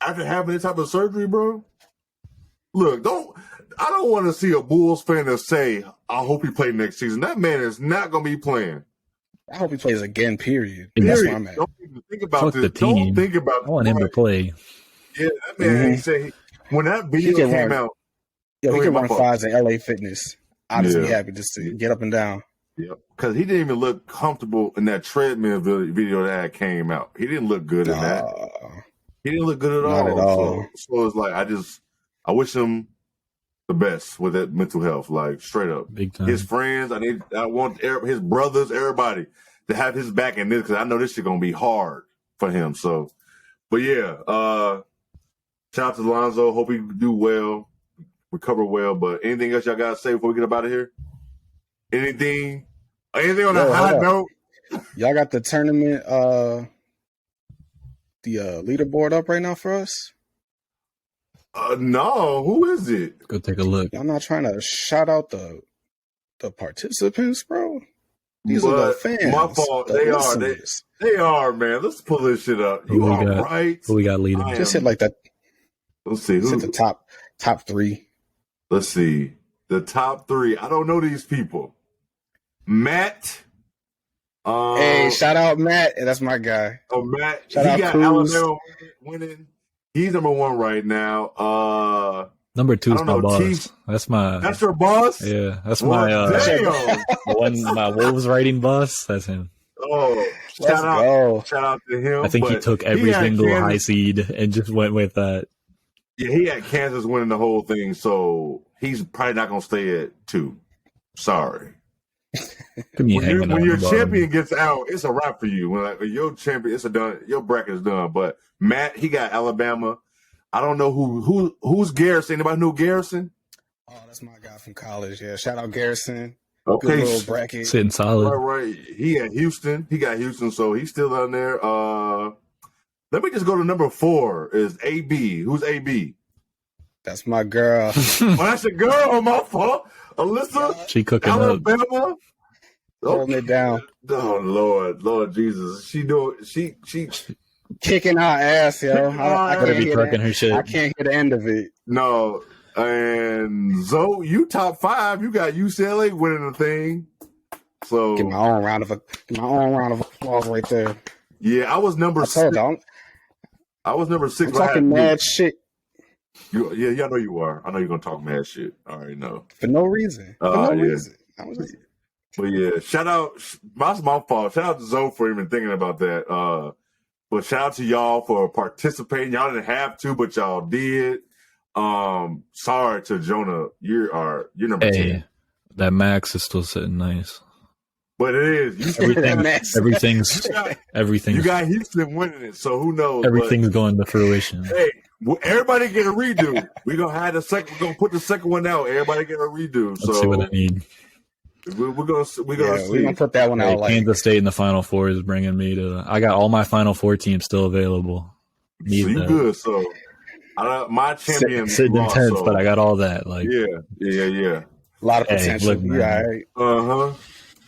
after having this type of surgery, bro. Look, I don't want to see a Bulls fan that say, I hope he plays next season. That man is not going to be playing. I hope he plays again, period. That's where I'm at. Don't even think about this. Don't think about it. I want him to play. Yeah, that man, he said, when that video came out. Yeah, he can run fives in LA Fitness. I'd just be happy just to get up and down. Yep. Because he didn't even look comfortable in that treadmill video that came out. He didn't look good in that. He didn't look good at all. Not at all. So it's I wish him the best with that mental health, straight up. Big time. His friends, I want his brothers, everybody to have his back in this because I know this shit gonna be hard for him. So, but shout out to Lonzo. Hope he do well, recover well. But anything else y'all gotta say before we get up out of here? Anything on a high note? Y'all got the tournament, the leaderboard up right now for us? No. Who is it? Go take a look. I'm not trying to shout out the participants, bro. These are the fans. My fault. They are, man. Let's pull this shit up. You are right. Who we got leading? Just hit like that. Let's see. Just hit the top three. Let's see. The top three. I don't know these people. Matt. Hey, shout out Matt. That's my guy. Oh, Matt. Shout out got Cruz. Alabama winning. He's number one right now. Number 2 is my boss. That's your boss? Yeah, that's my my Wolves writing boss. That's him. Oh, shout out to him. I think he took every single high seed and just went with that. Yeah, he had Kansas winning the whole thing, so he's probably not going to stay at 2. Sorry. When your champion gets out, it's a wrap for you. When your champion, it's a done. Your bracket is done. But Matt, he got Alabama. I don't know who's Garrison. Anybody know Garrison? Oh, that's my guy from college. Yeah, shout out Garrison. Okay, good little bracket. Sitting solid. Right. He had Houston. He got Houston, so he's still down there. Let me just go to number 4. Is AB? Who's AB? That's my girl. Oh, that's your girl. My fault. Alyssa. She cooking Alabama. up. Holding it down. Oh Lord Jesus. She kicking our ass, yo. I gotta be trucking her shit. I can't hear the end of it. No. And Zoe, you top 5. You got UCLA winning the thing. So get my own round of applause right there. Yeah, I was number 6. I was number 6. I'm talking mad shit. I know you are. I know you're gonna talk mad shit. I already know. For no reason. Reason. But yeah, shout out. That's my fault. Shout out to Zoe for even thinking about that. But shout out to y'all for participating. Y'all didn't have to, but y'all did. Sorry to Jonah. You're number 10. That Max is still sitting nice. But it is. Everything's. You got Houston winning it, so who knows? Everything's going to fruition. Hey, everybody get a redo. We're gonna have the second. We're gonna put the second one out. Everybody get a redo. Let's see what I need. We're gonna see. We're gonna put that one out. Kansas State in the Final Four is bringing me to. I got all my Final Four teams still available. So you good? So my champion sitting in 10th, but I got all that. Yeah. A lot of potential.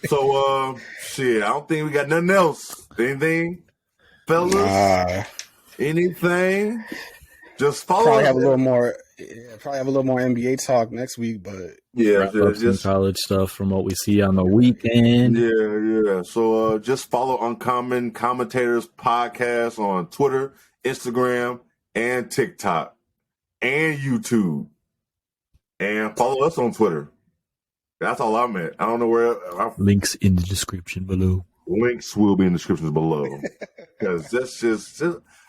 So shit. I don't think we got nothing else. Anything, fellas? Anything? Just follow. Probably have a little more NBA talk next week, but just college stuff from what we see on the weekend. Yeah. So just follow Uncommon Commentators Podcast on Twitter, Instagram, and TikTok, and YouTube, and follow us on Twitter. That's all I'm at. I don't know where. Links in the description below. Links will be in the descriptions below. Because that's just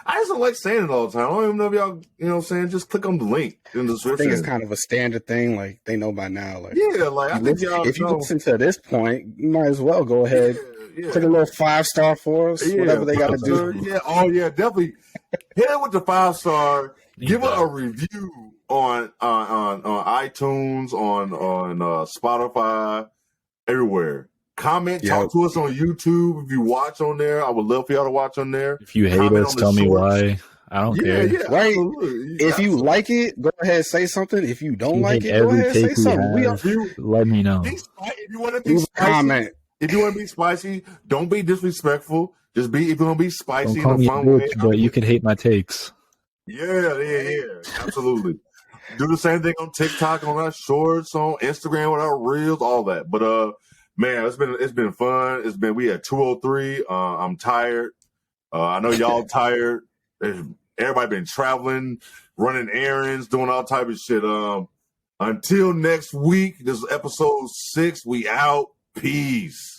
I just don't like saying it all the time. I don't even know if y'all, what I'm saying, just click on the link in the description. I think it's kind of a standard thing. Like, they know by now. Like, I think y'all if you listen to this point, you might as well go ahead. Click a little 5-star for us, whatever they got to do. Definitely. Hit it with the 5-star. Give it a review on iTunes, on Spotify, everywhere. Comment, talk to us on YouTube. If you watch on there, I would love for y'all to watch on there. If you hate us, tell me why. I don't care. Yeah, right? If you like it, go ahead and say something. If you don't like it, go ahead and say something. Let me know. If you want to be spicy, if you want to be spicy, don't be disrespectful. Just be. If you want to be spicy in a fun way, but you can hate my takes. Yeah, absolutely. Do the same thing on TikTok, on our shorts, on Instagram with our reels, all that. But man, it's been fun. We had 203. I'm tired. I know y'all tired. Everybody been traveling, running errands, doing all type of shit. Until next week, this is episode 6. We out. Peace.